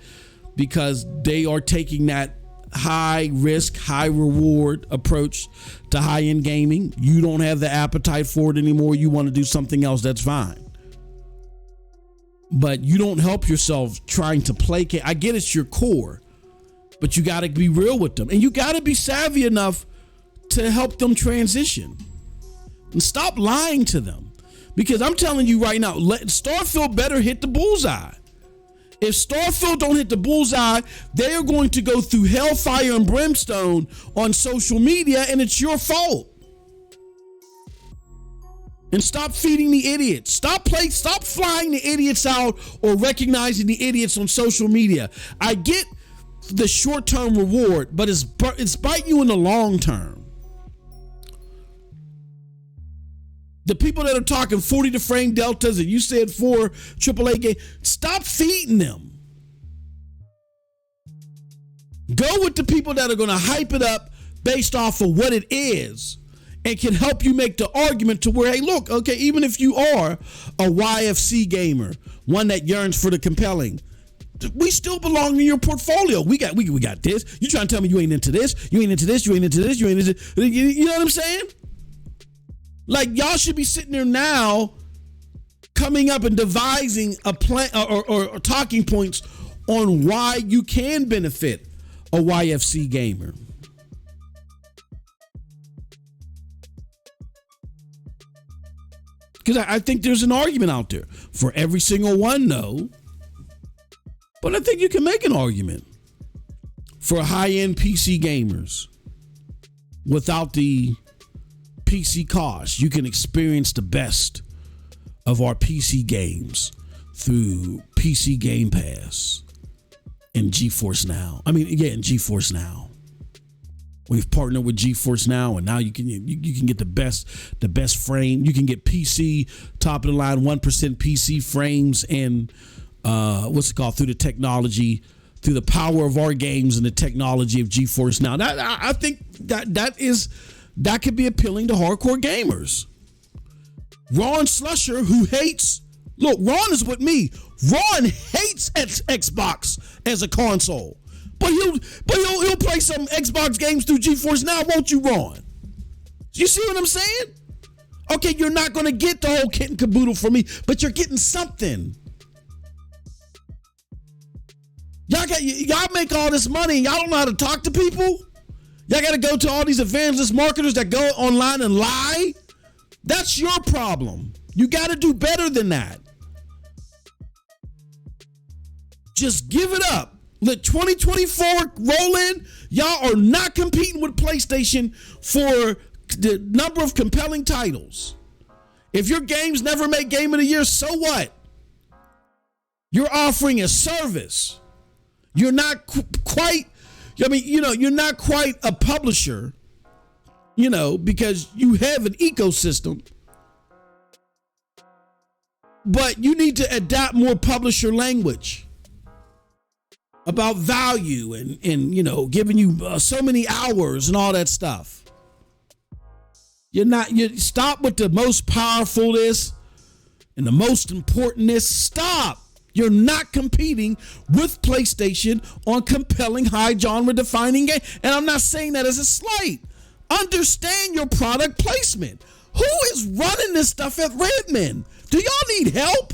because they are taking that high risk, high reward approach to high end gaming. You don't have the appetite for it anymore. You want to do something else. That's fine. But you don't help yourself trying to placate. I get it's your core, but you got to be real with them, and you got to be savvy enough to help them transition, and stop lying to them. Because I'm telling you right now, Starfield better hit the bullseye. If Starfield don't hit the bullseye, they are going to go through hellfire and brimstone on social media, and it's your fault. And stop feeding the idiots. Stop flying the idiots out or recognizing the idiots on social media. I get the short-term reward, but it's biting you in the long term. The people that are talking 40 to frame deltas, and you said 4 AAA games, stop feeding them. Go with the people that are going to hype it up based off of what it is, and can help you make the argument to where, hey, look, okay, even if you are a YFC gamer, one that yearns for the compelling, we still belong in your portfolio. We got this. You trying to tell me you ain't into this? You ain't into this? You ain't into this? You ain't into this? You know what I'm saying? Like, y'all should be sitting there now coming up and devising a plan or talking points on why you can benefit a YFC gamer. Because I think there's an argument out there. For every single one, no. But I think you can make an argument for high-end PC gamers without the PC cost. You can experience the best of our PC games through PC Game Pass and GeForce Now. And GeForce Now. We've partnered with GeForce Now, and now you can get the best frame. You can get PC top of the line 1% PC frames and through the technology, through the power of our games and the technology of GeForce Now. I think that could be appealing to hardcore gamers. Ron Slusher, who hates, Ron is with me. Ron hates Xbox as a console, but he'll play some Xbox games through GeForce Now, won't you, Ron? You see what I'm saying? Okay, you're not going to get the whole kit and caboodle from me, but you're getting something. Y'all make all this money and y'all don't know how to talk to people? Y'all got to go to all these evangelist marketers that go online and lie? That's your problem. You got to do better than that. Just give it up. Let 2024 roll in. Y'all are not competing with PlayStation for the number of compelling titles. If your games never make Game of the Year, so what? You're offering a service. You're not quite, you're not quite a publisher, because you have an ecosystem. But you need to adapt more publisher language about value and giving you so many hours and all that stuff. You stop with the most powerful this and the most important this. Stop. You're not competing with PlayStation on compelling high genre defining game. And I'm not saying that as a slight. Understand your product placement. Who is running this stuff at Redmond? Do y'all need help?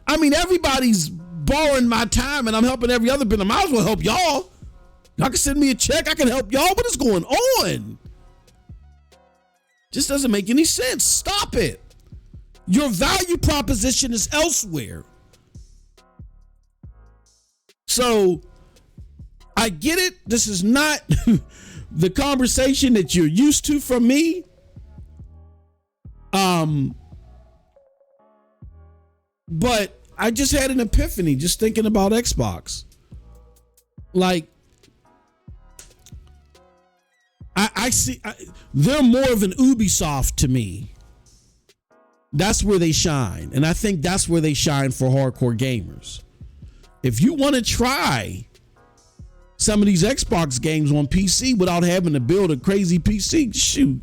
I mean, everybody's borrowing my time and I'm helping every other bit. I might as well help y'all. Y'all can send me a check. I can help y'all. What is going on? Just doesn't make any sense. Stop it. Your value proposition is elsewhere. So I get it. This is not the conversation that you're used to from me. But I just had an epiphany just thinking about Xbox. Like, I see they're more of an Ubisoft to me. That's where they shine. And I think that's where they shine for hardcore gamers. If you want to try some of these Xbox games on PC without having to build a crazy PC, shoot,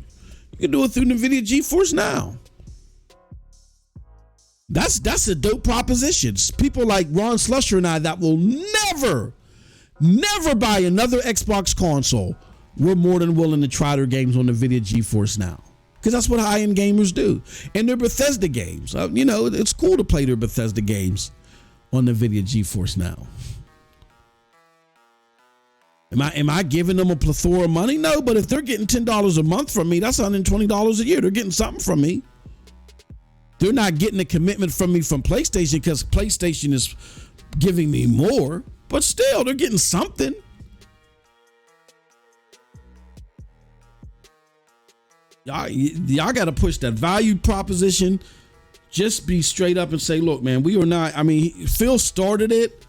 you can do it through NVIDIA GeForce Now. That's a dope proposition. People like Ron Slusher and I that will never buy another Xbox console, we're more than willing to try their games on NVIDIA GeForce Now. Because that's what high-end gamers do. And they're Bethesda games. It's cool to play their Bethesda games on NVIDIA GeForce Now. Am I giving them a plethora of money? No, but if they're getting $10 a month from me, that's $120 a year. They're getting something from me. They're not getting a commitment from me from PlayStation because PlayStation is giving me more, but still they're getting something. Y'all got to push that value proposition. Just be straight up and say, look, man, we are not. I mean, Phil started it,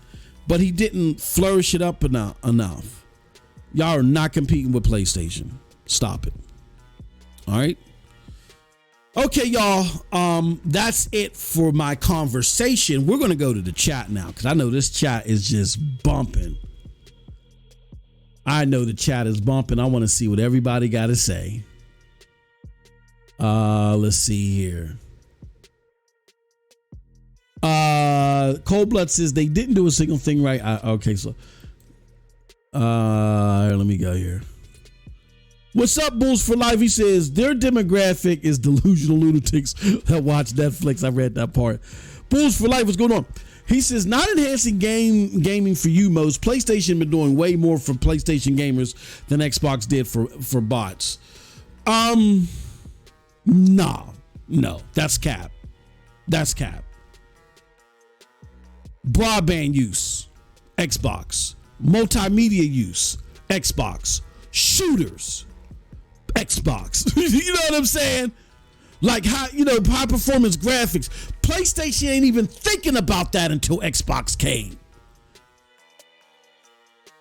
but he didn't flourish it up enough. Y'all are not competing with PlayStation. Stop it. All right. Okay, y'all. That's it for my conversation. We're going to go to the chat now because I know this chat is just bumping. I know the chat is bumping. I want to see what everybody got to say. Let's see here. Cold Blood says they didn't do a single thing right. Okay, so let me go here. What's up, Bulls for Life? He says their demographic is delusional lunatics that watch Netflix. I read that part. Bulls for Life, what's going on? He says not enhancing gaming for you, Mos. PlayStation been doing way more for PlayStation gamers than Xbox did for bots. No, that's cap. That's cap. Broadband use, Xbox. Multimedia use, Xbox. Shooters, Xbox. You know what I'm saying? Like high performance graphics. PlayStation ain't even thinking about that until Xbox came.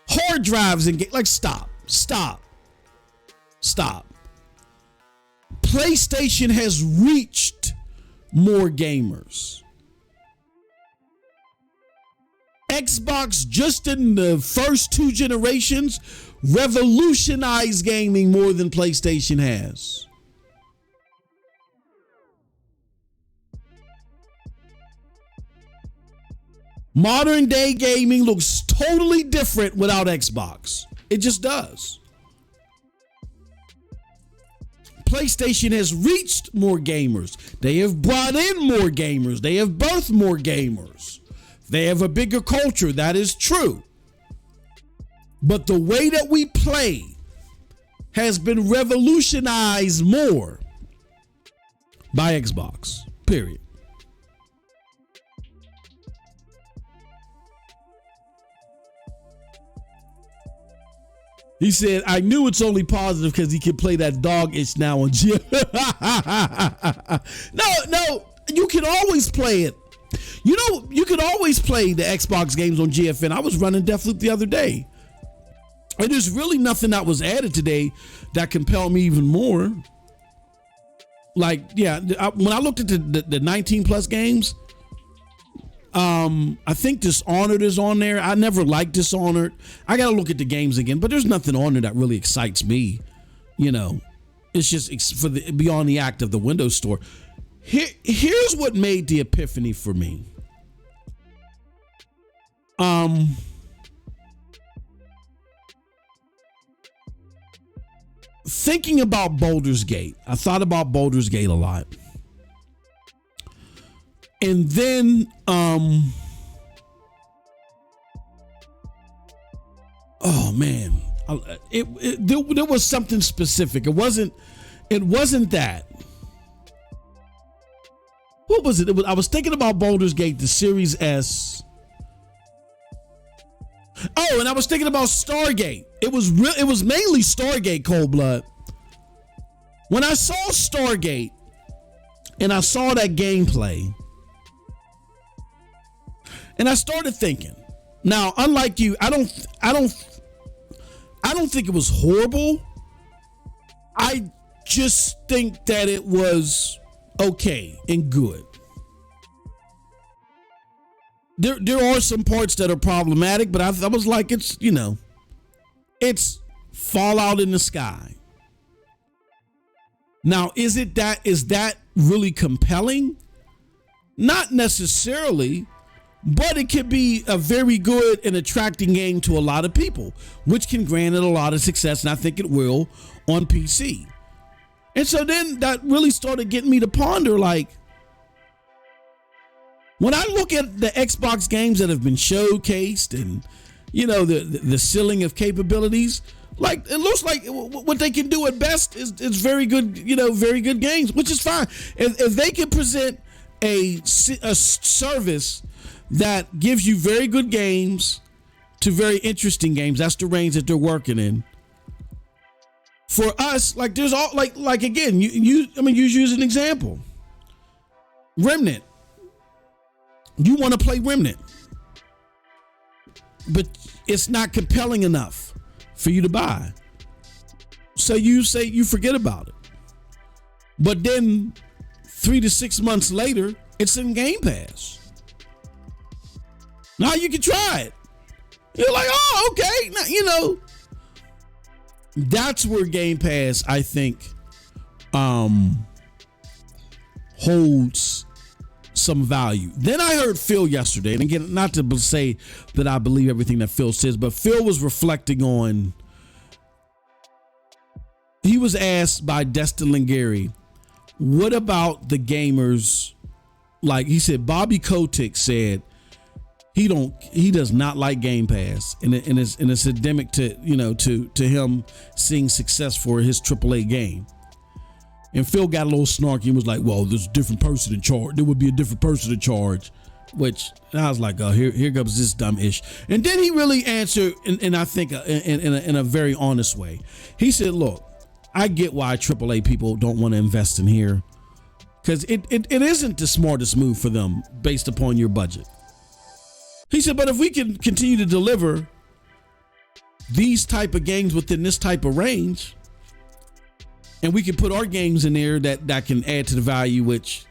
Hard drives and stop. PlayStation has reached more gamers. Xbox, just in the first two generations, revolutionized gaming more than PlayStation has. Modern day gaming looks totally different without Xbox. It just does. PlayStation has reached more gamers. They have brought in more gamers. They have birthed more gamers. They have a bigger culture. That is true. But the way that we play has been revolutionized more by Xbox. Period. He said, I knew it's only positive because he can play that dog itch now on G. No, you can always play it. You know, you can always play the Xbox games on GFN. I was running Deathloop the other day. And there's really nothing that was added today that compelled me even more. Like, yeah, when I looked at the 19 plus games, I think Dishonored is on there. I never liked Dishonored. I got to look at the games again, but there's nothing on there that really excites me. You know, it's just for the beyond the act of the Windows Store. Here's what made the epiphany for me. Thinking about Baldur's Gate, I thought about Baldur's Gate a lot. And then, oh man, there was something specific. It wasn't that. What was it? I was thinking about Baldur's Gate, the Series S. Oh, and I was thinking about Stargate. It was mainly Stargate, Cold Blood. When I saw Stargate and I saw that gameplay, and I started thinking. Now, unlike you, I don't think it was horrible. I just think that it was okay and good. There are some parts that are problematic, but I was like, it's Fallout in the sky. Now, is that really compelling? Not necessarily, but it could be a very good and attracting game to a lot of people, which can grant it a lot of success, and I think it will on PC. And so then that really started getting me to ponder, like, when I look at the Xbox games that have been showcased and, the ceiling of capabilities, like, it looks like what they can do at best is very good, very good games, which is fine. If they can present a service that gives you very good games to very interesting games, that's the range that they're working in. For us, like, there's all like again, you use an example. Remnant. You want to play Remnant, but it's not compelling enough for you to buy. So you say you forget about it. But then 3 to 6 months later, it's in Game Pass. Now you can try it. You're like, oh, okay. Now, that's where Game Pass, I think, holds some value. Then I heard Phil yesterday, and again, not to say that I believe everything that Phil says, but Phil was reflecting on, he was asked by Destin Lingeri, what about the gamers? Like he said, Bobby Kotick said he does not like Game Pass, and it's endemic to him seeing success for his AAA game. And Phil got a little snarky and was like, well, there's a different person in charge. There would be a different person in charge, which I was like, oh, here comes this dumb ish. And then he really answered, and I think in a very honest way. He said, look, I get why AAA people don't want to invest in here, because it isn't the smartest move for them based upon your budget. He said, but if we can continue to deliver these type of games within this type of range, and we can put our games in there that can add to the value, which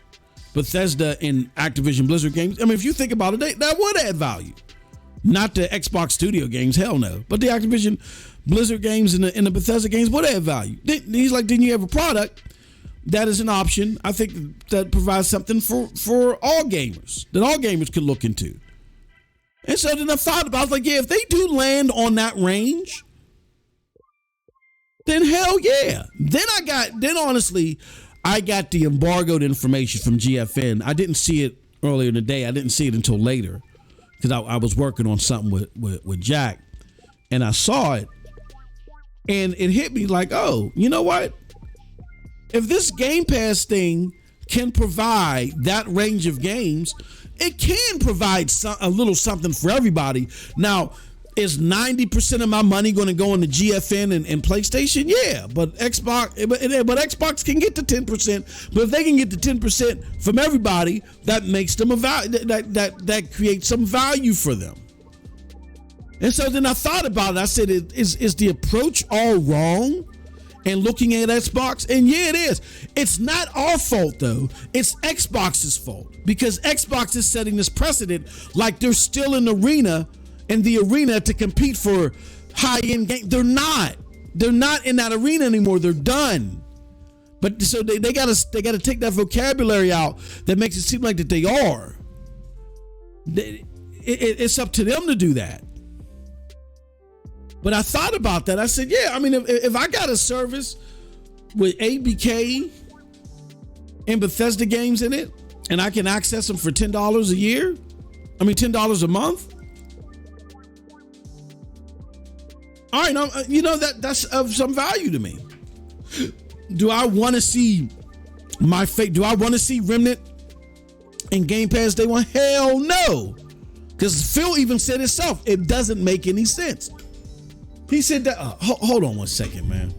Bethesda and Activision Blizzard games, I mean, if you think about it, that would add value. Not the Xbox Studio games, hell no. But the Activision Blizzard games and the Bethesda games would add value. He's like, then you have a product that is an option, I think, that provides something for all gamers, that all gamers could look into. And so then I thought about, I was like, yeah, if they do land on that range, then hell yeah. Then honestly, I got the embargoed information from GFN. I didn't see it earlier in the day. I didn't see it until later because I was working on something with Jack, and I saw it, and it hit me like, oh, you know what? If this Game Pass thing can provide that range of games, it can provide a little something for everybody. Now, Is 90% of my money going to go into GFN and PlayStation? Yeah, but Xbox can get to 10%. But if they can get to 10% from everybody, that makes them a value. That creates some value for them. And so then I thought about it. I said, is the approach all wrong? And looking at Xbox, and yeah, it is. It's not our fault though. It's Xbox's fault, because Xbox is setting this precedent, like they're still in the arena to compete for high-end game. They're not in that arena anymore. They're done. But so they gotta take that vocabulary out that makes it seem like that they are. It's up to them to do that. But I thought about that. I said, yeah, I mean, if I got a service with ABK and Bethesda games in it, and I can access them for $10 a year, $10 a month. All right, that's of some value to me. Do I want to see do I want to see Remnant in Game Pass Day 1? Hell no. Because Phil even said himself, it doesn't make any sense. He said that, hold on one second, man.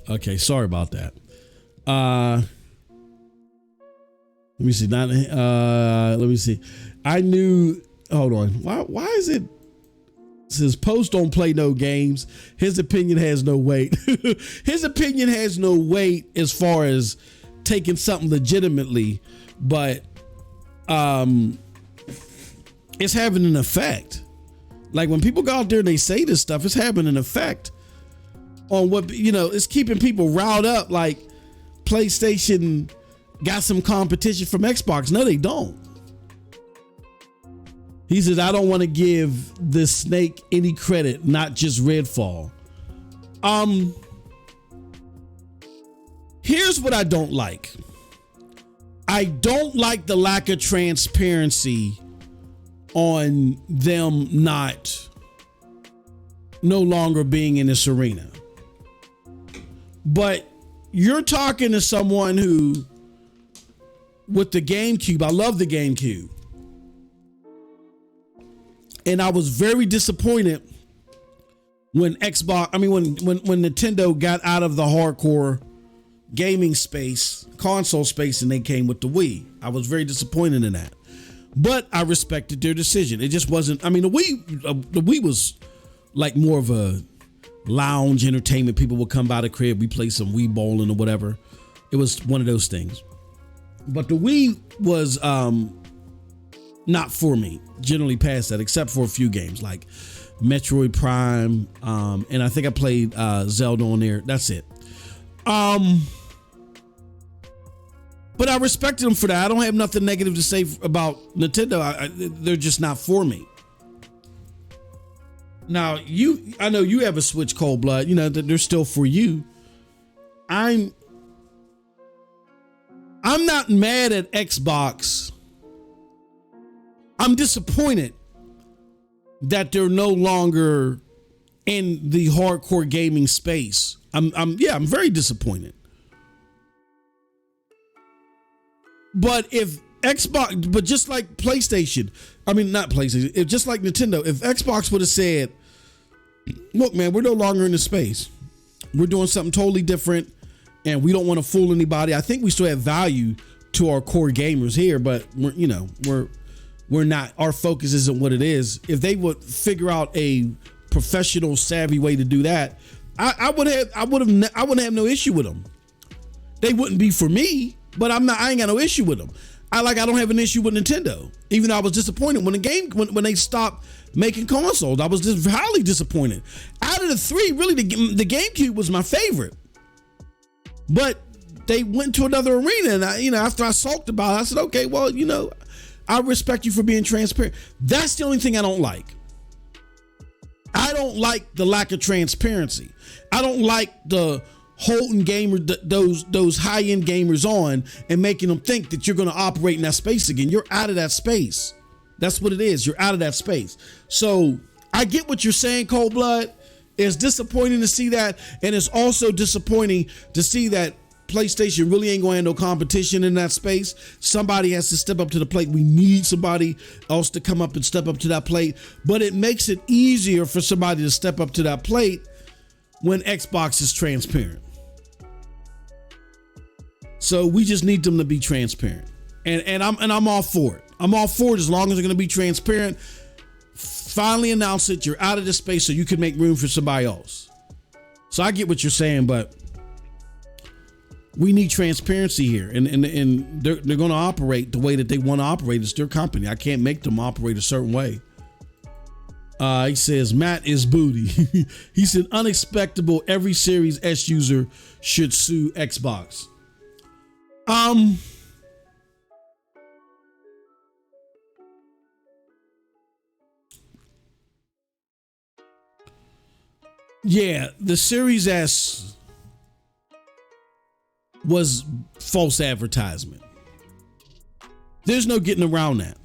Okay, sorry about that. Let me see. Let me see. I knew. Hold on. Why is it? Says Post don't play no games. His opinion has no weight. His opinion has no weight as far as taking something legitimately, but it's having an effect. Like when people go out there and they say this stuff, it's having an effect on what, it's keeping people riled up. Like PlayStation got some competition from Xbox. No, they don't. He says, I don't want to give the snake any credit, not just Redfall. Here's what I don't like. I don't like the lack of transparency on them no longer being in this arena. But you're talking to someone who, with the GameCube, I love the GameCube. And I was very disappointed when when Nintendo got out of the hardcore gaming space, console space, and they came with the Wii. I was very disappointed in that. But I respected their decision. It just wasn't, the Wii was like more of a lounge entertainment. People would come by the crib, we play some Wii bowling or whatever. It was one of those things. But the Wii was not for me, generally past that, except for a few games like Metroid Prime, and I think I played Zelda on there. That's it. But I respected them for that. I don't have nothing negative to say about Nintendo. They're just not for me. Now, I know you have a Switch, Cold Blood. You know that they're still for you. I'm not mad at Xbox. I'm disappointed that they're no longer in the hardcore gaming space. I'm very disappointed. But if Xbox, but just like PlayStation, not PlayStation, just like Nintendo, if Xbox would have said, look, man, we're no longer in the space. We're doing something totally different and we don't want to fool anybody. I think we still have value to our core gamers here, but we're not, our focus isn't what it is. If they would figure out a professional, savvy way to do that, I wouldn't have no issue with them. They wouldn't be for me, but I ain't got no issue with them. I don't have an issue with Nintendo, even though I was disappointed when when they stopped making consoles. I was just highly disappointed. Out of the three, really, the GameCube was my favorite, but they went to another arena, and after I sulked about it, I said, okay, well, I respect you for being transparent. That's the only thing I don't like. I don't like the lack of transparency. I don't like the holding gamers, those high-end gamers on and making them think that you're going to operate in that space again. You're out of that space. That's what it is. You're out of that space. So I get what you're saying, Cold Blood. It's disappointing to see that, and it's also disappointing to see that PlayStation really ain't going to have no competition in that space. Somebody has to step up to the plate. We need somebody else to come up and step up to that plate. But it makes it easier for somebody to step up to that plate when Xbox is transparent. So we just need them to be transparent. And I'm all for it. I'm all for it as long as they're going to be transparent. Finally announce it. You're out of this space so you can make room for somebody else. So I get what you're saying, but we need transparency here, and they're going to operate the way that they want to operate. It's their company. I can't make them operate a certain way. He says Matt is booty. He said unexpectable. Every Series S user should sue Xbox. Yeah, the Series S was false advertisement. There's no getting around that.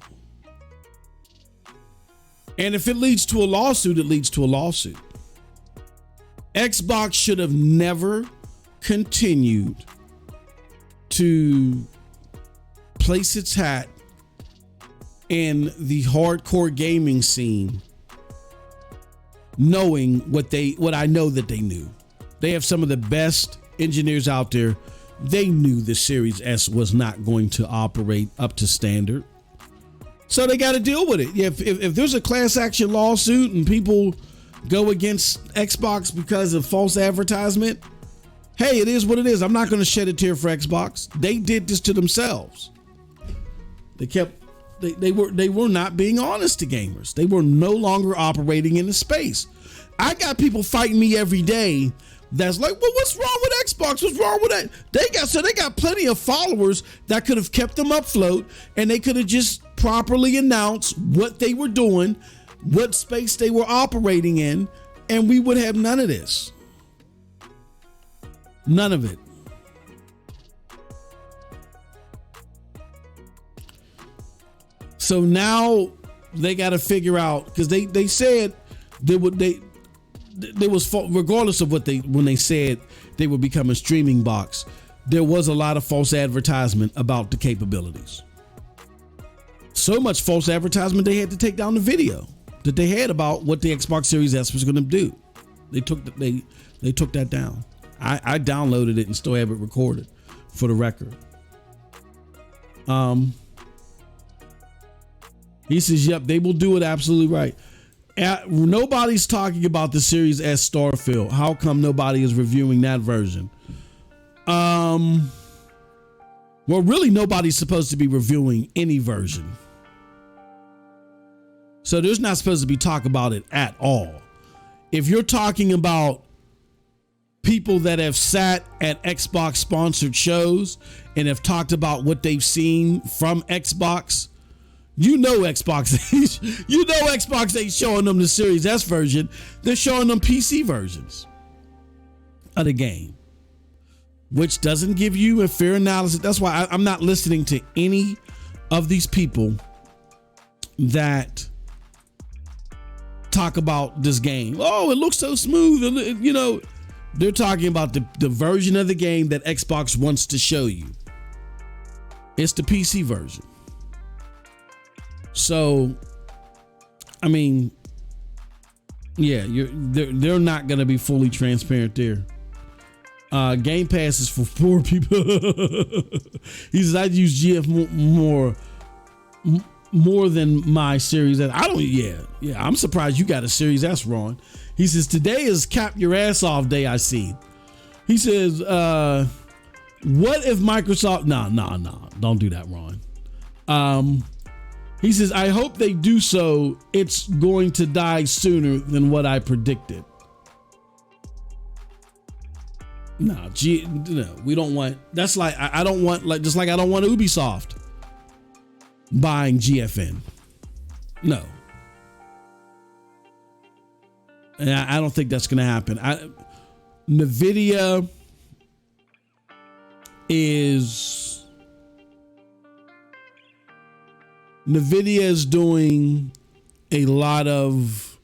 And if it leads to a lawsuit, it leads to a lawsuit. Xbox should have never continued to place its hat in the hardcore gaming scene, knowing what I know that they knew. They have some of the best engineers out there. They knew the Series S was not going to operate up to standard. So they got to deal with it. If there's a class action lawsuit and people go against Xbox because of false advertisement, hey, it is what it is. I'm not going to shed a tear for Xbox. They did this to themselves. They were not being honest to gamers. They were no longer operating in the space. I got people fighting me every day that's like, well, what's wrong with Xbox? What's wrong with that? They got plenty of followers that could have kept them afloat, and they could have just properly announced what they were doing, what space they were operating in, and we would have none of this. None of it. So now they got to figure out, because they said there was, regardless of when they said they would become a streaming box, there was a lot of false advertisement about the capabilities. So much false advertisement they had to take down the video that they had about what the Xbox Series S was going to do. They took that down. I downloaded it and still have it recorded for the record. He says, yep, they will do it absolutely right. Nobody's talking about the Series S Starfield. How come nobody is reviewing that version? Well, really, nobody's supposed to be reviewing any version. So there's not supposed to be talk about it at all. If you're talking about people that have sat at Xbox sponsored shows and have talked about what they've seen from Xbox, Xbox ain't showing them the Series S version. They're showing them PC versions of the game, which doesn't give you a fair analysis. That's why I'm not listening to any of these people that talk about this game. Oh, it looks so smooth. They're talking about the version of the game that Xbox wants to show you. It's the PC version. So, I mean, yeah, they're not going to be fully transparent there. Game Pass is for poor people. He says, I'd use GF more than my Series S. I'm surprised you got a Series S, Ron. He says, today is cap your ass off day, I see. He says, what if Microsoft... No, don't do that, Ron. He says, I hope they do so. It's going to die sooner than what I predicted. No, we don't want... That's like, I don't want... Just like I don't want Ubisoft buying GFN. No. And I don't think that's going to happen. NVIDIA is doing a lot of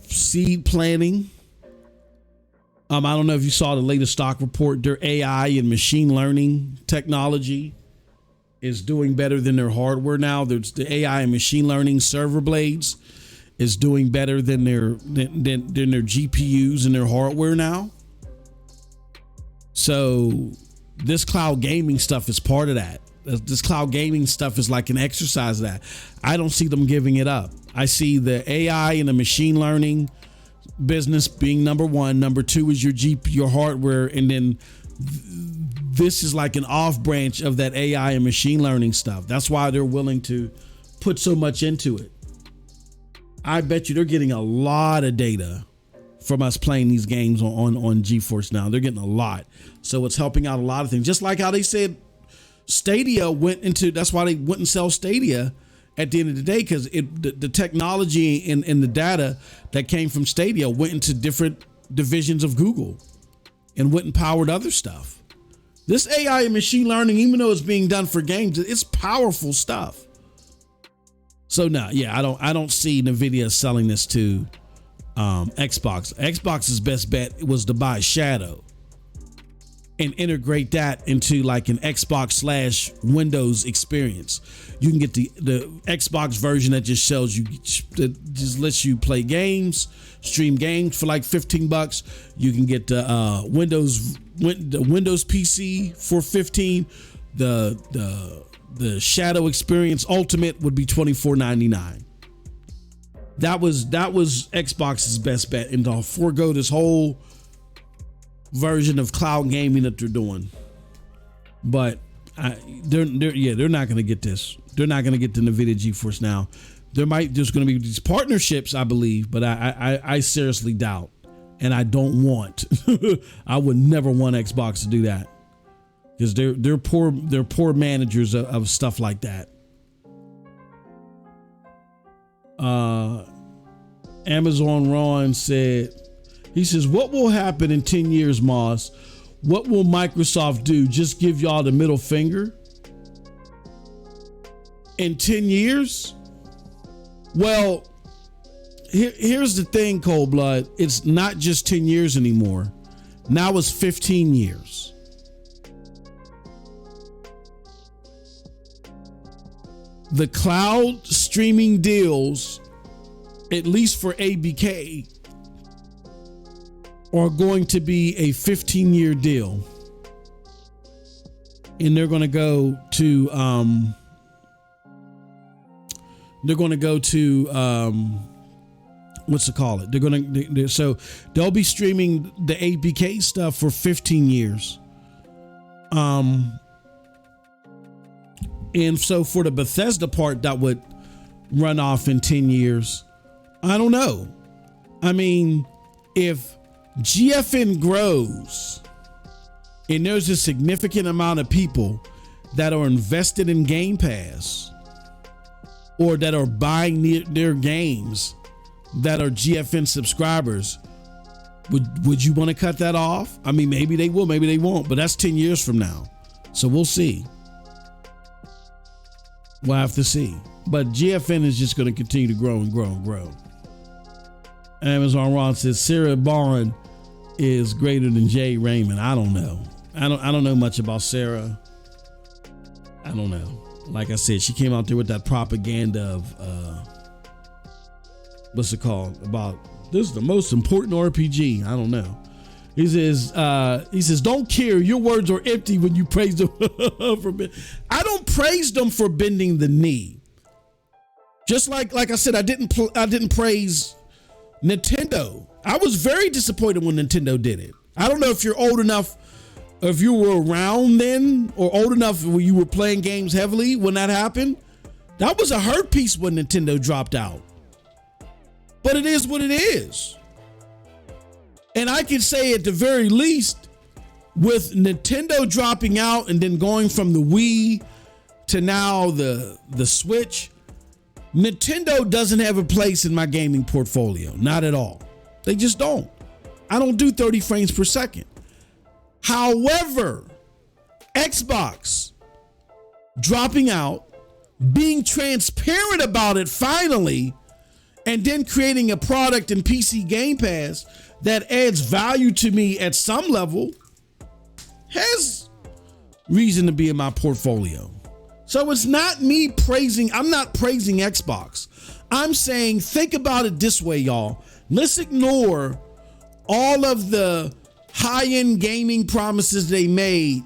seed planning. I don't know if you saw the latest stock report. Their AI and machine learning technology is doing better than their hardware now. There's the AI and machine learning server blades is doing better than their GPUs and their hardware now. So this cloud gaming stuff is part of that. This cloud gaming stuff is like an exercise of that. I don't see them giving it up. I see the AI and the machine learning business being number one. Number two is your hardware, and then this is like an off branch of that AI and machine learning stuff. That's why they're willing to put so much into it. I bet you they're getting a lot of data from us playing these games on GeForce now. They're getting a lot. So it's helping out a lot of things. Just like how they said Stadia went into, that's why they wouldn't sell Stadia at the end of the day, because the technology and the data that came from Stadia went into different divisions of Google and went and powered other stuff. This AI and machine learning, even though it's being done for games, it's powerful stuff. So no, yeah, I don't see NVIDIA selling this to Xbox. Xbox's best bet was to buy Shadow and integrate that into like an Xbox / Windows experience. You can get the Xbox version that just shows you, that just lets you play games, stream games for like $15. You can get the Windows PC for $15. The Shadow Experience Ultimate would be $24.99. That was Xbox's best bet, and to forego this whole version of cloud gaming that they're doing. But they're not going to get this. They're not going to get the NVIDIA GeForce Now. There's going to be these partnerships, I believe, but I seriously doubt, and I don't want. I would never want Xbox to do that, because they're poor managers of stuff like that. Amazon Ron said, he says, what will happen in 10 years, Moss? What will Microsoft do? Just give y'all the middle finger? in 10 years? Well, here's the thing, Cold Blood. It's not just 10 years anymore. Now it's 15 years. The cloud streaming deals, at least for ABK, are going to be a 15-year deal. And they're going to go to what's it call it? So they'll be streaming the ABK stuff for 15 years. And so for the Bethesda part, that would run off in 10 years. I don't know. I mean, if GFN grows and there's a significant amount of people that are invested in Game Pass or that are buying their games that are GFN subscribers, would you want to cut that off? I mean, maybe they will, maybe they won't, but that's 10 years from now. So we'll see. We'll have to see. But GFN is just going to continue to grow and grow and grow. Amazon Ron says Sarah Bond is greater than Jay Raymond. I don't know. I don't know much about Sarah. I don't know. Like I said, she came out there with that propaganda of what's it called? About this is the most important RPG. I don't know. He says, don't care. Your words are empty when you praise them. I don't praise them for bending the knee. Just like I said, I didn't praise Nintendo. I was very disappointed when Nintendo did it. I don't know if you're old enough, or if you were around then, or old enough when you were playing games heavily when that happened. That was a hurt piece when Nintendo dropped out. But it is what it is. And I can say at the very least, with Nintendo dropping out and then going from the Wii to now the Switch, Nintendo doesn't have a place in my gaming portfolio. Not at all. They just don't. I don't do 30 frames per second. However, Xbox dropping out, being transparent about it finally, and then creating a product in PC Game Pass that adds value to me at some level has reason to be in my portfolio. So it's not me praising, I'm not praising Xbox. I'm saying, think about it this way, y'all. Let's ignore all of the high-end gaming promises they made,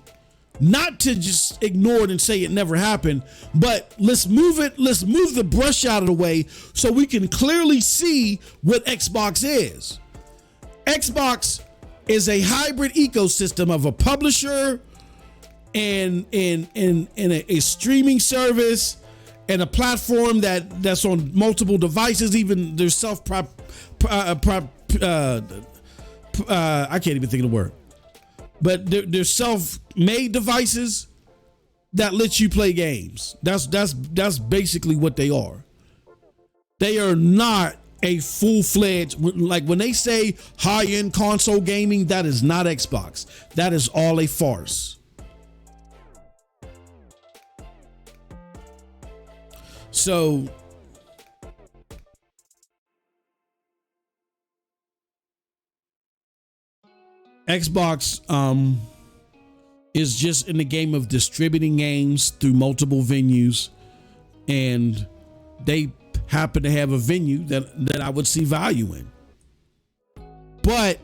not to just ignore it and say it never happened, but let's move the brush out of the way so we can clearly see what Xbox is. Xbox is a hybrid ecosystem of a publisher and a streaming service and a platform that's on multiple devices. Even their I can't even think of the word, but they're self-made devices that let you play games. That's basically what they are. They are not a full-fledged, like when they say high-end console gaming, that is not Xbox. That is all a farce. So Xbox is just in the game of distributing games through multiple venues, and they happen to have a venue that I would see value in. But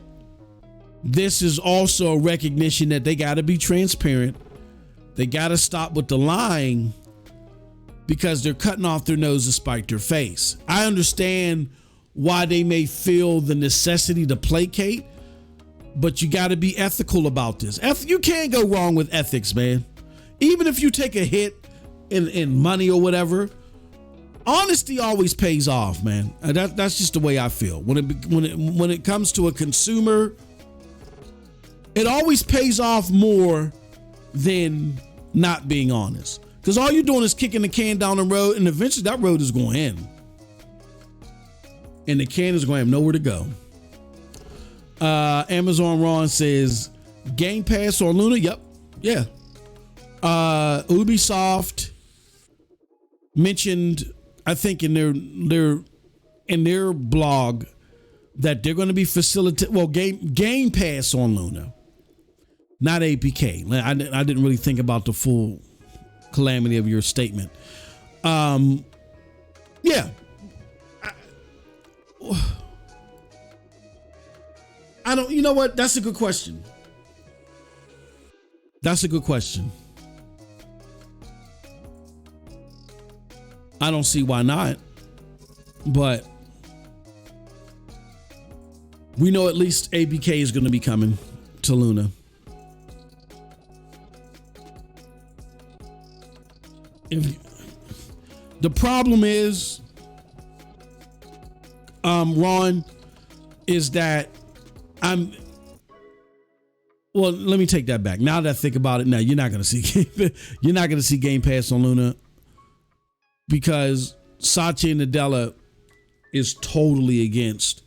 this is also a recognition that they got to be transparent. They got to stop with the lying, because they're cutting off their nose to spite their face. I understand why they may feel the necessity to placate, but you got to be ethical about this. You can't go wrong with ethics, man. Even if you take a hit in money or whatever, honesty always pays off, man. That's just the way I feel. When it comes to a consumer, it always pays off more than not being honest. Because all you're doing is kicking the can down the road, and eventually that road is going to end. And the can is going to have nowhere to go. Amazon Ron says, Game Pass on Luna? Yep. Yeah. Ubisoft mentioned, I think in their blog, that they're going to be Game Pass on Luna, not APK. I didn't really think about the full calamity of your statement. Yeah. I don't, you know what? That's a good question. I don't see why not, but we know at least ABK is going to be coming to Luna. The problem is, Ron, is that let me take that back. Now that I think about it, now you're not going to see Game Pass on Luna because Satya Nadella is totally against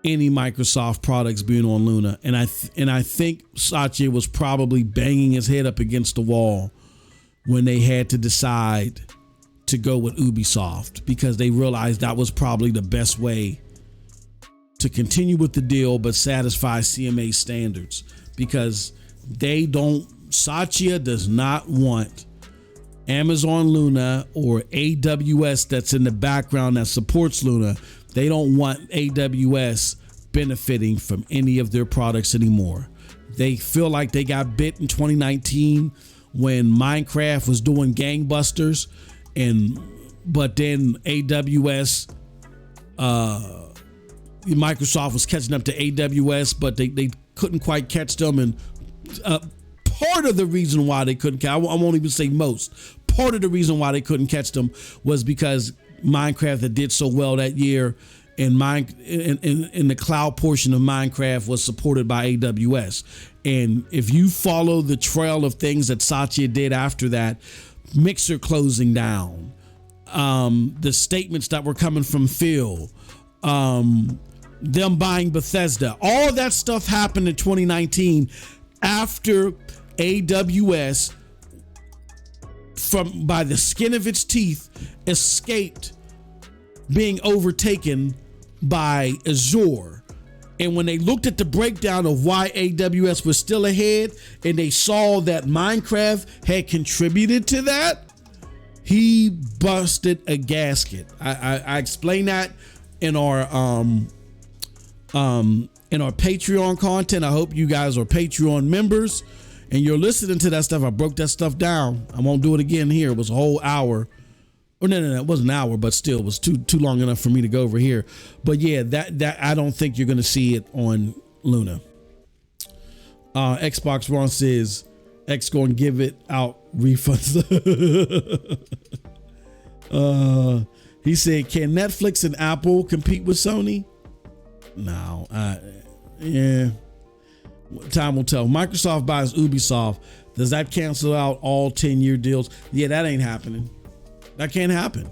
any Microsoft products being on Luna, and I think Satya was probably banging his head up against the wall when they had to decide to go with Ubisoft, because they realized that was probably the best way to continue with the deal but satisfy CMA standards, because Satya does not want Amazon Luna or AWS that's in the background that supports Luna. They don't want AWS benefiting from any of their products anymore. They feel like they got bit in 2019 when Minecraft was doing gangbusters, but then AWS, Microsoft was catching up to AWS, but they couldn't quite catch them. And part of the reason why they couldn't, I won't even say most, part of the reason why they couldn't catch them was because Minecraft that did so well that year, and the cloud portion of Minecraft was supported by AWS. And if you follow the trail of things that Satya did after that, Mixer closing down, the statements that were coming from Phil, them buying Bethesda, all that stuff happened in 2019 after AWS, by the skin of its teeth, escaped being overtaken by Azure. And when they looked at the breakdown of why AWS was still ahead, and they saw that Minecraft had contributed to that, he busted a gasket. I explained that in our Patreon content. I hope you guys are Patreon members and you're listening to that stuff. I broke that stuff down. I won't do it again here. It was a whole hour. Or no, it wasn't an hour, but still, it was too long enough for me to go over here. But yeah, that I don't think you're going to see it on Luna. Xbox Ron says X going to give it out refunds. He said, can Netflix and Apple compete with Sony? No. Yeah. Time will tell. Microsoft buys Ubisoft. Does that cancel out all 10-year deals? Yeah, that ain't happening. That can't happen.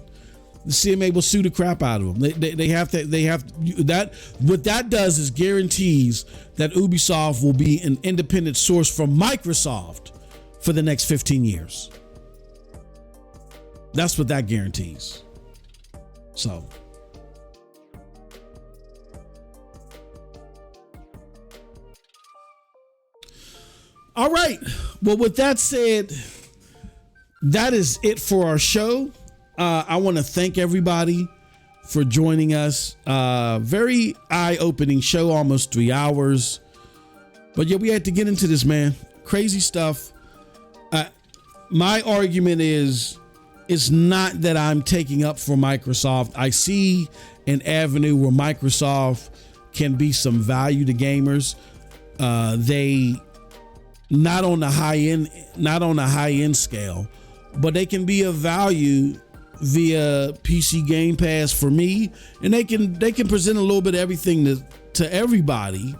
The CMA will sue the crap out of them. They have that. What that does is guarantees that Ubisoft will be an independent source from Microsoft for the next 15 years. That's what that guarantees. So. All right. Well, with that said, that is it for our show. I want to thank everybody for joining us. Very eye-opening show, almost 3 hours. But yeah, we had to get into this, man. Crazy stuff. My argument is, it's not that I'm taking up for Microsoft. I see an avenue where Microsoft can be some value to gamers. They not on the high end scale, but they can be of value via PC Game Pass for me, and they can present a little bit of everything to everybody.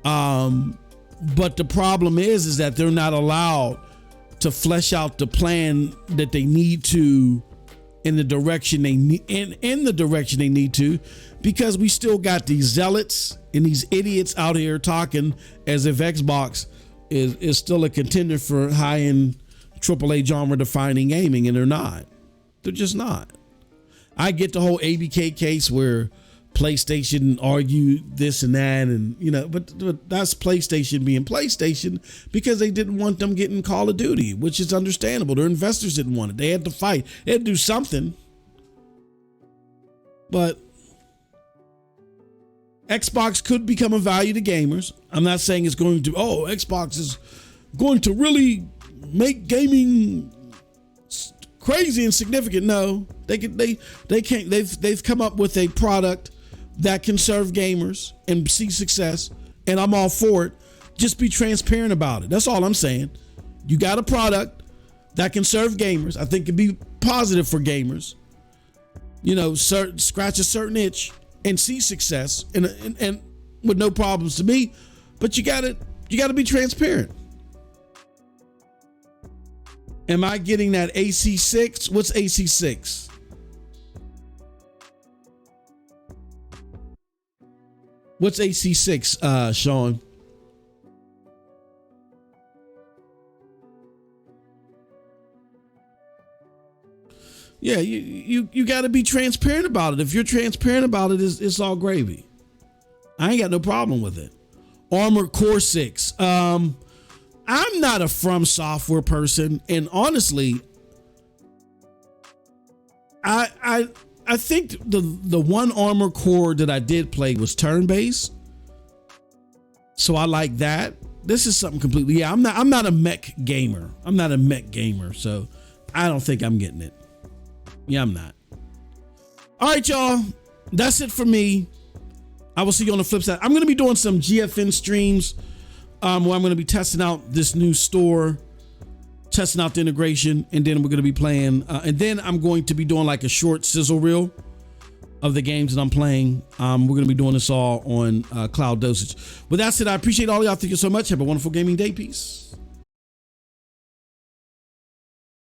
But the problem is that they're not allowed to flesh out the plan that they need to in the direction they need to, because we still got these zealots and these idiots out here talking as if Xbox is still a contender for high-end AAA genre defining gaming, and they're not. They're just not. I get the whole ABK case where PlayStation argued this and that, and but that's PlayStation being PlayStation because they didn't want them getting Call of Duty, which is understandable. Their investors didn't want it. They had to fight. They had to do something. But Xbox could become a value to gamers. I'm not saying it's going to, Xbox is going to really make gaming crazy and significant. No, they can't. They've come up with a product that can serve gamers and see success, and I'm all for it. Just be transparent about it. That's all I'm saying. You got a product that can serve gamers. I think it'd be positive for gamers. Scratch a certain itch and see success, and with no problems to me. But you gotta be transparent. Am I getting that AC6? What's AC6? What's AC6, Sean? Yeah, you got to be transparent about it. If you're transparent about it, it's all gravy. I ain't got no problem with it. Armored Core 6. I'm not a From Software person, and honestly, I think the one Armored Core that I did play was turn-based, so I like that. This is something completely. Yeah, I'm not a mech gamer. I'm not a mech gamer, so I don't think I'm getting it. Yeah, I'm not. All right, y'all. That's it for me. I will see you on the flip side. I'm going to be doing some GFN streams where I'm going to be testing out this new store, testing out the integration, and then we're going to be playing. And then I'm going to be doing like a short sizzle reel of the games that I'm playing. We're going to be doing this all on Cloud Dosage. With that said, I appreciate all y'all. Thank you so much. Have a wonderful gaming day. Peace.